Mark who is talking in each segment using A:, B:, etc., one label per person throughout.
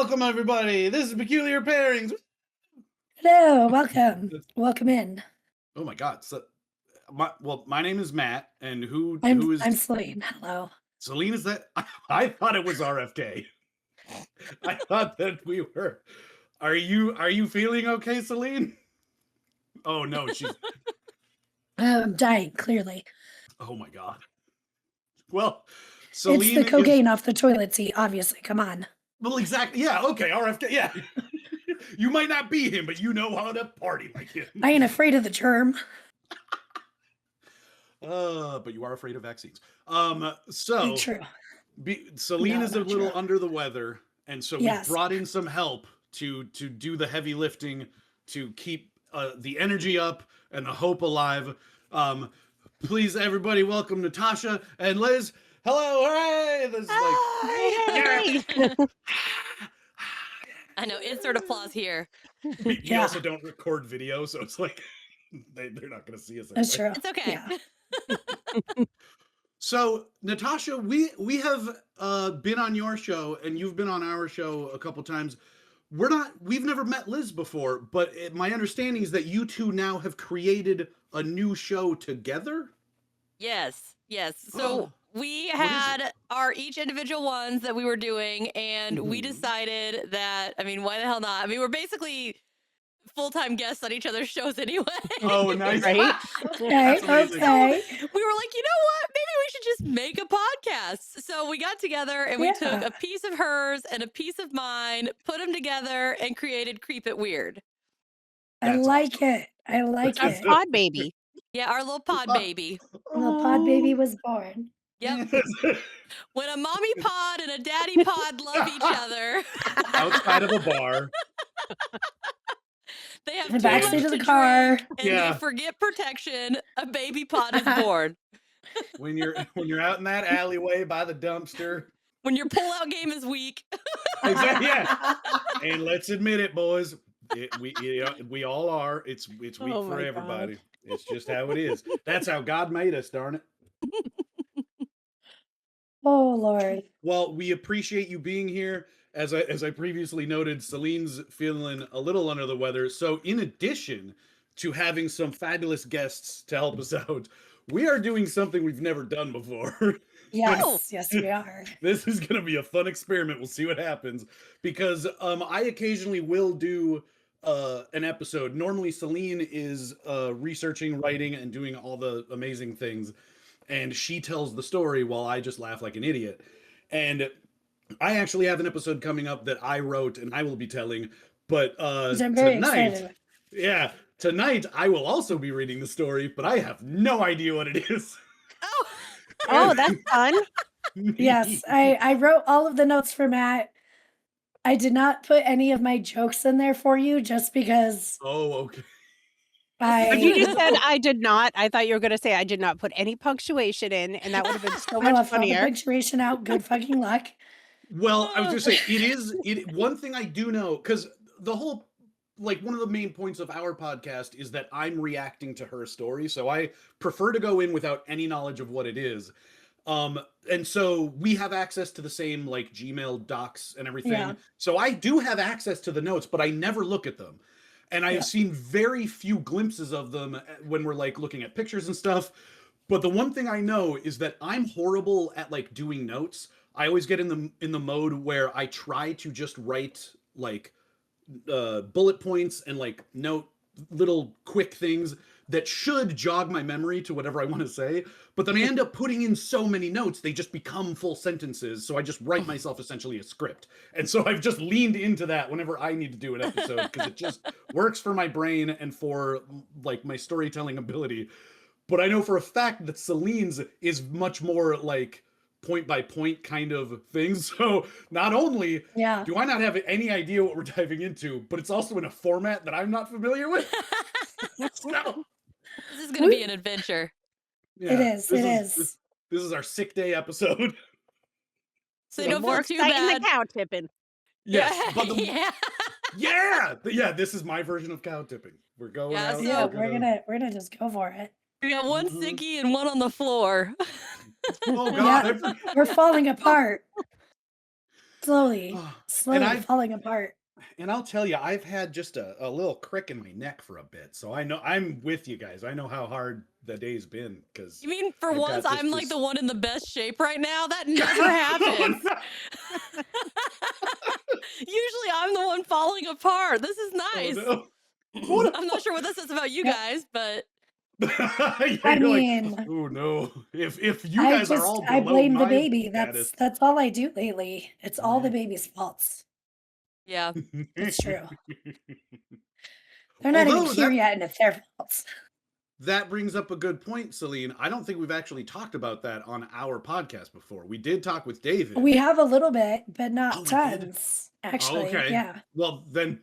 A: Welcome, everybody. This is Peculiar Pairings.
B: Hello, welcome in.
A: Oh my God! So, my name is Matt, and
B: I'm Celine. Hello.
A: Celine? Is that? I thought it was RFK. I thought that we were. Are you feeling okay, Celine? Oh no, she's.
B: I'm dying, clearly.
A: Oh my God. Well, Celine
B: It's the cocaine off the toilet seat, obviously. Come on.
A: Well, exactly. Yeah. Okay. RFK. Yeah. You might not be him, but you know how to party like him.
B: I ain't afraid of the germ.
A: But you are afraid of vaccines.
B: So true.
A: Celine is a little under the weather, and so we brought in some help to do the heavy lifting to keep the energy up and the hope alive. Please, everybody, welcome Natasha and Liz. Hello, hooray! This is
C: Hey. I know, insert applause here.
A: We also don't record video, so it's like they're not going to see us.
B: That's true.
C: It's okay.
B: Yeah.
A: So, Natasha, we have been on your show, and you've been on our show a couple times. We've never met Liz before, but my understanding is that you two now have created a new show together?
C: Yes. So we had our each individual ones that we were doing, and we decided that, why the hell not? We're basically full-time guests on each other's shows anyway.
A: Oh, nice.
B: Right? Okay.
C: So we were like, you know what? Maybe we should just make a podcast. So we got together and we took a piece of hers and a piece of mine, put them together, and created Creep It Weird.
B: I like it.
D: Our pod baby.
C: Yeah, our little pod baby.
B: The pod baby was born.
C: Yep. When a mommy pod and a daddy pod love each other.
A: Outside of a bar.
C: They have
B: the backseat of the car.
C: And they forget protection. A baby pod is born.
A: When you're out in that alleyway by the dumpster.
C: When your pull-out game is weak.
A: Exactly. Yeah. And let's admit it, boys. We all are. It's weak for everybody. God. It's just how it is. That's how God made us, darn it.
B: Oh, Lord.
A: Well, we appreciate you being here. As I previously noted, Celine's feeling a little under the weather. So in addition to having some fabulous guests to help us out, we are doing something we've never done before.
B: Yes, we are.
A: This is going to be a fun experiment. We'll see what happens. Because I occasionally will do an episode. Normally, Celine is researching, writing, and doing all the amazing things. And she tells the story while I just laugh like an idiot. And I actually have an episode coming up that I wrote and I will be telling. But
B: I'm very excited.
A: Tonight I will also be reading the story, but I have no idea what it is.
D: Oh, that's fun.
B: Yes, I wrote all of the notes for Matt. I did not put any of my jokes in there for you just because.
A: Oh, okay.
D: You just said I did not. I thought you were going to say I did not put any punctuation in, and that would have been so much funnier.
B: All the punctuation out. Good fucking luck.
A: Well, I was just saying, one thing I do know, because the whole, one of the main points of our podcast is that I'm reacting to her story. So I prefer to go in without any knowledge of what it is. And so we have access to the same Gmail docs and everything. Yeah. So I do have access to the notes, but I never look at them. And I have seen very few glimpses of them when we're looking at pictures and stuff. But the one thing I know is that I'm horrible at doing notes. I always get in the mode where I try to just write bullet points and note little quick things that should jog my memory to whatever I want to say. But then I end up putting in so many notes, they just become full sentences. So I just write myself essentially a script. And so I've just leaned into that whenever I need to do an episode because it just works for my brain and for my storytelling ability. But I know for a fact that Celine's is much more point by point kind of things. So not only do I not have any idea what we're diving into, but it's also in a format that I'm not familiar with. So,
C: this is going to be an adventure.
B: Yeah, it is.
A: This is our sick day episode.
C: So you don't feel too bad.
D: The cow tipping.
A: Yes, but this is my version of cow tipping. We're going out.
B: Yeah, we're gonna just go for it.
C: We got one sickie and one on the floor.
A: Oh God,
B: we're falling apart. Slowly,
A: Oh, and
B: slowly falling apart.
A: I'll tell you, I've had just a little crick in my neck for a bit, so I know I'm with you guys. I know how hard the day's been because
C: You mean for
A: I've
C: once
A: got
C: I'm like the one in the best shape right now? That never
A: Oh,
C: happens.
A: no.
C: Usually I'm the one falling apart. This is nice.
A: Oh, no.
C: I'm not sure what this says about you
B: Yep.
C: guys, but
A: Yeah,
B: I
A: you're
B: mean,
A: like, oh no. If you
B: I
A: guys are all
B: I
A: below
B: blame the
A: my
B: baby.
A: status,
B: That's all I do lately. It's all the baby's faults.
C: yeah.
B: It's true. They're not even
A: Although
B: here
A: that
B: yet, and it's their faults.
A: that brings up a good point, Celine. I don't think we've actually talked about that on our podcast before. We did talk with David.
B: We have a little bit, but not
A: we did?
B: tons. Actually,
A: Okay.
B: yeah.
A: Well, then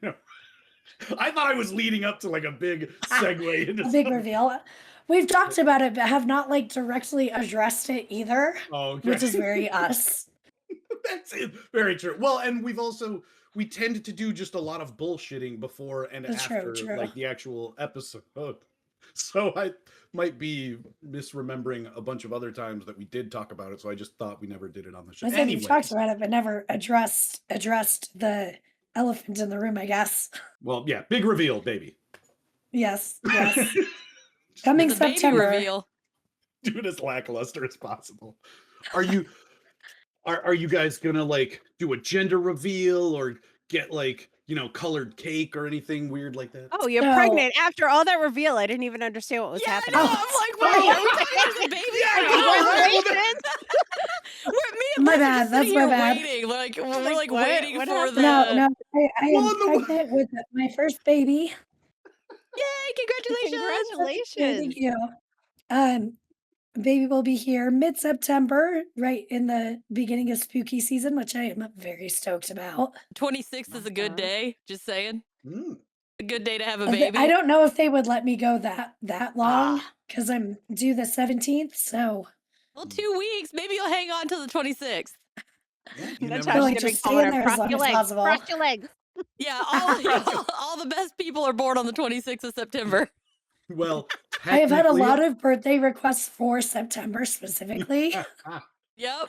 A: I thought I was leading up to like a big segue into
B: A big
A: something.
B: reveal. We've talked about it, but have not like directly addressed it either,
A: Okay.
B: which is very us.
A: That's it. Very true. Well, and we tended to do just a lot of bullshitting before and
B: That's true,
A: after
B: true.
A: like the actual episode. So I might be misremembering a bunch of other times that we did talk about it. So I just thought we never did it on the show.
B: I said we've talked
A: Anyways,
B: about it, but never addressed the elephant in the room, I guess.
A: well, yeah, big reveal, baby.
B: Yes, yes. Coming
C: The baby
B: September.
C: reveal.
A: Do it as lackluster as possible. Are you guys gonna like do a gender reveal or get like, colored cake or anything weird like that?
D: Oh, you're
B: No.
D: pregnant. After all that reveal, I didn't even understand what was
C: Yeah, I
D: happening.
C: know. I'm like, wait, are we talking about the baby?
A: Yeah,
C: Like,
A: I know, right?
D: Congratulations.
C: Me and
B: My
C: Liz are
B: bad,
C: just
B: that's
C: sitting
B: my
C: here
B: bad.
C: waiting. We're
D: Like,
C: like
D: what?
C: waiting
D: What
C: for
D: happened?
C: the.
B: No, I
A: Well,
B: am pregnant with my first baby.
C: Yay! Congratulations!
B: Thank
D: Congratulations.
B: you. Baby will be here mid-September, right in the beginning of spooky season, which I am very stoked about.
C: 26th is a good day. Just saying,
A: Mm.
C: a good day to have a
B: I
C: baby.
B: don't know if they would let me go that long
A: Ah.
B: because I'm due the 17th. So
C: Well, 2 weeks. Maybe you'll hang on till the 26th.
A: Yeah, you
D: That's
A: never
D: how
A: know.
B: Really
D: she's gonna be
B: just
D: calling
B: stay in
D: her.
B: there as
D: Cross
B: long
D: your
B: as
D: legs.
B: possible.
D: Cross your legs.
C: Yeah, all the best people are born on the 26th of September.
A: Well,
B: I have had a
A: technically-
B: lot of birthday requests for September specifically.
C: Yep.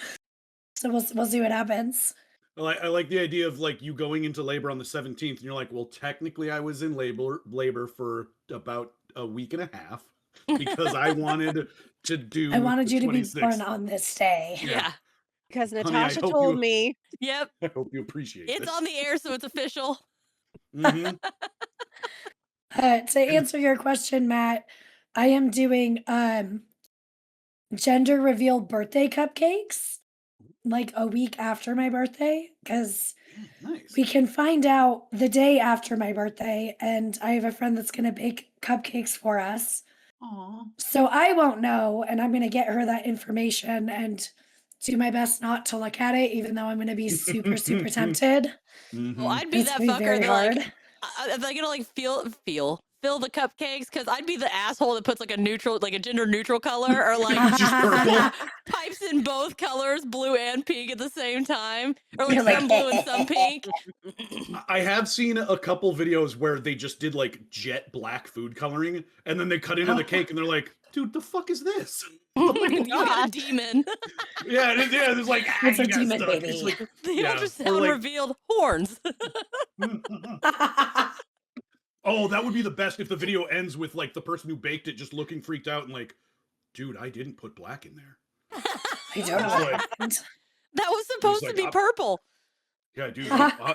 B: So we'll see what happens.
A: I like the idea of like you going into labor on the 17th and you're like, well, technically I was in labor for about a week and a half because I wanted to do
B: I wanted
A: the
B: you to be
A: 26th.
B: born on this day.
C: Yeah.
D: Because
A: Honey, I
D: Natasha
A: hope
D: told
A: you-
D: me.
C: Yep.
A: I hope you appreciate
C: It's
A: this.
C: on the air, so it's official.
A: Mhm.
B: To answer your question, Matt, I am doing gender reveal birthday cupcakes like a week after my birthday because
A: Nice.
B: we can find out the day after my birthday, and I have a friend that's going to bake cupcakes for us.
A: Aw.
B: So I won't know, and I'm going to get her that information and do my best not to look at it, even though I'm going to be super, super tempted.
A: Mhm.
C: Well, I'd be
B: It's
C: that
B: gonna be
C: fucker
B: very
C: that
B: hard.
C: like, are they gonna like fill the cupcakes? Because I'd be the asshole that puts like a gender neutral color or like
A: Just purple.
C: pipes in both colors, blue and pink at the same time, or like
B: You're like,
C: some blue and some pink.
A: I have seen a couple videos where they just did like jet black food coloring and then they cut into the cake and they're like, dude, the fuck is this?
C: You got a demon.
A: Yeah, there's like,
B: It's
A: you
B: a
A: got
B: demon
A: stuck.
B: baby.
A: It's like,
C: The
A: Yeah, or
C: ultrasound
A: like-
C: revealed horns.
A: oh, that would be the best if the video ends with like the person who baked it just looking freaked out and like, dude, I didn't put black in there.
B: I don't know what
A: Like-
B: happened.
C: That was supposed
A: like,
C: to be
A: I'm-
C: purple.
A: Yeah, dude.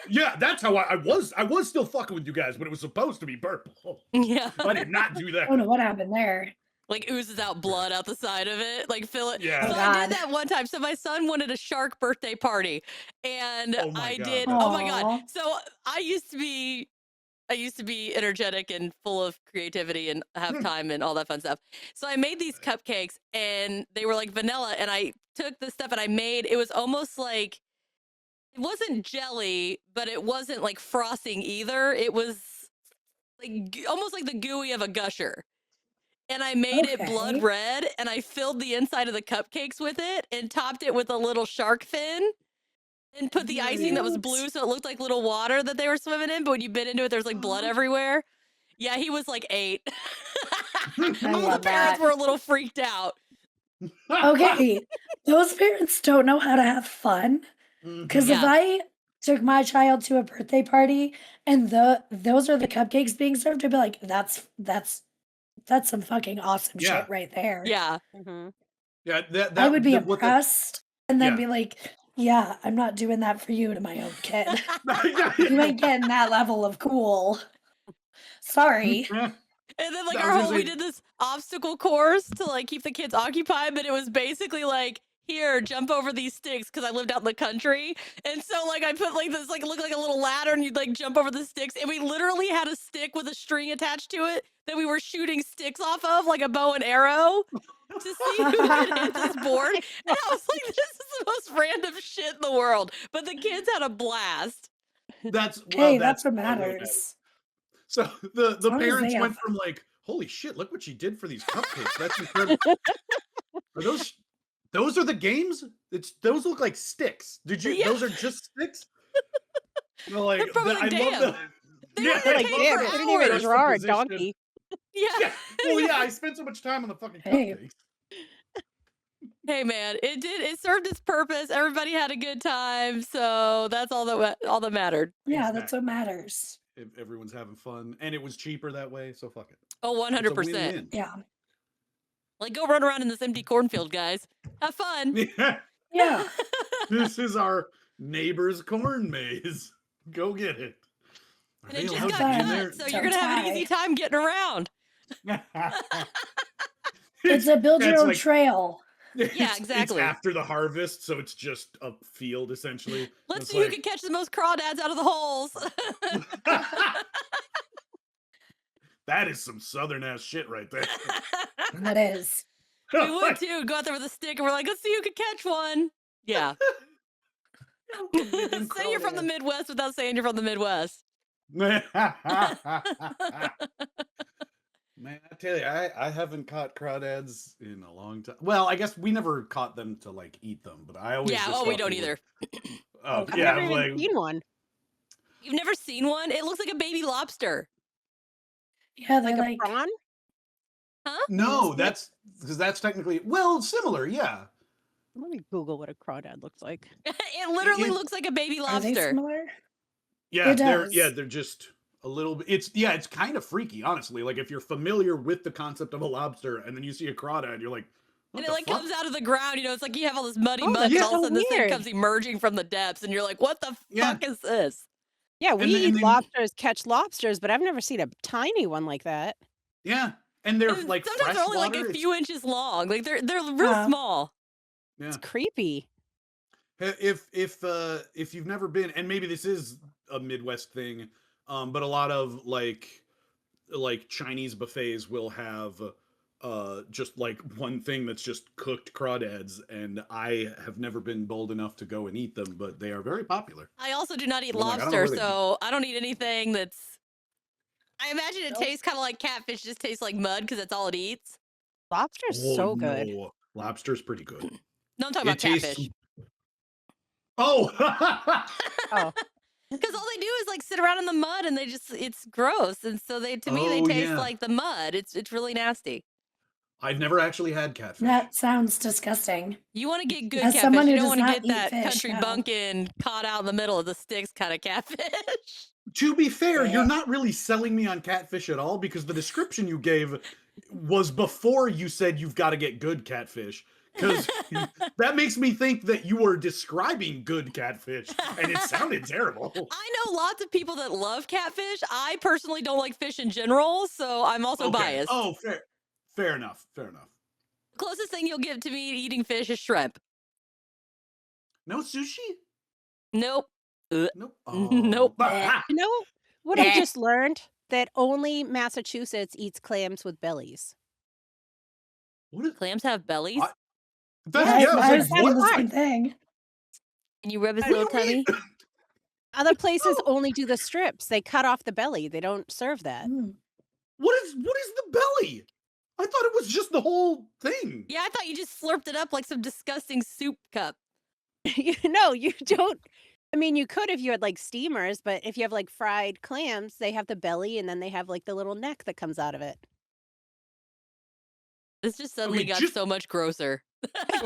A: Yeah, that's how I was still fucking with you guys, but it was supposed to be purple.
C: Yeah.
A: I did not do
B: I
A: that.
B: don't know what happened there.
C: Like oozes out blood out the side of it. Like fill it.
A: Yeah.
C: So
B: Oh,
C: I
B: God.
C: did that one time. So my son wanted a shark birthday party. And
A: Oh my
C: I
A: God.
C: did oh my
B: Aw.
C: God. So I used to be energetic and full of creativity and have time and all that fun stuff. So I made these cupcakes and they were like vanilla. And I took the stuff and I made it was almost like it wasn't jelly, but it wasn't like frosting either. It was like almost like the gooey of a gusher. And I made it blood
B: Okay.
C: red and I filled the inside of the cupcakes with it and topped it with a little shark fin and put the icing that was
B: Cute.
C: blue so it looked like little water that they were swimming in. But when you bit into it, there's like blood
B: Aw.
C: everywhere. Yeah, he was like 8. All the
B: love
C: parents
B: that.
C: were a little freaked out.
B: Okay, those parents don't know how to have fun. Because if
C: Yeah.
B: I took my child to a birthday party and those are the cupcakes being served, I'd be like, that's some fucking awesome
A: Yeah.
B: shit right there.
C: Yeah.
D: Mhm.
A: Yeah,
B: I would be
A: what that
B: impressed and then
A: yeah.
B: be like, yeah, I'm not doing that for you to my own kid.
A: Yeah,
B: You ain't getting that level of cool. Sorry.
C: And then like
A: I was gonna
C: we
A: say-
C: did this obstacle course to like keep the kids occupied, but it was basically like, here, jump over these sticks because I lived out in the country. And so like I put like this, like it looked like a little ladder and you'd like jump over the sticks. And we literally had a stick with a string attached to it that we were shooting sticks off of, like a bow and arrow, to see who could hit this board. And I was like, this is the most random shit in the world. But the kids had a blast.
A: That's
B: Hey, that's
A: that's
B: what
A: what really
B: matters.
A: So the
B: long as
A: parents
B: they
A: went
B: have
A: from like, holy shit, look what she did for these cupcakes. That's incredible. Are those are the games? Those look like sticks. Did you?
C: Yeah.
A: Those are just sticks. No, like
C: They're probably like,
A: I love
C: damn.
A: the.
C: They
A: Yeah,
C: were
A: I
D: Like,
C: paid
A: love
D: damn,
C: for
D: you
A: the
D: couldn't even
C: hours.
D: draw a
A: juxtaposition.
D: donkey.
C: Yeah.
A: Yeah. Well, yeah, I spent so much time on the fucking
B: Hey.
A: cupcakes.
C: Hey man, it served its purpose. Everybody had a good time, so that's all that mattered.
B: Yeah, that's
A: Exactly.
B: what matters.
A: If everyone's having fun, and it was cheaper that way, so fuck it.
C: Oh,
A: It's a
C: 100%.
A: win-win.
B: Yeah.
C: Like go run around in this empty cornfield, guys. Have fun.
A: Yeah.
B: Yeah.
A: This is our neighbor's corn maze. Go get it. Are
C: And
A: they
C: it just
A: allowed
C: got
A: to be in
C: cut,
A: there?
C: so you're gonna have an easy time getting around.
B: It's a build your
A: It's
B: own
A: like-
B: trail.
C: Yeah, exactly.
A: It's after the harvest, so it's just a field essentially.
C: Let's
A: It's
C: see who
A: like-
C: can catch the most crawdads out of the holes.
A: That is some southern ass shit right there.
B: That is.
C: We would too. Go out there with a stick and we're like, let's see who can catch one. Yeah. Say you're from the Midwest without saying you're from the Midwest.
A: Man, I tell you, I haven't caught crawdads in a long time. Well, I guess we never caught them to like eat them, but I always
C: Yeah,
A: just
C: we
A: thought
C: don't
A: they were-
C: either.
A: Oh,
D: I've
A: yeah,
D: never
A: I'm
D: even
A: like,
D: seen one.
C: You've never seen one? It looks like a baby lobster.
B: Yeah, they're
D: Like
B: like,
D: a prawn?
A: no, that's because that's technically similar, yeah.
D: Let me Google what a crawdad looks like.
C: It literally
A: It-
C: looks like a baby
B: are they
C: lobster.
B: similar?
A: Yeah,
B: It does.
A: they're just a little bit. It's kind of freaky, honestly. Like if you're familiar with the concept of a lobster, and then you see a crawdad, you're like, what
C: And it
A: the
C: like
A: fuck?
C: comes out of the ground, you know, it's like you have all this muddy
D: Oh,
C: mud,
D: that's
C: and all of a
D: so
C: sudden this thing
D: weird.
C: comes emerging from the depths, and you're like, what the
A: Yeah.
C: fuck is this?
D: Yeah, we
A: And
D: eat
A: then-
D: lobsters, catch lobsters, but I've never seen a tiny one like that.
A: Yeah, and they're
C: And
A: like
C: sometimes they're only like
A: freshwater.
C: a few inches long. Like they're real
B: Yeah.
C: small.
A: Yeah.
D: It's creepy.
A: If you've never been, and maybe this is a Midwest thing, but a lot of like Chinese buffets will have just like one thing that's just cooked crawdads, and I have never been bold enough to go and eat them, but they are very popular.
C: I also do not eat
A: I'm like, I don't know
C: lobster,
A: where they-
C: so I don't eat anything that's. I imagine it tastes kind of like catfish, just tastes like mud because that's all it eats.
D: Lobster's so good.
A: No. Lobster's pretty good.
C: No, I'm talking about catfish.
A: Oh,
D: Oh,
C: Because all they do is like sit around in the mud and it's gross. And so to me they
A: Oh,
C: taste
A: yeah.
C: like the mud. It's really nasty.
A: I've never actually had catfish.
B: That sounds disgusting.
C: You want to get good
B: As
C: catfish.
B: someone
C: You
B: who
C: don't want
B: does
C: to
B: not
C: get
B: eat
C: that
B: fish,
C: country
B: no.
C: bumpkin caught out in the middle of the sticks kind of catfish.
A: To be fair, you're
B: Yeah.
A: not really selling me on catfish at all, because the description you gave was before you said you've got to get good catfish. Because that makes me think that you were describing good catfish, and it sounded terrible.
C: I know lots of people that love catfish. I personally don't like fish in general, so I'm also biased.
A: Oh, fair enough. Fair enough.
C: Closest thing you'll give to me eating fish is shrimp.
A: No sushi?
C: Nope.
A: Nope.
C: Nope.
D: you know what I just learned? That only Massachusetts eats clams with bellies.
A: What is,
C: Clams have bellies.
A: that's, yeah,
B: I was
A: like,
B: thinking the
A: what?
B: same thing.
C: Can you rub his
A: What do
C: little
A: you mean?
C: tummy?
D: Other places only do the strips. They cut off the belly. They don't serve that.
B: Mm.
A: What is the belly? I thought it was just the whole thing.
C: Yeah, I thought you just slurped it up like some disgusting soup cup.
D: No, you don't. I mean, you could if you had like steamers, but if you have like fried clams, they have the belly and then they have like the little neck that comes out of it.
C: This just suddenly
A: mean,
C: got
A: just-
C: so much grosser.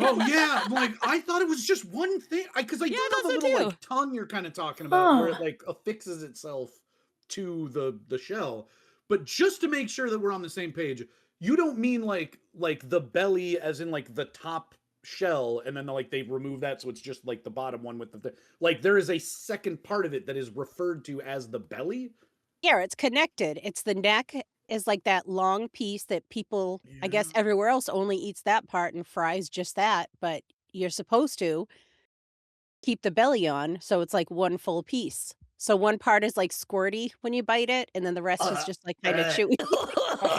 A: Oh yeah, I'm like I thought it was just one thing because I
C: Yeah,
A: do
C: I
A: know the
C: thought so
A: little
C: too.
A: like tongue you're kind of talking about where it
B: Huh.
A: like affixes itself to the shell. But just to make sure that we're on the same page, you don't mean like the belly as in like the top shell and then like they remove that so it's just like the bottom one with the like there is a second part of it that is referred to as the belly.
D: Yeah, it's connected. It's the neck is like that long piece that people, I guess,
A: Yeah.
D: everywhere else only eats that part and fries just that, but you're supposed to keep the belly on, so it's like one full piece. So one part is like squirty when you bite it, and then the rest is just like kind of
A: Uh,
D: chewy.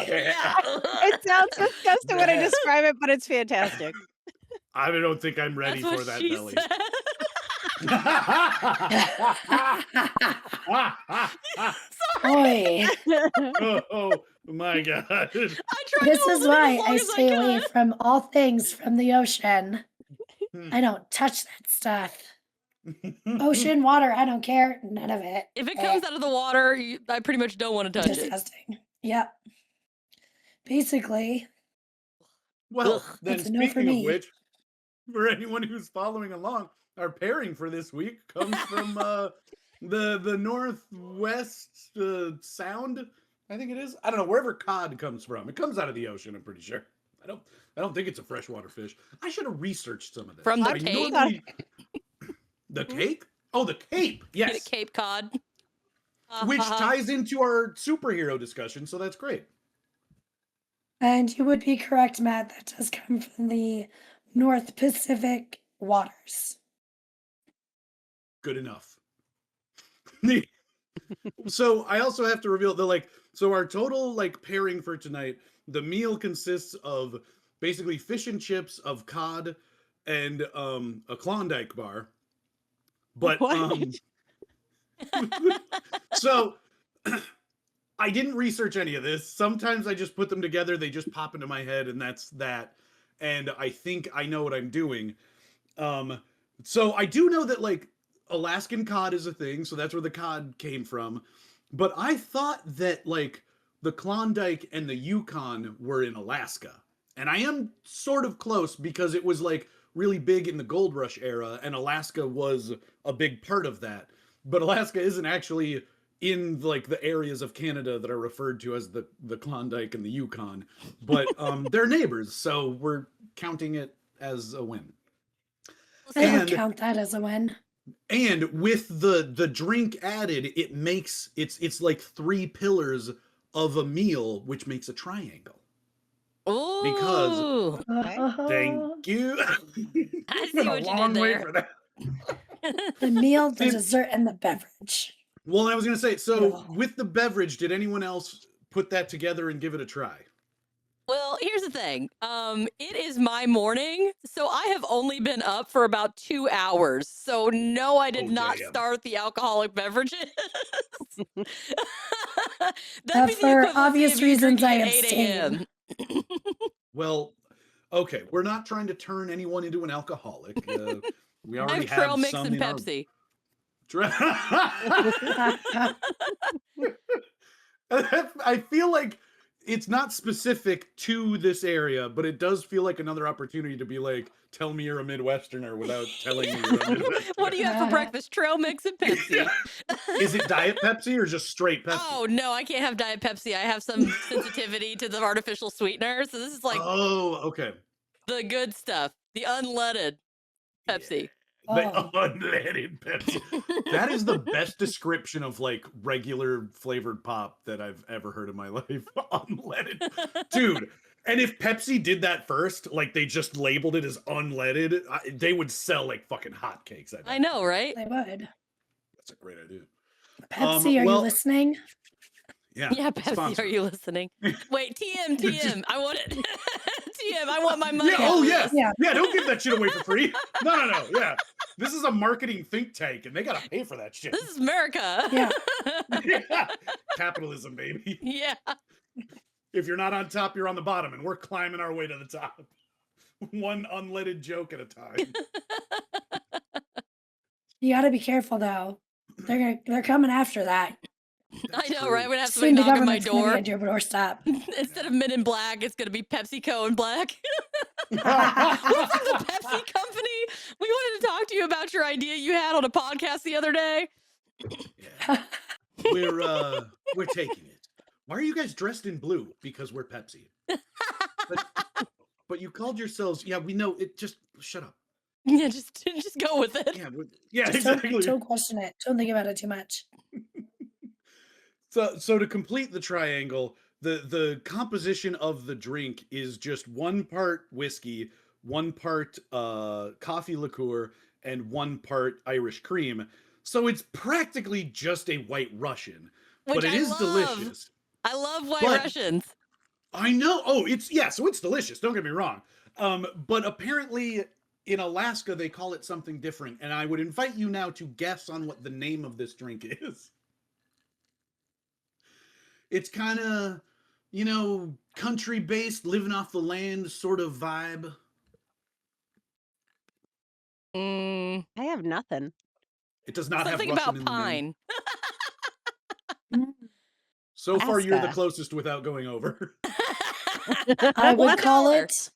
C: Yeah.
D: It sounds disgusting when I describe it, but it's fantastic.
A: I don't think I'm ready
C: That's what
A: for that
C: she
A: belly.
C: said.
B: Boy,
A: Oh my god.
C: I tried
B: this
C: to
B: is
C: hold it in as
B: why
C: long
B: I
C: as
B: stay away
C: could.
B: from all things from the ocean.
A: Hmm.
B: I don't touch that stuff. Ocean, water, I don't care. None of it.
C: If it comes out of the water, I pretty much don't want to touch it.
B: Disgusting. Yep. Basically,
A: Well,
C: Ugh.
A: then
B: that's a no for
A: speaking of
B: me.
A: which, for anyone who's following along, our pairing for this week comes from the northwest sound, I think it is. I don't know, wherever cod comes from. It comes out of the ocean, I'm pretty sure. I don't think it's a freshwater fish. I should have researched some of this.
C: From the
A: I
C: Cape?
A: normally the Cape? Oh, the Cape.
C: Get it,
A: Yes.
C: Cape Cod.
A: Which ties into our superhero discussion, so that's great.
B: And you would be correct, Matt. That does come from the North Pacific waters.
A: Good enough. So I also have to reveal so our total like pairing for tonight, the meal consists of basically fish and chips of cod and a Klondike bar. But
D: What?
A: so I didn't research any of this. Sometimes I just put them together, they just pop into my head and that's that. And I think I know what I'm doing. So I do know that like Alaskan cod is a thing, so that's where the cod came from. But I thought that like the Klondike and the Yukon were in Alaska. And I am sort of close because it was like really big in the gold rush era and Alaska was a big part of that. But Alaska isn't actually in like the areas of Canada that are referred to as the Klondike and the Yukon. But they're neighbors, so we're counting it as a win.
B: I would
A: And-
B: count that as a win.
A: And with the drink added, it makes it's like 3 pillars of a meal, which makes a triangle.
C: Ooh.
A: Because-
B: Oh,
A: Thank you.
C: I
A: It's
C: see
A: been a
C: what you
A: long
C: did
A: way
C: there.
A: for that.
B: the meal, the
A: See-
B: dessert, and the beverage.
A: Well, I was gonna say, so
B: Yeah.
A: with the beverage, did anyone else put that together and give it a try?
C: Well, here's the thing. It is my morning, so I have only been up for about 2 hours. So no, I did
A: Oh,
C: not
A: damn.
C: start the alcoholic beverages. That'd be the
B: For
C: equivalent
B: obvious
C: of you
B: reasons,
C: drinking
B: I
C: at 8 a.m.
A: Well, okay, we're not trying to turn anyone into an alcoholic. We
C: I
A: already
C: have trail
A: have
C: mix
A: some
C: and
A: in our-
C: Pepsi.
A: I feel like it's not specific to this area, but it does feel like another opportunity to be like, tell me you're a Midwesterner without telling me you're a Midwesterner.
C: What do you have for breakfast? Trail mix and Pepsi.
A: Is it Diet Pepsi or just straight Pepsi?
C: Oh no, I can't have Diet Pepsi. I have some sensitivity to the artificial sweetener. So this is like
A: Oh, okay.
C: the good stuff, the unleaded Pepsi.
A: The
B: Oh.
A: unleaded Pepsi. That is the best description of like regular flavored pop that I've ever heard in my life. Unleaded. Dude, and if Pepsi did that first, like they just labeled it as unleaded, they would sell like fucking hotcakes.
C: I know, right?
B: I would.
A: That's a great idea.
B: Pepsi, are you
A: well-
B: listening?
A: Yeah.
C: Yeah, Pepsi,
A: sponsor.
C: are you listening? Wait, TM, I want it. TM, I want my money.
A: Yeah,
C: out
A: oh
C: of
A: yeah.
C: this.
B: Yeah.
A: Don't give that shit away for free. No. Yeah. This is a marketing think tank and they gotta pay for that shit.
C: This is America.
B: Yeah.
A: Yeah. Capitalism, baby.
C: Yeah.
A: If you're not on top, you're on the bottom, and we're climbing our way to the top. One unleaded joke at a time.
B: You got to be careful, though. They're coming after that.
C: I know,
A: true.
C: right? We're gonna have
B: Soon
C: somebody
B: the
C: knock on my
B: government's gonna be
C: door.
B: at your doorstep.
C: Instead of Men in Black, it's gonna be PepsiCo in black. We're from the Pepsi company. We wanted to talk to you about your idea you had on a podcast the other day.
A: Yeah. We're taking it. Why are you guys dressed in blue? Because we're Pepsi. But you called yourselves. Yeah, we know it. Just shut up.
C: Yeah, just go with it.
A: Yeah,
B: Just
A: exactly.
B: don't question it. Don't think about it too much.
A: So to complete the triangle, the composition of the drink is just 1 part whiskey, 1 part coffee liqueur, and 1 part Irish cream. So it's practically just a White Russian,
C: Which
A: but it
C: I
A: is
C: love.
A: delicious.
C: I love White
A: But-
C: Russians.
A: I know. Oh, so it's delicious. Don't get me wrong. But apparently in Alaska they call it something different, and I would invite you now to guess on what the name of this drink is. It's kind of, country based, living off the land sort of vibe.
C: Mm,
D: I have nothing.
A: It does not
C: something
A: have Russian
C: about
A: in the name.
C: pine.
A: So far, you're the
D: Alaska.
A: closest without going over.
B: I would
C: What
B: call
C: color?
B: it.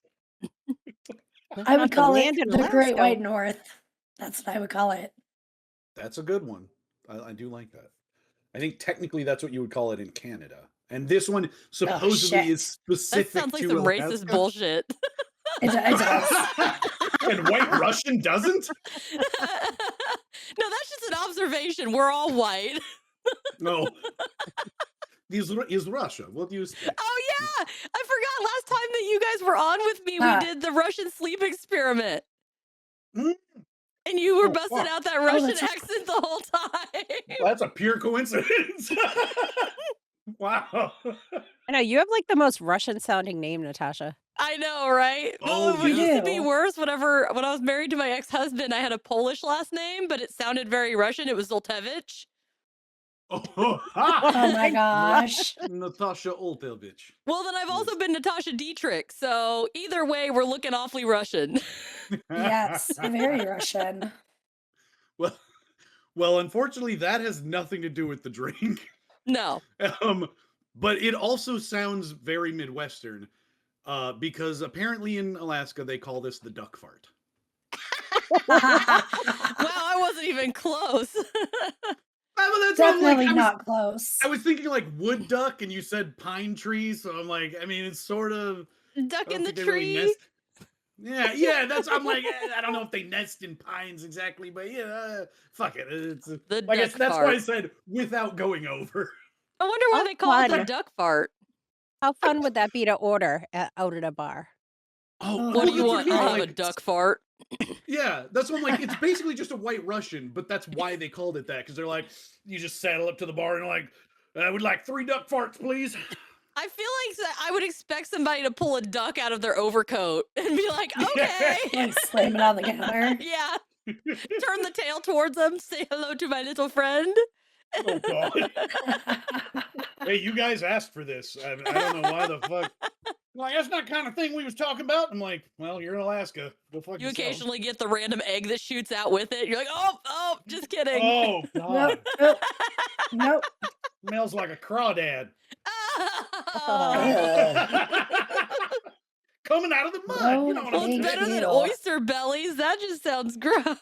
D: Living
B: I
D: off
B: would
D: the
B: call it
D: land in
B: the Great
D: Alaska.
B: White North. That's what I would call it.
A: That's a good one. I do like that. I think technically that's what you would call it in Canada. And this one supposedly
B: shit.
A: is
C: That
A: specific
C: sounds like
A: to
C: some
A: Alaska.
C: racist bullshit.
B: It does.
A: And White Russian doesn't?
C: No, that's just an observation. We're all white.
A: No. Is Russia. What do you say?
C: Oh yeah, I forgot last time that you guys were on with me,
B: Ah.
C: we did the Russian sleep experiment.
A: Mm.
C: And you were
A: Oh,
C: busting
A: fuck.
C: out that Russian
B: that's right.
C: accent the whole time.
A: Well, that's a pure coincidence. Wow.
D: I know you have like the most Russian sounding name, Natasha.
C: I know, right?
A: Oh,
C: It used to be
B: yeah.
C: worse when I was married to my ex-husband, I had a Polish last name, but it sounded very Russian. It was Zoltevich.
A: Oh,
B: Oh my gosh.
A: Natasha Oltevich.
C: Well, then I've also
A: Yes.
C: been Natasha Dietrich. So either way, we're looking awfully Russian.
B: Yes, very Russian.
A: Well, unfortunately, that has nothing to do with the drink.
C: No.
A: But it also sounds very Midwestern, because apparently in Alaska they call this the duck fart.
C: Wow, I wasn't even close.
A: Well, that's what I'm
B: Definitely
A: like,
B: not close.
A: I was thinking like wood duck, and you said pine tree, so I'm like, I mean, it's sort of
C: Duck
A: I
C: in
A: don't
C: the
A: think they really
C: tree.
A: nest. Yeah. That's I'm like, I don't know if they nest in pines exactly, but yeah, fuck it. It's
C: The
A: I guess
C: duck
A: that's
C: fart.
A: why I said without going over.
C: I wonder why
D: How
C: they call it the
D: fun.
C: duck fart.
D: How fun would that be to order out at a bar?
A: Oh,
C: What do you
A: that's
C: want?
A: I mean,
C: I'll have a
A: like,
C: duck fart.
A: yeah, that's what I'm like. It's basically just a White Russian, but that's why they called it that, because they're like, you just saddle up to the bar and like, I would like 3 duck farts, please.
C: I feel like I would expect somebody to pull a duck out of their overcoat and be like, okay.
B: Like slam it on the counter.
C: Yeah. Turn the tail towards them, say hello to my little friend.
A: Oh god. Hey, you guys asked for this. I don't know why the fuck. Like, that's not the kind of thing we was talking about. I'm like, well, you're in Alaska. Go fuck
C: You
A: yourself.
C: occasionally get the random egg that shoots out with it. You're like, oh, just kidding.
A: Oh god.
B: Nope. Nope.
A: Smells like a crawdad.
C: Oh.
A: Coming out of the mud.
B: No,
A: You know what
C: Well,
A: I'm
C: it's
B: thank
C: better
A: saying?
C: than
B: you.
C: oyster bellies. That just sounds gross.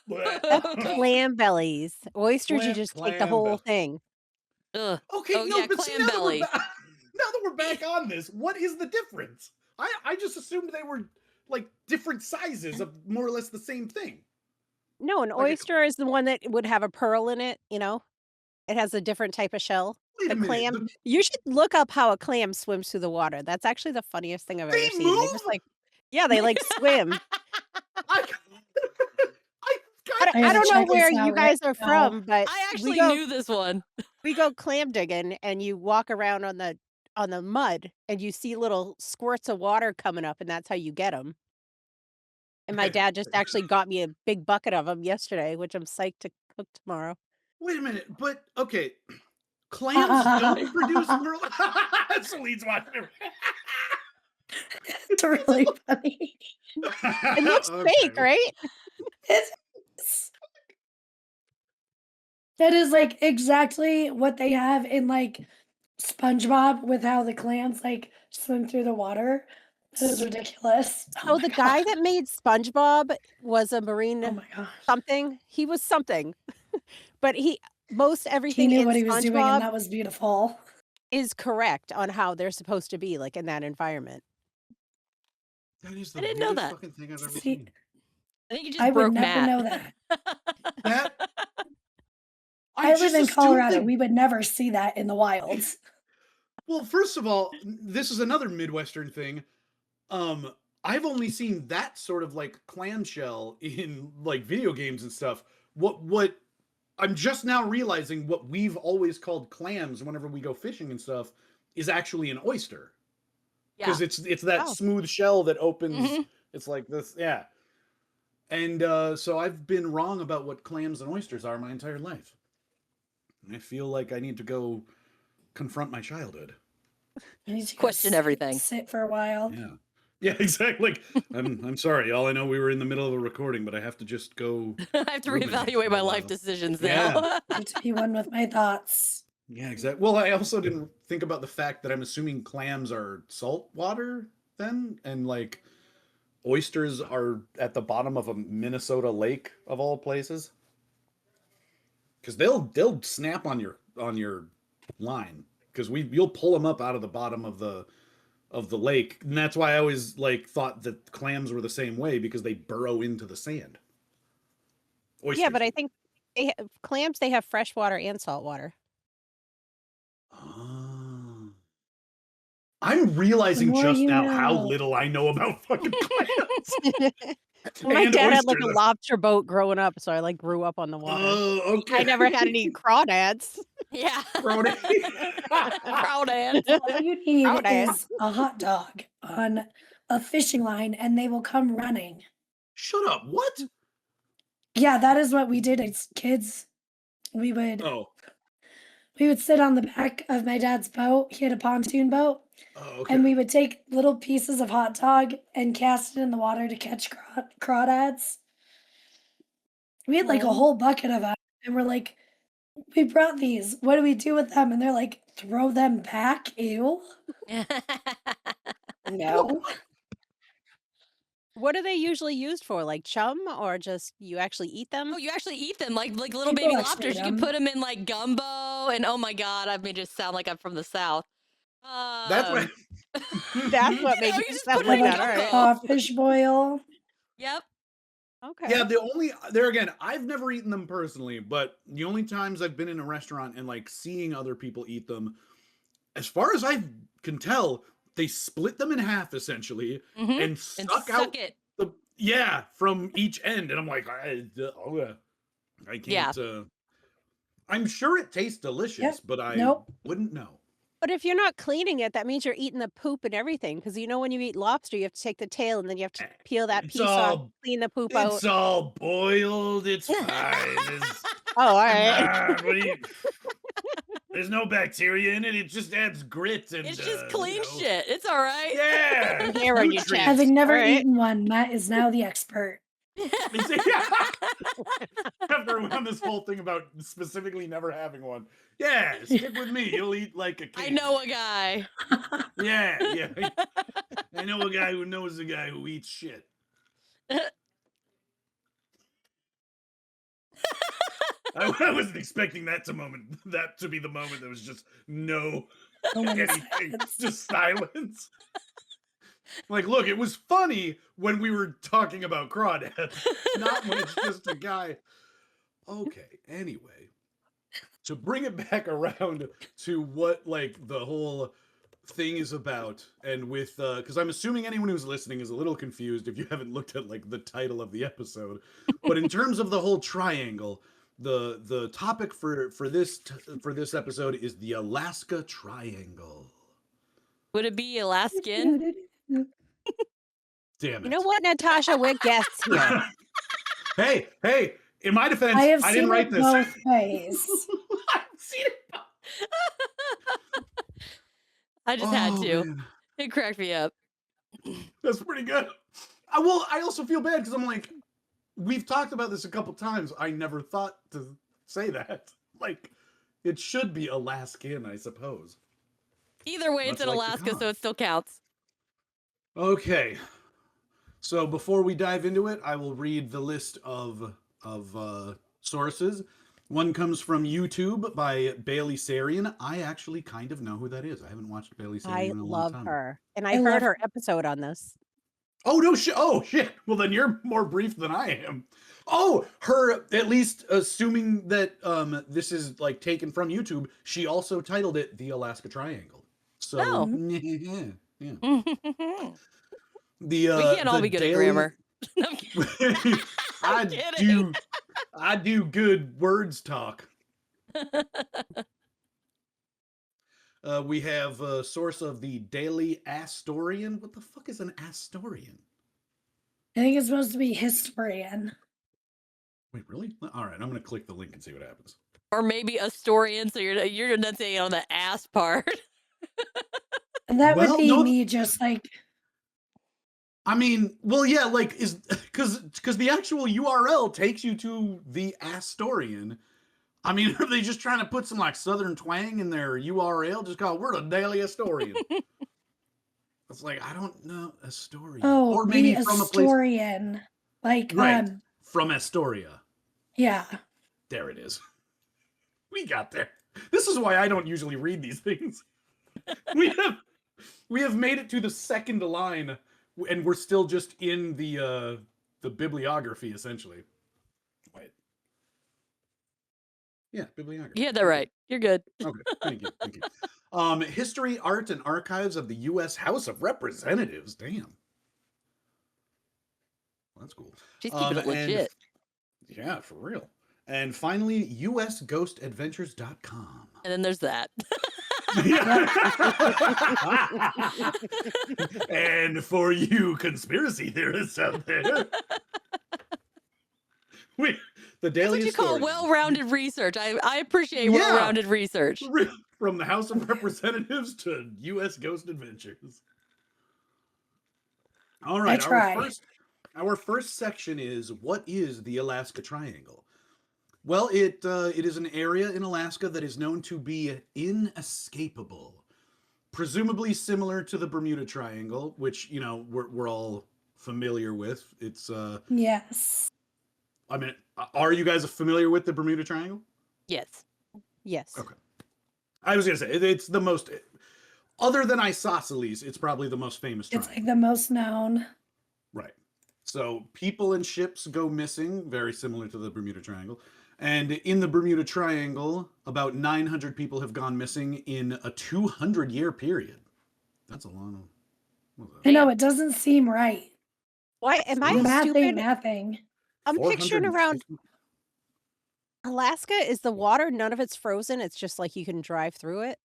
D: Clam bellies. Oysters, you just take the
A: Clam
D: whole
A: belly.
D: thing.
C: Ugh.
A: Okay,
C: Oh,
A: no,
C: yeah,
A: but see,
C: clam
A: now that,
C: belly.
A: now that we're back on this, what is the difference? I just assumed they were like different sizes of more or less the same thing.
D: No, an
A: Like a-
D: oyster is the one that would have a pearl in it, It has a different type of shell.
A: Wait
D: The
A: a minute.
D: clam, you should look up how a clam swims through the water. That's actually the funniest thing I've
A: They
D: ever seen. They just
A: move?
D: yeah, they like swim.
A: I
D: I
B: gotta
D: don't know
B: check this
D: where
B: out
D: you
B: right
D: guys are
B: now.
D: from, but
C: I actually
D: we go
C: knew this one.
D: we go clam digging and you walk around on the mud and you see little squirts of water coming up and that's how you get them. And my dad just actually got me a big bucket of them yesterday, which I'm psyched to cook tomorrow.
A: Wait a minute, but okay, clams don't produce pearl. Celine's watching.
B: It's really funny.
D: It looks fake, right?
B: It's That is like exactly what they have in like SpongeBob with how the clams like swim through the water. That is ridiculous. Oh
D: So
B: my
D: the guy
B: god.
D: that made SpongeBob was a
B: Oh
D: marine
B: my gosh.
D: something. He was something. But most
B: He
D: everything
B: knew
D: in
B: what he was doing, and
D: SpongeBob
B: that was beautiful.
D: is correct on how they're supposed to be, like, in that environment.
A: That is
C: I
A: the
C: didn't know
A: weirdest
C: that.
A: fucking thing I've ever
B: See,
A: seen.
C: I think you
B: I
C: just
B: would
C: broke
B: never
C: Matt.
B: know that.
A: That
B: I live
A: just
B: in
A: assumed
B: Colorado.
A: that.
B: We would never see that in the wilds.
A: Well, first of all, this is another Midwestern thing. Um, I've only seen that sort of like clamshell in like video games and stuff. What I'm just now realizing what we've always called clams whenever we go fishing and stuff is actually an oyster.
C: Yeah.
A: Because it's that
D: Oh.
A: smooth shell that opens.
C: Mhm.
A: It's like this, yeah. And so I've been wrong about what clams and oysters are my entire life. I feel like I need to go confront my childhood.
B: You need to go
C: Question everything.
B: sit for a while.
A: Yeah. Yeah, exactly. Like, I'm sorry. All I know, we were in the middle of a recording, but I have to just go.
C: I have to
A: ruminate
C: reevaluate
A: for
C: my
A: a
C: life
A: while.
C: decisions
A: Yeah.
C: now.
B: I need to be one with my thoughts.
A: Yeah, exactly. Well, I also didn't think about the fact that I'm assuming clams are salt water then, and like oysters are at the bottom of a Minnesota lake of all places. Because they'll snap on your line because you'll pull them up out of the bottom of the lake, and that's why I always like thought that clams were the same way because they burrow into the sand.
D: Yeah, but
A: Oysters.
D: I think clams, they have fresh water and salt water.
A: Ah. I'm realizing
B: The more
A: just
B: you
A: now how
B: know.
A: little I know about fucking clams
D: My
A: and
D: dad had like
A: oysters.
D: a lobster boat growing up, so I like grew up on the water.
A: Oh, okay.
D: I never had any crawdads.
C: Yeah.
A: Brody.
C: Proud ant.
B: All you need
D: Crawdad.
B: is a hot dog on a fishing line, and they will come running.
A: Shut up. What?
B: Yeah, that is what we did as kids. We would
A: Oh.
B: we would sit on the back of my dad's boat. He had a pontoon boat,
A: Oh, okay.
B: and we would take little pieces of hot dog and cast it in the water to catch crawdads. We had like a
D: Oh.
B: whole bucket of them, and we're like, we brought these. What do we do with them? And they're like, throw them back. Ew. No.
D: What are they usually used for? Like chum, or just you actually eat them?
C: Oh, you actually eat them like little
B: People
C: baby
B: actually
C: lobsters.
B: eat
C: You can
B: 'em.
C: put them in like gumbo, and oh my god, I may just sound like I'm from the South.
A: That's what.
D: That's what made
C: know,
D: you
C: you just
D: sound
C: put
D: like
C: it in
D: that. All right.
C: gumbo.
B: Fish boil.
C: Yep.
D: Okay.
A: Yeah, the only there again, I've never eaten them personally, but the only times I've been in a restaurant and like seeing other people eat them, as far as I can tell, they split them in half essentially
C: Mhm.
A: and
C: And
A: suck
C: suck
A: out
C: it.
A: from each end, and I'm like, I
C: Yeah.
A: can't. I'm sure it tastes delicious,
B: Yep.
A: but I
B: Nope.
A: wouldn't know.
D: But if you're not cleaning it, that means you're eating the poop and everything. Because you know when you eat lobster, you have to take the tail and then you have to peel that
A: It's
D: piece off,
A: all
D: clean the poop out.
A: it's all boiled. It's fine.
D: Oh, all right.
A: What do you? There's no bacteria in it. It just adds grit and
C: It's just
A: you
C: clean
A: know.
C: shit. It's all right.
A: Yeah.
D: Hair on your
A: nutrients.
D: chest.
B: Having never
D: All right.
B: eaten one, Matt is now the expert.
A: After on this whole thing about specifically never having one. Yeah, stick with me. You'll eat like a king.
C: I know a guy.
A: Yeah. I know a guy who knows a guy who eats shit. I wasn't expecting that to be the moment. There was just no anything, just silence. Like, look, it was funny when we were talking about crawdads, not when it's just a guy. Okay, anyway, to bring it back around to what like the whole thing is about, and with because I'm assuming anyone who's listening is a little confused if you haven't looked at like the title of the episode, but in terms of the whole triangle, the topic for this episode is the Alaska Triangle.
C: Would it be Alaskan?
A: Damn it!
D: You know what, Natasha? We're guests here.
A: Hey! In my defense,
B: I have
A: I
B: seen
A: didn't write
B: it
A: this.
B: both ways.
A: I've seen it.
C: I just had
A: Oh,
C: to.
A: man.
C: It cracked me up.
A: That's pretty good. I also feel bad because I'm like, we've talked about this a couple times. I never thought to say that. Like, it should be Alaskan, I suppose.
C: Either way, it's
A: Much
C: in
A: like
C: Alaska, so
A: pecan.
C: it still counts.
A: Okay. So before we dive into it, I will read the list of sources. One comes from YouTube by Bailey Sarian. I actually kind of know who that is. I haven't watched Bailey Sarian
D: I
A: in a long
D: love
A: time.
D: her. And
B: I
D: I heard
B: love
D: her episode on this.
A: Oh no shit! Oh shit! Well then you're more brief than I am. Oh, her, at least assuming that this is like taken from YouTube, she also titled it The Alaska Triangle. So
C: Oh.
A: yeah.
C: We can't all
A: The
C: be good at
A: daily-
C: grammar. No, I'm kidding. I'm kidding.
A: I do good words talk. We have a source of the Daily Astorian. What the fuck is an Astorian?
B: I think it's supposed to be historian.
A: Wait, really? All right, I'm gonna click the link and see what happens.
C: Or maybe Astorian, so you're enunciating on the ass part.
B: And that
A: Well,
B: would be
A: no-
B: me just like,
A: I mean, well, yeah, like is because the actual URL takes you to the Astorian. I mean, are they just trying to put some like Southern twang in their URL? Just call it, we're the Daily Astorian. It's like, I don't know, Astorian.
B: oh,
A: Or maybe
B: the
A: from a place
B: historian. Like,
A: Right. from Astoria.
B: yeah.
A: There it is. We got there. This is why I don't usually read these things. We have made it to the second line, and we're still just in the bibliography, essentially. Wait. Yeah, bibliography.
C: You had that right. You're good.
A: Okay, thank you. History, Art, and Archives of the U.S. House of Representatives. Damn. Well, that's cool.
C: She's keeping it
A: and-
C: legit.
A: Yeah, for real. And finally, usghostadventures.com.
C: And then there's that.
A: And for you conspiracy theorists out there, the
C: That's
A: Daily
C: what you call
A: Historian.
C: well-rounded research. I appreciate
A: Yeah.
C: well-rounded research.
A: From the House of Representatives to U.S. Ghost Adventures. All right,
B: try.
A: our first section is, what is the Alaska Triangle? Well, it is an area in Alaska that is known to be inescapable, presumably similar to the Bermuda Triangle, which, you know, we're all familiar with. It's
B: Yes.
A: I mean, are you guys familiar with the Bermuda Triangle?
C: Yes.
D: Yes.
A: Okay. I was gonna say it's the most, other than isosceles, it's probably the most famous
B: It's
A: triangle.
B: like the most known.
A: Right. So people and ships go missing, very similar to the Bermuda Triangle. And in the Bermuda Triangle, about 900 people have gone missing in a 200-year period. That's a lot of. What was that?
B: I know, it doesn't seem right.
D: Why am I
B: Math ain't
D: stupid?
B: mathing.
D: I'm picturing around
A: 450
D: Alaska. Is the water, none of it's frozen? It's just like you can drive through it?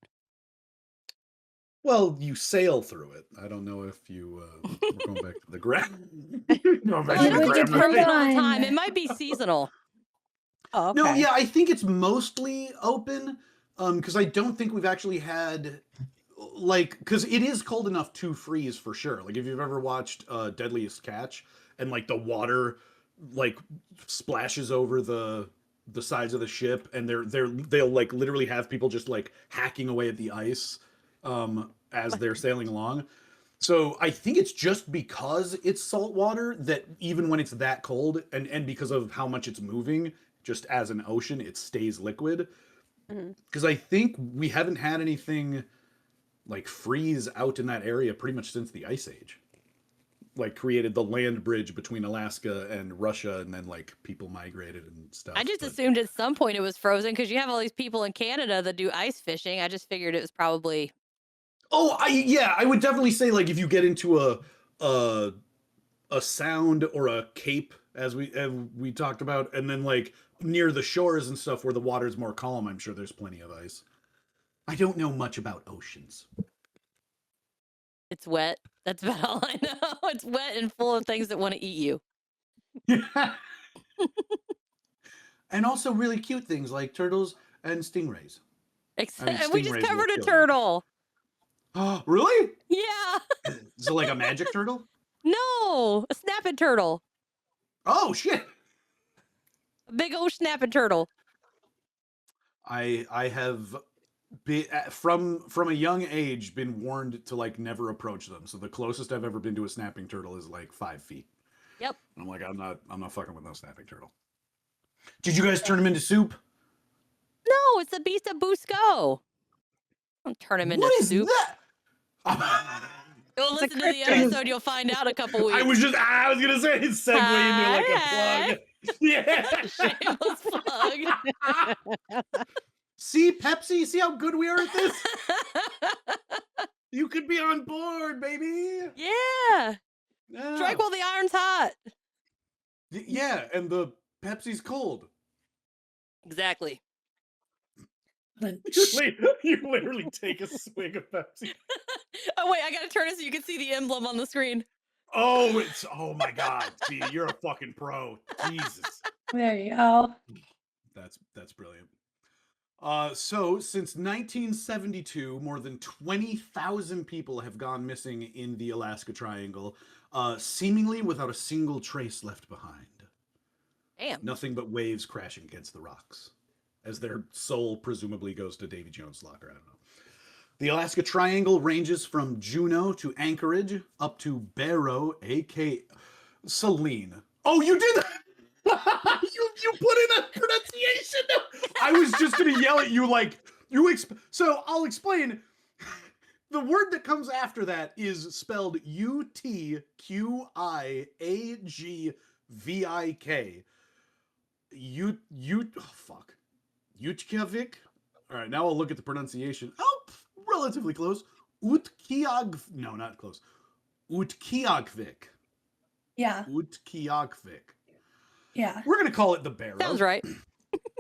A: Well, you sail through it. I don't know if you. We're going back to the ground.
C: Well, I don't think it's
B: Depends
C: frozen all the
B: on-
C: time. It might be seasonal.
D: Oh, okay.
A: No, yeah, I think it's mostly open. Because I don't think we've actually had, like, because it is cold enough to freeze for sure. Like, if you've ever watched Deadliest Catch, and like the water like splashes over the sides of the ship, and they'll like literally have people just like hacking away at the ice as they're sailing along. So I think it's just because it's salt water that even when it's that cold, and because of how much it's moving, just as an ocean, it stays liquid. Because I think we haven't had anything like freeze out in that area pretty much since the Ice Age. Like created the land bridge between Alaska and Russia, and then like people migrated and stuff.
C: I just
A: but-
C: assumed at some point it was frozen because you have all these people in Canada that do ice fishing. I just figured it was probably.
A: Oh, I would definitely say like if you get into a sound or a cape as we talked about, and then like near the shores and stuff where the water's more calm, I'm sure there's plenty of ice. I don't know much about oceans.
C: It's wet. That's about all I know. It's wet and full of things that want to eat you.
A: And also really cute things like turtles and stingrays.
C: Except we
A: stingrays
C: just
A: will
C: covered a
A: kill you.
C: turtle.
A: Oh, really?
C: Yeah.
A: Is it like a magic turtle?
C: No, a snapping turtle.
A: Oh shit.
C: A big old snapping turtle.
A: I have been from a young age been warned to like never approach them. So the closest I've ever been to a snapping turtle is like 5 feet.
C: Yep.
A: And I'm like, I'm not fucking with no snapping turtle. Did you guys turn him into soup?
C: No, it's the beast of Busco. Don't turn him into
A: What is
C: soup.
A: that?
C: Go
D: It's a
C: listen to the
D: cryptid.
C: episode. You'll find out a couple weeks.
A: I was gonna say segue into like a plug. Yeah.
C: Shameless plug.
A: See, Pepsi, see how good we are at this? You could be on board, baby.
C: Yeah.
A: Yeah.
C: Strike while the iron's hot.
A: Yeah, and the Pepsi's cold.
C: Exactly.
B: Then-
A: You literally take a swig of Pepsi.
C: Oh wait, I gotta turn it so you can see the emblem on the screen.
A: Oh my god. See, you're a fucking pro. Jesus.
B: There you go.
A: That's brilliant. So since 1972, more than 20,000 people have gone missing in the Alaska Triangle, seemingly without a single trace left behind.
C: Damn.
A: Nothing but waves crashing against the rocks, as their soul presumably goes to Davy Jones' locker. I don't know. The Alaska Triangle ranges from Juneau to Anchorage, up to Barrow, aka Celine. Oh, you did that! you put in a pronunciation. I was just gonna yell at you like so I'll explain. The word that comes after that is spelled Utqiagvik. Utqiagvik. All right, now I'll look at the pronunciation. Oh, relatively close. No, not close. Utqiagvik.
B: Yeah.
A: Utqiagvik.
B: Yeah.
A: We're gonna call it the Barrow.
C: Sounds right.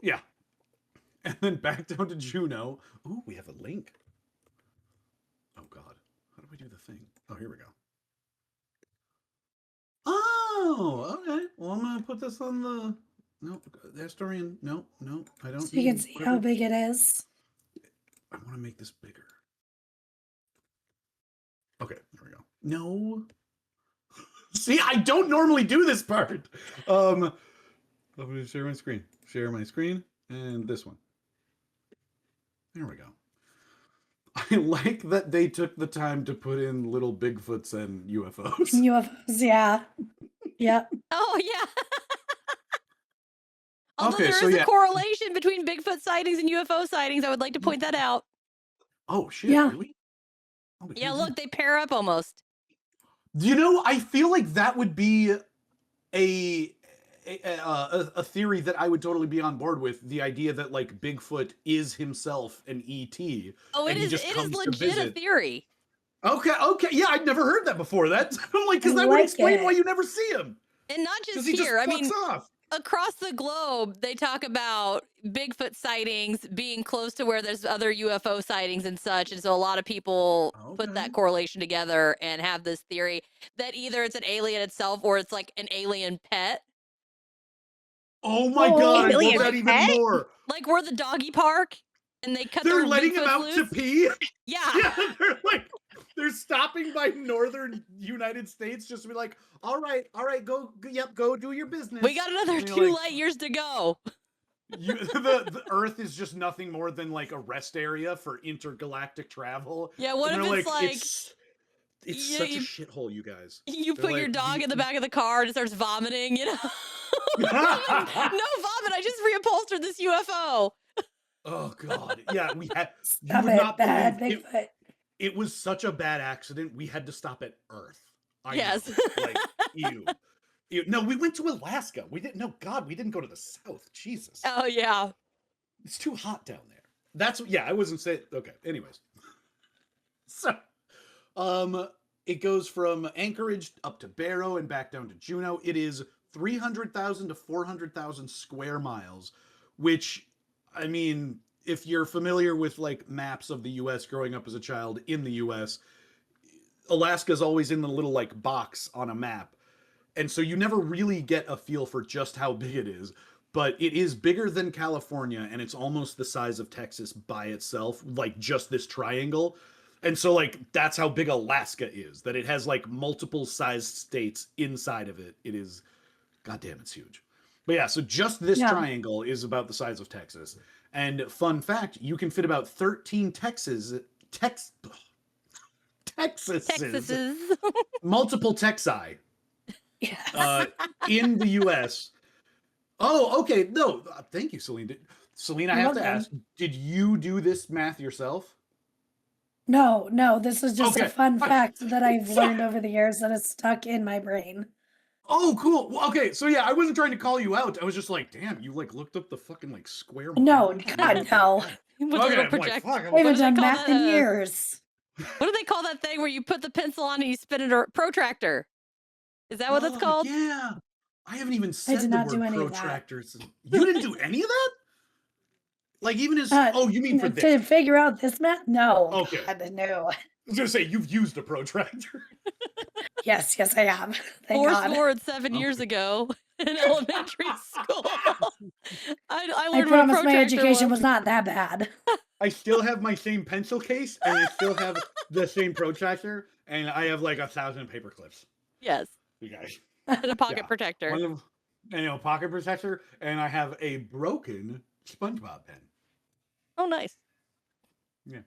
A: Yeah. And then back down to Juneau. Ooh, we have a link. Oh God, how do we do the thing? Oh, here we go. Oh, okay. Well, I'm gonna put this on the. No, the historian. No, I don't.
B: So you can see how big it is.
A: I want to make this bigger. Okay, there we go. No. See, I don't normally do this part. I'm gonna share my screen. Share my screen and this one. There we go. I like that they took the time to put in little Bigfoots and UFOs.
B: UFOs, yeah. Yep.
C: Oh yeah. Although
A: Okay,
C: there
A: so
C: is
A: yeah.
C: a correlation between Bigfoot sightings and UFO sightings, I would like to point that out.
A: Oh shit!
B: Yeah.
A: Really? Oh,
C: Yeah,
A: dude.
C: look, they pair up almost.
A: You know, I feel like that would be a theory that I would totally be on board with. The idea that like Bigfoot is himself an ET.
C: Oh,
A: and
C: it
A: he
C: is.
A: just
C: It is
A: comes to
C: legit a
A: visit.
C: theory.
A: Okay. Yeah, I'd never heard that before. That I'm like, because
B: I
A: that would
B: like
A: explain
B: it.
A: why you never see him.
C: And not
A: Because
C: just
A: he
C: here. I
A: just
C: mean,
A: fucks off.
C: across the globe, they talk about Bigfoot sightings being close to where there's other UFO sightings and such. And so a lot of people put that
A: Okay.
C: correlation together and have this theory that either it's an alien itself or it's like an alien pet.
A: Oh my
B: Oh,
A: god! I
D: alien
A: love that even
D: pet?
A: more.
C: Like we're the doggy park and they cut
A: They're
C: their
A: letting him
C: Bigfoots
A: out
C: loose.
A: to pee.
C: Yeah.
A: Yeah, they're stopping by northern United States just to be like, all right, go do your business.
C: We got another
A: And you're
C: 2
A: like,
C: light years to go.
A: the Earth is just nothing more than like a rest area for intergalactic travel.
C: Yeah, what
A: And
C: if
A: they're
C: it's like
A: it's
C: you-
A: such
C: you-
A: a shithole, you guys.
C: you
A: They're
C: put your
A: like,
C: dog in the back of the car and it starts vomiting, you know? No vomit, I just reupholstered this UFO.
A: Oh god, yeah, we had. You
B: Stop
A: would
B: it,
A: not
B: bad
A: believe
B: Bigfoot.
A: it was such a bad accident. We had to stop at Earth. I
C: Yes.
A: know, like ew. No, we went to Alaska. We didn't. No, God, we didn't go to the South. Jesus,
C: Oh yeah.
A: it's too hot down there. That's I wasn't saying. Okay, anyways. So, it goes from Anchorage up to Barrow and back down to Juneau. It is 300,000 to 400,000 square miles, which, I mean, if you're familiar with like maps of the U.S. growing up as a child in the U.S., Alaska's always in the little like box on a map. And so you never really get a feel for just how big it is, but it is bigger than California and it's almost the size of Texas by itself, like just this triangle. And so like that's how big Alaska is, that it has like multiple sized states inside of it. It is, goddamn, it's huge. But yeah, so just this
B: Yeah.
A: triangle is about the size of Texas. And fun fact, you can fit about 13 Texases, multiple Texi
B: Yes.
A: in the U.S. Oh, okay. No, thank you, Celine. Celine, I
B: You're
A: have to
B: welcome.
A: ask, did you do this math yourself?
B: No, this is just a
A: Okay.
B: fun fact that I've
A: Fuck.
B: learned over the years that is stuck in my brain.
A: Oh, cool. Well, okay, so yeah, I wasn't trying to call you out. I was just like, damn, you like looked up the fucking like square
B: No,
A: miles? And
B: God,
A: you were
B: no.
A: like,
C: With a
A: okay,
C: little
A: I'm like,
C: project.
A: fuck.
B: I
C: What
B: haven't
C: do they
B: done
C: call
B: math
C: that?
B: in years.
C: What do they call that thing where you put the pencil on and you spin it? A protractor. Is that what it's
A: Oh,
C: called?
A: yeah. I haven't even
B: I
A: said
B: did
A: the
B: not do
A: word
B: any of that.
A: protractors. You didn't do any of that? Like even as oh, you mean for
B: To
A: this?
B: figure out this math? No.
A: Okay.
B: God, no.
A: I was gonna say you've used a protractor.
B: Yes, I have. Thank God.
C: 7 years
A: Okay.
C: ago in elementary school. I
B: I
C: learned what a
B: promise my
C: protractor
B: education was not that bad.
A: I still have my same pencil case, and I still have the same protractor, and I have like 1,000 paper clips.
C: Yes,
A: You guys,
C: and a pocket
A: yeah,
C: protector.
A: one of pocket protector, and I have a broken SpongeBob pen.
C: Oh, nice.
A: Yeah.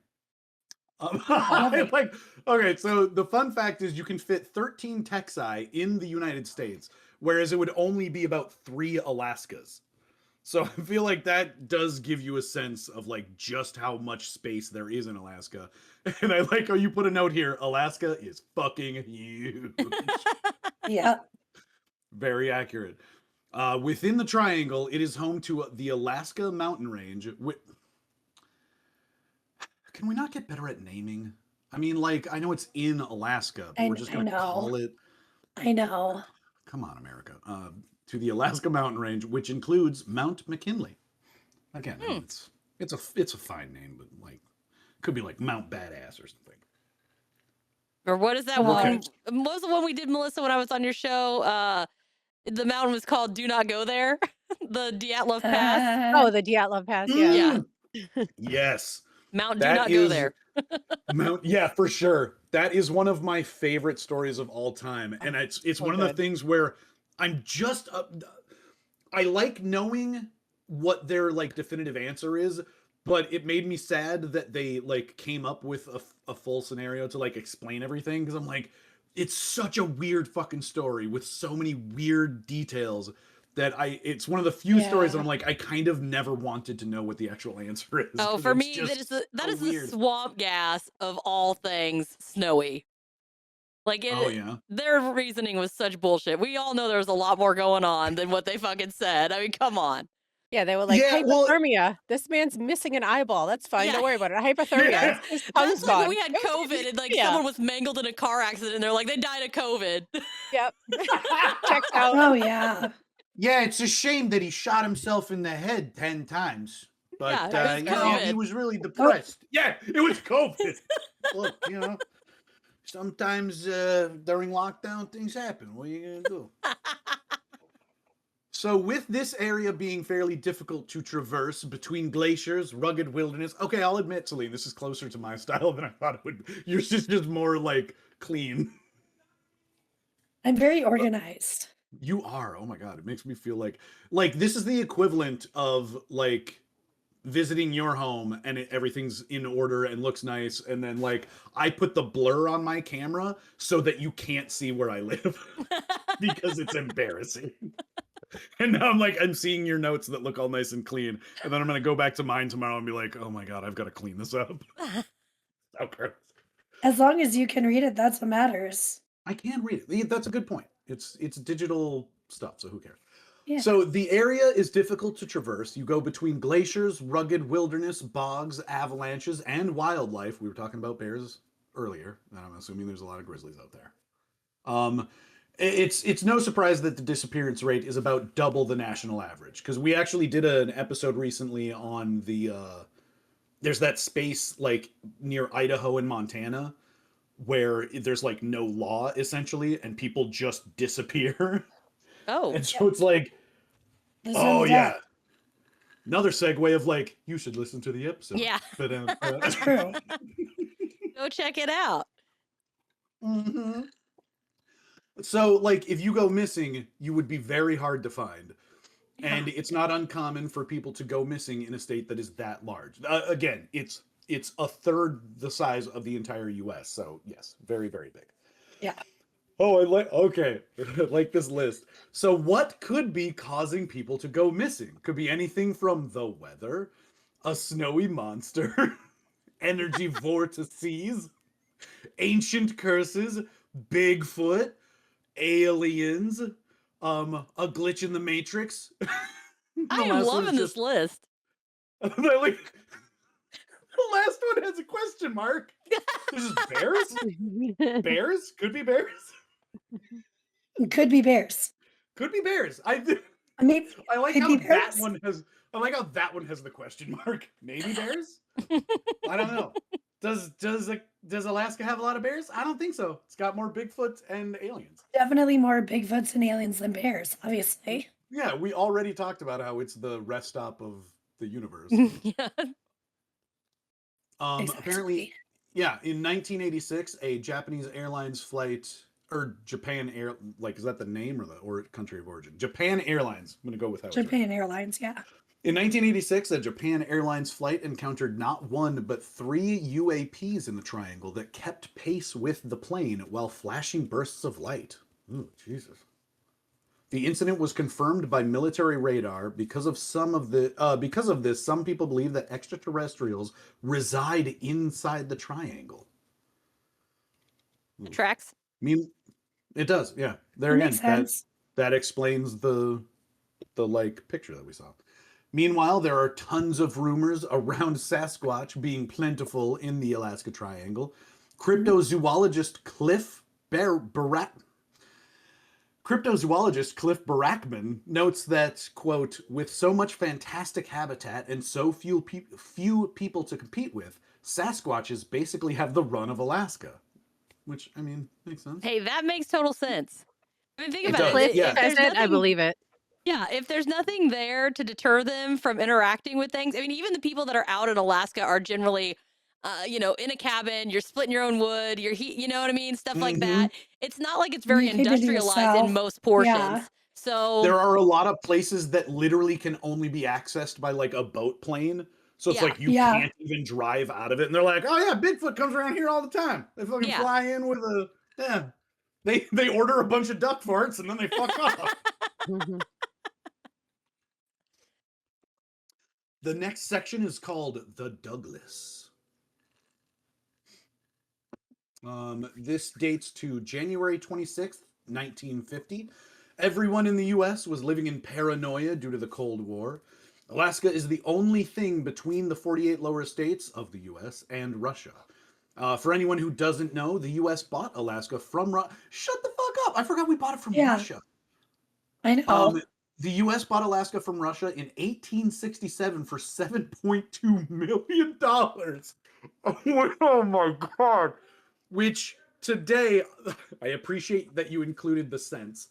B: Lovely.
A: Like, okay, so the fun fact is you can fit 13 Texi in the United States, whereas it would only be about 3 Alaskas. So I feel like that does give you a sense of like just how much space there is in Alaska. And I like how you put a note here, Alaska is fucking huge.
B: Yeah.
A: Very accurate. Within the triangle, it is home to the Alaska mountain range. Can we not get better at naming? I mean, like, I know it's in Alaska, but we're just
B: I
A: going to
B: know.
A: call it.
B: I know.
A: Come on, America. To the Alaska mountain range, which includes Mount McKinley. Again, I mean, it's a fine name, but like, could be like Mount Badass or something.
C: Or what is that
B: Okay.
C: one? What was the one we did, Melissa, when I was on your show? The mountain was called Do Not Go There. The Dyatlov Pass.
D: Oh, the Dyatlov Pass. Yeah.
C: Yeah.
A: Yes.
C: Mount Do
A: That
C: Not Go
A: is
C: There.
A: Mount, yeah, for sure. That is one of my favorite stories of all time, and
D: Oh,
A: it's
D: so
A: one of the
D: good.
A: things where I'm just I like knowing what their like definitive answer is, but it made me sad that they like came up with a full scenario to like explain everything because I'm like, it's such a weird fucking story with so many weird details that it's one of the few stories that
B: Yeah.
A: I'm like, I kind of never wanted to know what the actual answer is.
C: Oh,
A: 'cause
C: for
A: it's
C: me,
A: just
C: that
A: so
C: is the
A: weird.
C: swamp gas of all things snowy. Like
A: Oh yeah.
C: their reasoning was such bullshit. We all know there was a lot more going on than what they fucking said. I mean, come on.
D: Yeah, they were like,
A: Yeah, well,
D: hypothermia. This man's missing an eyeball. That's fine.
C: Yeah.
D: Don't worry about it. Hypothermia.
A: Yeah.
D: His
C: That's
D: tongue's
C: like when
D: gone.
C: we had COVID and like
D: Yeah.
C: someone was mangled in a car accident and they're like, they died of COVID.
D: Yep. Checks out.
B: Oh yeah.
A: Yeah, it's a shame that he shot himself in the head 10 times. But
C: Yeah, it was COVID.
A: he was really depressed. Yeah, it was COVID. Look, sometimes during lockdown things happen. What are you gonna do? So with this area being fairly difficult to traverse between glaciers, rugged wilderness. Okay, I'll admit, Celine, this is closer to my style than I thought it would be. Yours is just more like clean.
B: I'm very organized.
A: You are. Oh my god, it makes me feel like this is the equivalent of like visiting your home and everything's in order and looks nice, and then like I put the blur on my camera so that you can't see where I live because it's embarrassing. And now I'm seeing your notes that look all nice and clean, and then I'm gonna go back to mine tomorrow and be like, oh my god, I've got to clean this up. Okay.
B: As long as you can read it, that's what matters.
A: I can read it. That's a good point. It's digital stuff, so who cares?
B: Yeah.
A: So the area is difficult to traverse. You go between glaciers, rugged wilderness, bogs, avalanches, and wildlife. We were talking about bears earlier, and I'm assuming there's a lot of grizzlies out there. It's no surprise that the disappearance rate is about double the national average, because we actually did an episode recently on the there's that space like near Idaho and Montana where there's like no law essentially and people just disappear.
C: Oh.
A: And so it's like,
B: There's
A: oh
B: no
A: yeah,
B: doubt.
A: another segue of like, you should listen to the episode.
C: Yeah.
A: But,
B: True.
C: Go check it out.
A: Mm-hmm. So like if you go missing, you would be very hard to find. And it's not uncommon for people to go missing in a state that is that large. Again, it's a third the size of the entire U.S. So yes, very, very big.
B: Yeah.
A: Oh, okay. I like this list. So what could be causing people to go missing? Could be anything from the weather, a snowy monster, energy vortices, ancient curses, Bigfoot, aliens, a glitch in the Matrix.
C: I am loving this list.
A: Like, the last one has a question mark. There's just bears? Bears? Could be bears.
B: It could be bears.
A: Could be bears. I
B: mean,
A: like
B: could
A: how
B: be
A: that
B: bears.
A: one has. I like how that one has the question mark. Maybe bears. I don't know. Does Alaska have a lot of bears? I don't think so. It's got more Bigfoot and aliens.
B: Definitely more Bigfoots and aliens than bears, obviously.
A: Yeah, we already talked about how it's the rest stop of the universe.
C: Yeah.
A: Apparently, yeah, in 1986, a Japanese Airlines flight, or Japan Air, like, is that the name or country of origin? Japan Airlines. I'm going to go with that.
B: Japan Airlines, yeah.
A: In 1986, a Japan Airlines flight encountered not one, but 3 UAPs in the triangle that kept pace with the plane while flashing bursts of light. Ooh, Jesus. The incident was confirmed by military radar. Because of this, some people believe that extraterrestrials reside inside the triangle.
C: Tracks.
A: I mean, it does, yeah. There
B: That
A: again,
B: makes sense.
A: that explains the like picture that we saw. Meanwhile, there are tons of rumors around Sasquatch being plentiful in the Alaska Triangle. Cryptozoologist Cliff Barackman notes that, quote, with so much fantastic habitat and so few people to compete with, Sasquatches basically have the run of Alaska. Which, I mean, makes sense.
C: Hey, that makes total sense. I mean, think
A: It
C: about
A: does,
C: it.
A: yeah.
C: If there's
D: I believe it.
C: Yeah, if there's nothing there to deter them from interacting with things, I mean, even the people that are out in Alaska are generally, in a cabin. You're splitting your own wood. You're you know what I mean, stuff like that. It's not like it's very
B: You keep it to
C: industrialized in
B: yourself.
C: most portions.
B: Yeah.
C: So
A: There are a lot of places that literally can only be accessed by like a boat plane. So it's
C: Yeah.
A: like you can't even drive out of it. And they're like, oh yeah, Bigfoot comes around here all the time. They fucking
C: Yeah.
A: fly in with they order a bunch of duck farts and then they fuck off. The next section is called the Douglas. This dates to January 26th, 1950. Everyone in the U.S. was living in paranoia due to the Cold War. Alaska is the only thing between the 48 lower states of the U.S. and Russia. For anyone who doesn't know, the U.S. bought Alaska from Russia. Shut the fuck up! I forgot we bought it from Russia.
B: I know.
A: The U.S. bought Alaska from Russia in 1867 for $7.2 million. Oh my God. Which today, I appreciate that you included the cents.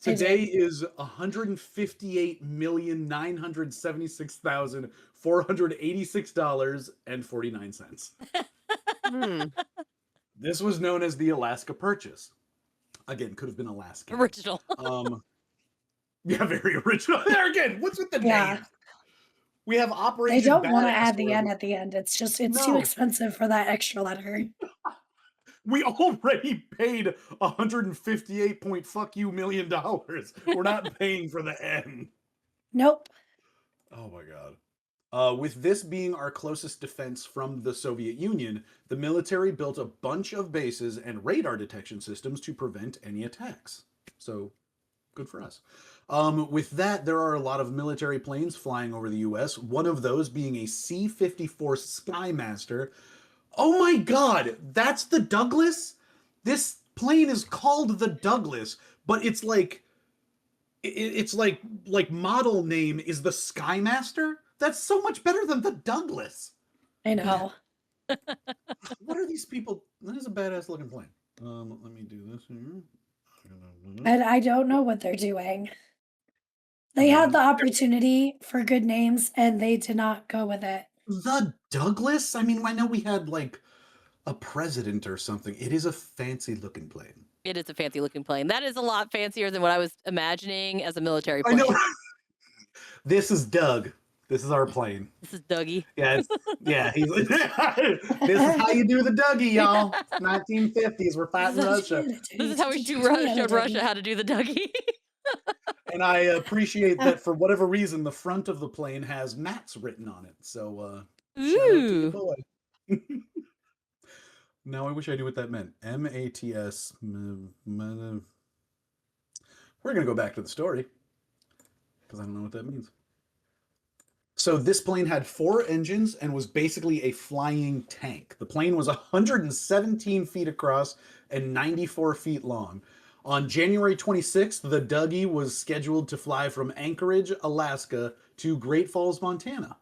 A: Today is $158,976,486.49. This was known as the Alaska Purchase. Again, could have been Alaska.
C: original.
A: Yeah, very original. There again, what's with the
B: Yeah.
A: name? We have
B: They
A: Operation
B: don't want to
A: Badass
B: add the
A: where
B: N at the end. It's too
A: No.
B: expensive for that extra letter.
A: we already paid 158 point fuck you million dollars. We're not paying for the N.
B: Nope.
A: Oh my God. With this being our closest defense from the Soviet Union, the military built a bunch of bases and radar detection systems to prevent any attacks. So, good for us. With that, there are a lot of military planes flying over the U.S., one of those being a C-54 Skymaster. Oh my God, that's the Douglas? This plane is called the Douglas, but it's like model name is the Skymaster? That's so much better than the Douglas.
B: I know.
A: What are these people? That is a badass looking plane. Let me do this here.
B: And I don't know what they're doing. They had the opportunity for good names and they did not go with it.
A: The Douglas? I mean, I know we had like a president or something. It is a fancy looking plane.
C: It is a fancy looking plane. That is a lot fancier than what I was imagining as a military
A: I
C: plane.
A: know. This is Doug. This is our plane.
C: This is Dougie.
A: Yeah, he's this is how you do the Dougie, y'all. 1950s, we're fighting Russia.
C: This is how we showed Russia how to do the Dougie.
A: And I appreciate that for whatever reason, the front of the plane has Matt's written on it. So, shout out to you, boy. Now I wish I knew what that meant. M-A-T-S. We're going to go back to the story because I don't know what that means. So this plane had 4 engines and was basically a flying tank. The plane was 117 feet across and 94 feet long. On January 26th, the Dougie was scheduled to fly from Anchorage, Alaska to Great Falls, Montana.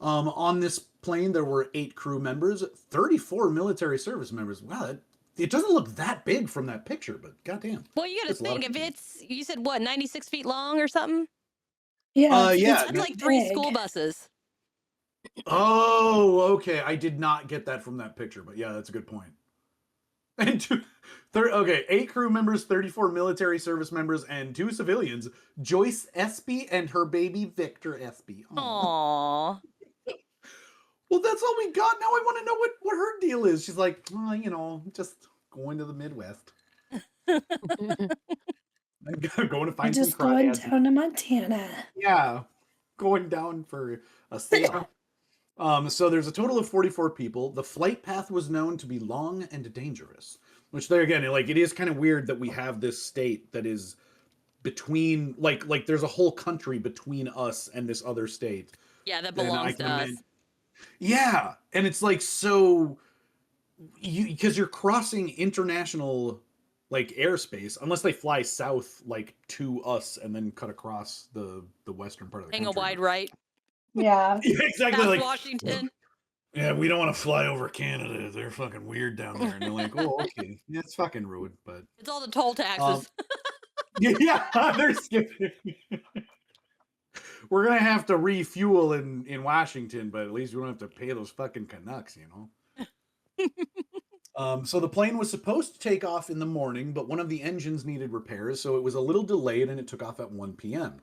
A: On this plane, there were 8 crew members, 34 military service members. Wow, it doesn't look that big from that picture, but goddamn.
C: Well, you got to think, if it's, you said what, 96 feet long or something?
B: Yeah.
A: Yeah.
C: That's like 3 school buses.
A: Oh, okay. I did not get that from that picture, but yeah, that's a good point. And 8 crew members, 34 military service members, and 2 civilians, Joyce Espy and her baby Victor Espy.
C: Aww.
A: Well, that's all we got. Now I want to know what her deal is. She's like, just going to the Midwest. I'm going to find some
B: just going
A: crawdads.
B: down to Montana.
A: Yeah, going down for a sail. So there's a total of 44 people. The flight path was known to be long and dangerous, which there again, like, it is kind of weird that we have this state that is between, like there's a whole country between us and this other state.
C: Yeah, that belongs to us.
A: Yeah, and it's like, so because you're crossing international like airspace, unless they fly south like to us and then cut across the western part of the
C: Hang
A: country.
C: a wide right.
B: Yeah.
A: Yeah, exactly.
C: Past
A: Like
C: Washington.
A: Yeah, we don't want to fly over Canada. They're fucking weird down there. And they're like, oh, okay. Yeah, it's fucking rude, but
C: It's all the toll taxes.
A: yeah, they're skipping. We're gonna have to refuel in Washington, but at least we don't have to pay those fucking Canucks, So the plane was supposed to take off in the morning, but one of the engines needed repairs, so it was a little delayed and it took off at 1 p.m.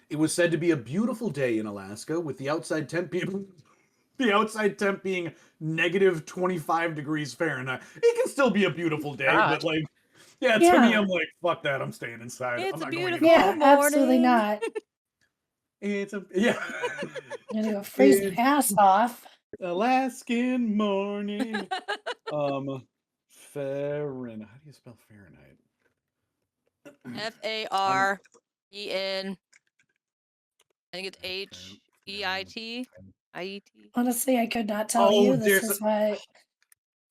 A: It was said to be a beautiful day in Alaska, with the outside temp being negative 25 degrees Fahrenheit. It can still be a beautiful day, but like, to me, I'm like, fuck that, I'm staying inside.
C: It's
A: I'm not
C: beautiful.
A: going
B: Absolutely not.
A: It's
B: I'm gonna go freeze my ass off.
A: Alaskan morning. Fahrenheit. How do you spell Fahrenheit?
C: F-A-R-E-N. I think it's H-E-I-T. I-E-T.
B: Honestly, I could not tell you. This is why.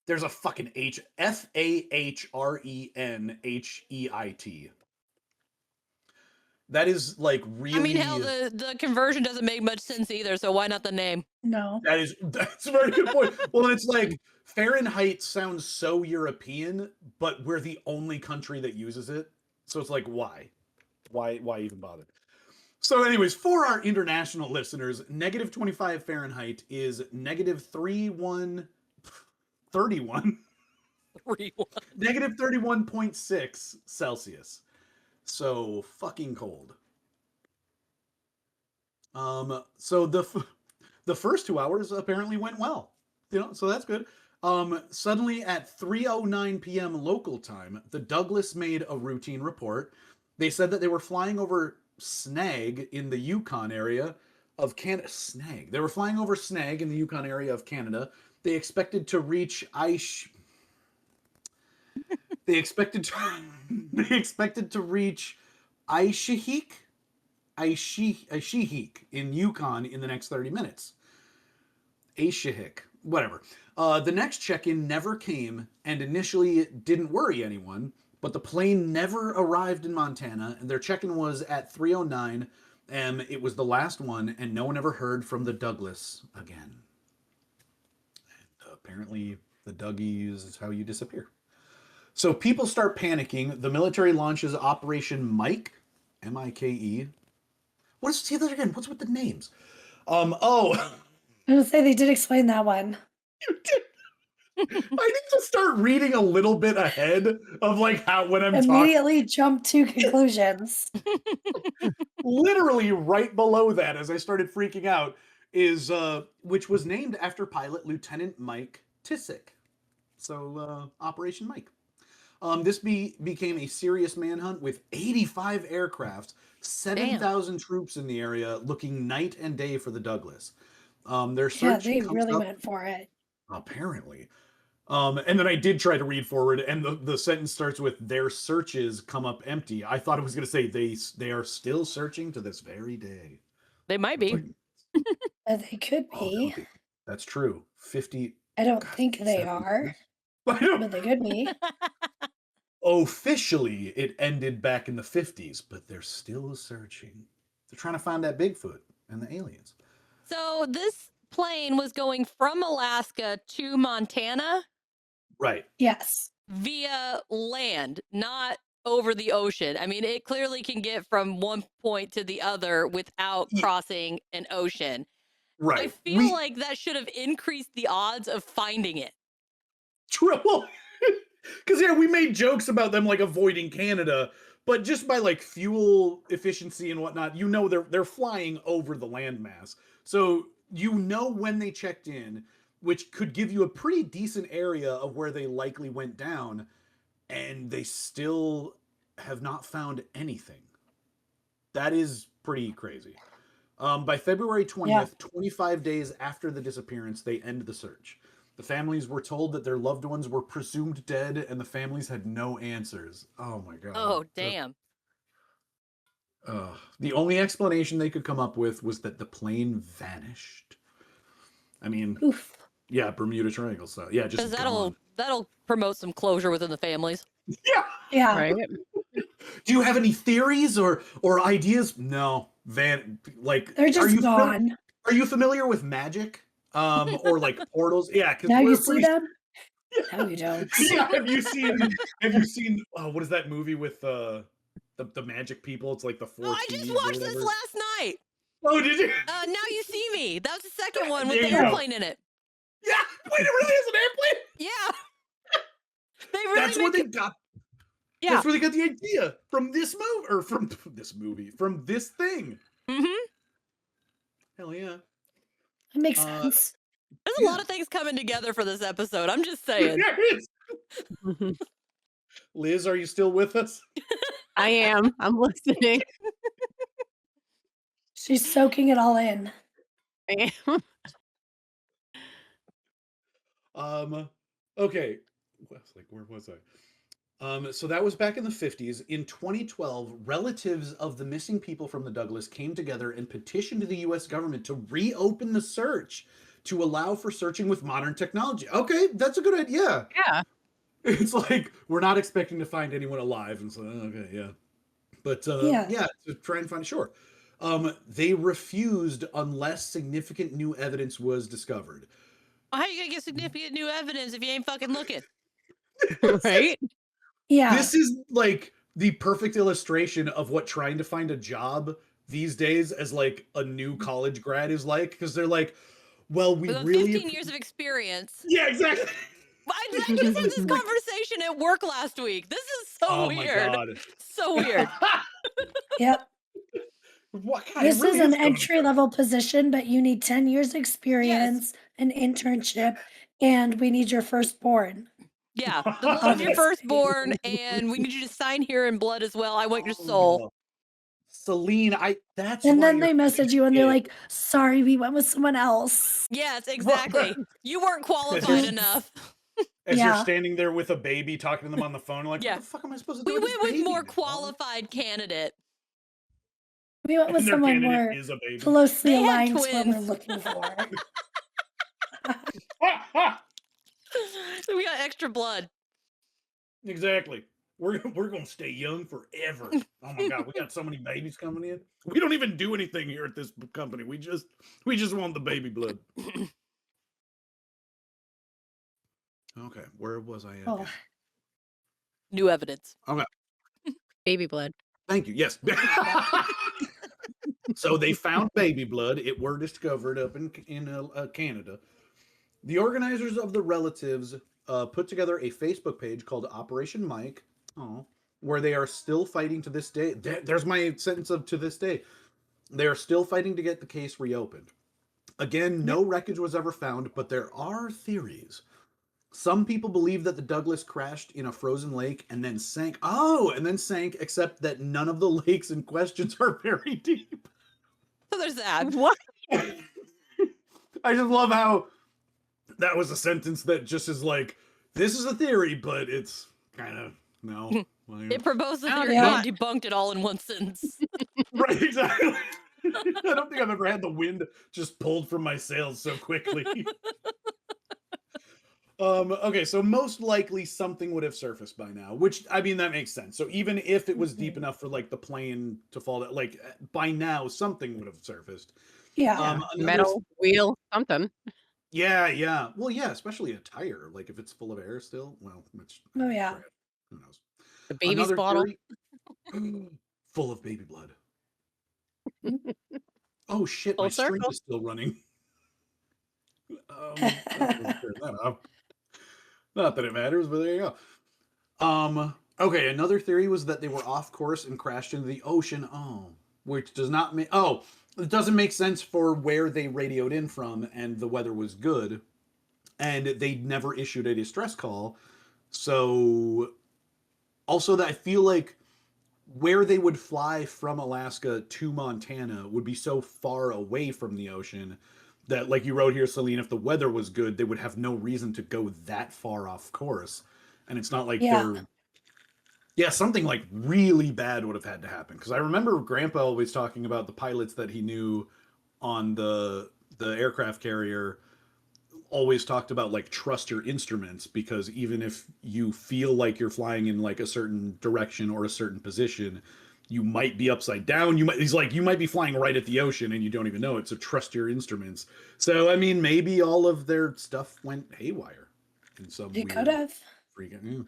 A: There's a fucking H. F-A-H-R-E-N-H-E-I-T. That is like really.
C: I mean, hell, the conversion doesn't make much sense either, so why not the name?
B: No.
A: That's a very good point. Well, it's like Fahrenheit sounds so European, but we're the only country that uses it. So it's like, why? Why even bother? So anyways, for our international listeners, negative 25 Fahrenheit is negative 31. Negative 31.6 Celsius. So fucking cold. So the first 2 hours apparently went well, so that's good. Suddenly at 3:09 p.m. local time, the Douglas made a routine report. They said that they were flying over Snag in the Yukon area of Canada. Snag. They were flying over Snag in the Yukon area of Canada. They expected to reach They expected to reach Aishihik in Yukon in the next 30 minutes. Aishihik, whatever. The next check-in never came, and initially it didn't worry anyone, but the plane never arrived in Montana, and their check-in was at 3:09 a.m. It was the last one, and no one ever heard from the Douglas again. And apparently, the Dougie is how you disappear. So people start panicking. The military launches Operation Mike, M-I-K-E. See that again? What's with the names?
B: I was gonna say they did explain that one.
A: You did. need to start reading a little bit ahead of like how when I'm talking.
B: Immediately jump to conclusions.
A: Literally right below that, as I started freaking out, is which was named after pilot Lieutenant Mike Tissick. So Operation Mike. This became a serious manhunt with 85 aircrafts, 7,000 troops in the area, looking night and day for the Douglas. Their search
B: they
A: comes
B: really
A: up,
B: went for it.
A: apparently. And then I did try to read forward, and the sentence starts with "their searches come up empty." I thought it was going to say they are still searching to this very day.
C: They might be.
B: They could be.
A: That's true. 50.
B: I don't think they
A: 70.
B: are,
A: I know.
B: but they could be.
A: Officially, it ended back in the 50s, but they're still searching. They're trying to find that Bigfoot and the aliens.
C: So this plane was going from Alaska to Montana
A: Right.
B: Yes.
C: via land, not over the ocean. I mean, it clearly can get from one point to the other without crossing an ocean.
A: Right.
C: I feel like that should have increased the odds of finding it.
A: True. Because we made jokes about them like avoiding Canada, but just by like fuel efficiency and whatnot, they're flying over the landmass. So when they checked in, which could give you a pretty decent area of where they likely went down, and they still have not found anything. That is pretty crazy. By February 20th, 25 days after the disappearance, they end the search. The families were told that their loved ones were presumed dead, and the families had no answers. Oh my god.
C: Oh, damn.
A: The only explanation they could come up with was that the plane vanished. I mean,
B: Oof.
A: Yeah, Bermuda Triangle. So yeah, just
C: that'll promote some closure within the families.
B: Yeah.
D: Right.
A: Do you have any theories or ideas? No,
B: they're just gone.
A: Are you familiar with magic? Or like portals? Yeah, because
B: now you see them. No, you don't.
A: Yeah, have you seen? What is that movie with the magic people? It's like the four.
C: Oh, I just watched this last night.
A: Oh, did you?
C: Now You See Me. That was the second one with
A: There
C: the
A: you go.
C: airplane in it.
A: Yeah, wait, it really is an airplane.
C: Yeah. They really
A: That's where they got.
C: Yeah.
A: That's where they got the idea from this movie, or from this thing.
C: Mm-hmm.
A: Hell yeah.
B: That makes sense.
C: There's a lot of things coming together for this episode. I'm just saying.
A: Liz, are you still with us?
D: I am. I'm listening.
B: She's soaking it all in.
D: I am.
A: Okay. Where was I? So that was back in the 50s. In 2012, relatives of the missing people from the Douglas came together and petitioned the U.S. government to reopen the search to allow for searching with modern technology. Okay, that's a good idea.
D: Yeah.
A: It's like, we're not expecting to find anyone alive. And so, okay, yeah. But yeah, to try and find, sure. They refused unless significant new evidence was discovered.
C: Well, how are you going to get significant new evidence if you ain't fucking looking?
D: Right?
B: Yeah.
A: This is like the perfect illustration of what trying to find a job these days as like a new college grad is like, because they're like, well, we
C: With
A: really
C: 15 years of experience.
A: Yeah, exactly.
C: I just had this conversation at work last week. This is so weird.
A: My God.
C: So weird.
B: Yep. This
A: really
B: is an entry-level position, but you need 10 years experience, an internship, and we need your firstborn.
C: Yeah, the blood of your firstborn, and we need you to sign here in blood as well. I want your soul.
A: Celine, that's
B: and
A: why
B: then
A: you're
B: they message you and they're like, sorry, we went with someone else.
C: Yes, exactly. You weren't qualified enough.
A: As you're standing there with a baby talking to them on the phone, like, what the fuck am I supposed to do?
C: We
A: with
C: went
A: this
C: with
A: baby
C: more
A: now?
C: qualified candidate.
B: We went with
A: And their
B: someone
A: candidate
B: more
A: is a baby.
B: closely
C: They had
B: aligned to what we're
C: twins.
B: looking for.
C: So we got extra blood.
A: Exactly. We're gonna stay young forever. Oh my God, we got so many babies coming in. We don't even do anything here at this company. We just want the baby blood. Okay, where was I at?
B: Oh.
C: New evidence.
A: Okay.
D: Baby blood.
A: Thank you. Yes. So they found baby blood. It were discovered up in Canada. The organizers of the relatives put together a Facebook page called Operation Mike, where they are still fighting to this day. There's my sentence of to this day. They are still fighting to get the case reopened. Again, no wreckage was ever found, but there are theories. Some people believe that the Douglas crashed in a frozen lake and then sank. Oh, and then sank, except that none of the lakes in question are very deep.
C: So there's that.
D: What?
A: I just love how that was a sentence that just is like, this is a theory, but it's kind of, no.
C: It proposed the
D: Oh,
C: theory
D: yeah.
C: and debunked it all in one sentence.
A: Right, exactly. I don't think I've ever had the wind just pulled from my sails so quickly. Okay, so most likely something would have surfaced by now, which, I mean, that makes sense. So even if it was deep enough for like the plane to fall, like by now something would have surfaced.
B: Yeah.
A: Another-
D: Metal, wheel, something.
A: Yeah. Well, yeah, especially a tire. Like if it's full of air still. Well, which
B: Oh, yeah.
A: crap, who knows?
D: The baby's
A: Another
D: bottle.
A: theory- full of baby blood. Oh shit!
D: Full
A: My string
D: circle.
A: is still running. Turn that off. Not that it matters, but there you go. Okay, another theory was that they were off course and crashed into the ocean. Oh, which does not make. Oh, it doesn't make sense for where they radioed in from, and the weather was good, and they never issued a distress call. So, also that I feel like where they would fly from Alaska to Montana would be so far away from the ocean that, like you wrote here, Celine, if the weather was good, they would have no reason to go that far off course. And it's not like they're... Yeah, something like really bad would have had to happen. Because I remember Grandpa always talking about the pilots that he knew on the aircraft carrier always talked about like trust your instruments, because even if you feel like you're flying in like a certain direction or a certain position, you might be upside down. He's like, you might be flying right at the ocean and you don't even know it. So trust your instruments. So I mean, maybe all of their stuff went haywire in some
B: It could have.
A: freaking.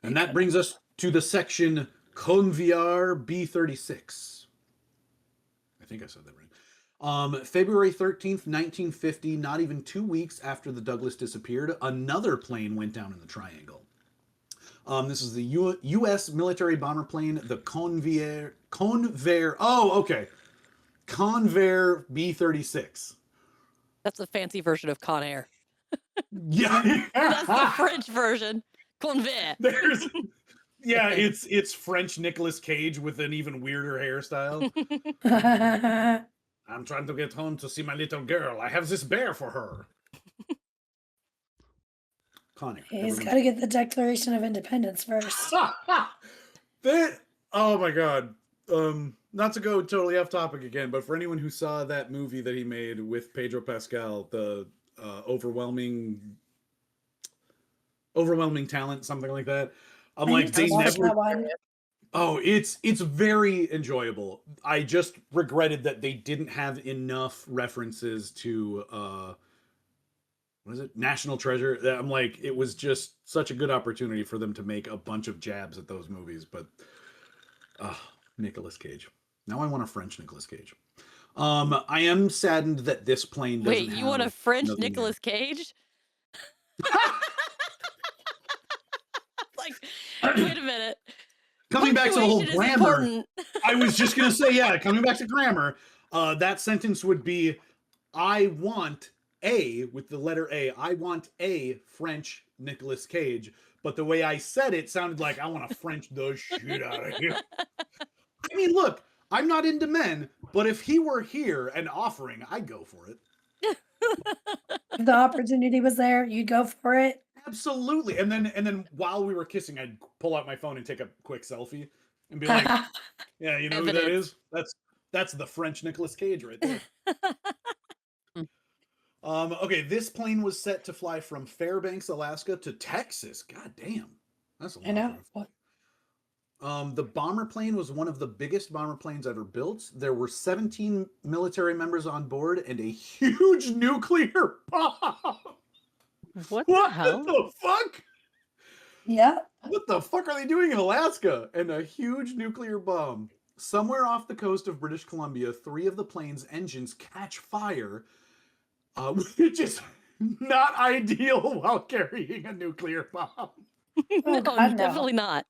A: And that brings us to the section Conviar B36. I think I said that right. February 13th, 1950, not even 2 weeks after the Douglas disappeared, another plane went down in the Triangle. This is the U.S. military bomber plane, the Convair B-36.
C: That's a fancy version of Con Air.
A: Yeah.
C: That's the French version. Convair.
A: It's French Nicolas Cage with an even weirder hairstyle. I'm trying to get home to see my little girl. I have this bear for her. Connor.
B: He's got to get the Declaration of Independence first.
A: Oh my god. Not to go totally off topic again, but for anyone who saw that movie that he made with Pedro Pascal, the overwhelming talent, something like that. I'm like, they never. Oh, it's very enjoyable. I just regretted that they didn't have enough references to what is it? National Treasure. I'm like, it was just such a good opportunity for them to make a bunch of jabs at those movies, but Nicolas Cage. Now I want a French Nicolas Cage. I am saddened that this plane doesn't
C: Wait, you want a French
A: nothing
C: Nicolas Cage? Like, wait a minute.
A: Coming back to the whole
C: Punctuation is
A: grammar,
C: important.
A: I was just going to say, yeah, coming back to grammar, that sentence would be, I want a, with the letter A, I want a French Nicolas Cage. But the way I said it sounded like I want to French the shit out of him. I mean, look, I'm not into men, but if he were here and offering, I'd go for it.
B: If the opportunity was there, you'd go for it.
A: Absolutely. And then while we were kissing, I'd pull out my phone and take a quick selfie and be like, yeah, you know who that is? That's the French Nicolas Cage right there. Okay, this plane was set to fly from Fairbanks, Alaska to Texas. God damn. That's a lot. I know. The bomber plane was one of the biggest bomber planes ever built. There were 17 military members on board and a huge nuclear bomb.
D: What the hell?
A: What the fuck?
B: Yeah.
A: What the fuck are they doing in Alaska? And a huge nuclear bomb. Somewhere off the coast of British Columbia, 3 of the plane's engines catch fire. which is not ideal while carrying a nuclear bomb.
B: Oh,
C: No,
B: God, no.
C: definitely not.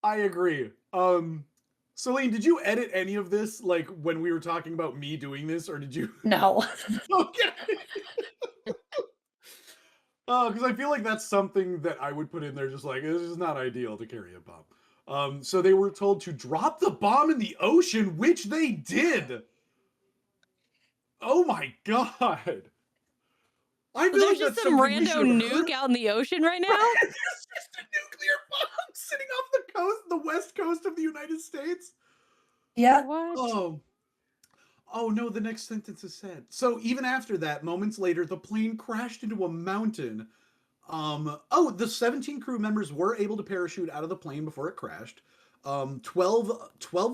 A: I agree. Celine, did you edit any of this, like, when we were talking about me doing this, or did you?
B: No.
A: Okay. Because I feel like that's something that I would put in there, just like, this is not ideal to carry a bomb. So they were told to drop the bomb in the ocean, which they did. Oh my God. I feel
C: There's
A: like
C: just
A: that's
C: some
A: something we
C: rando
A: should have heard.
C: nuke out in the ocean right now.
A: There's just a nuclear bomb sitting off the coast, the west coast of the United States.
B: Yeah.
D: What?
A: Oh no, the next sentence is sad. So even after that, moments later, the plane crashed into a mountain. The 17 crew members were able to parachute out of the plane before it crashed. 12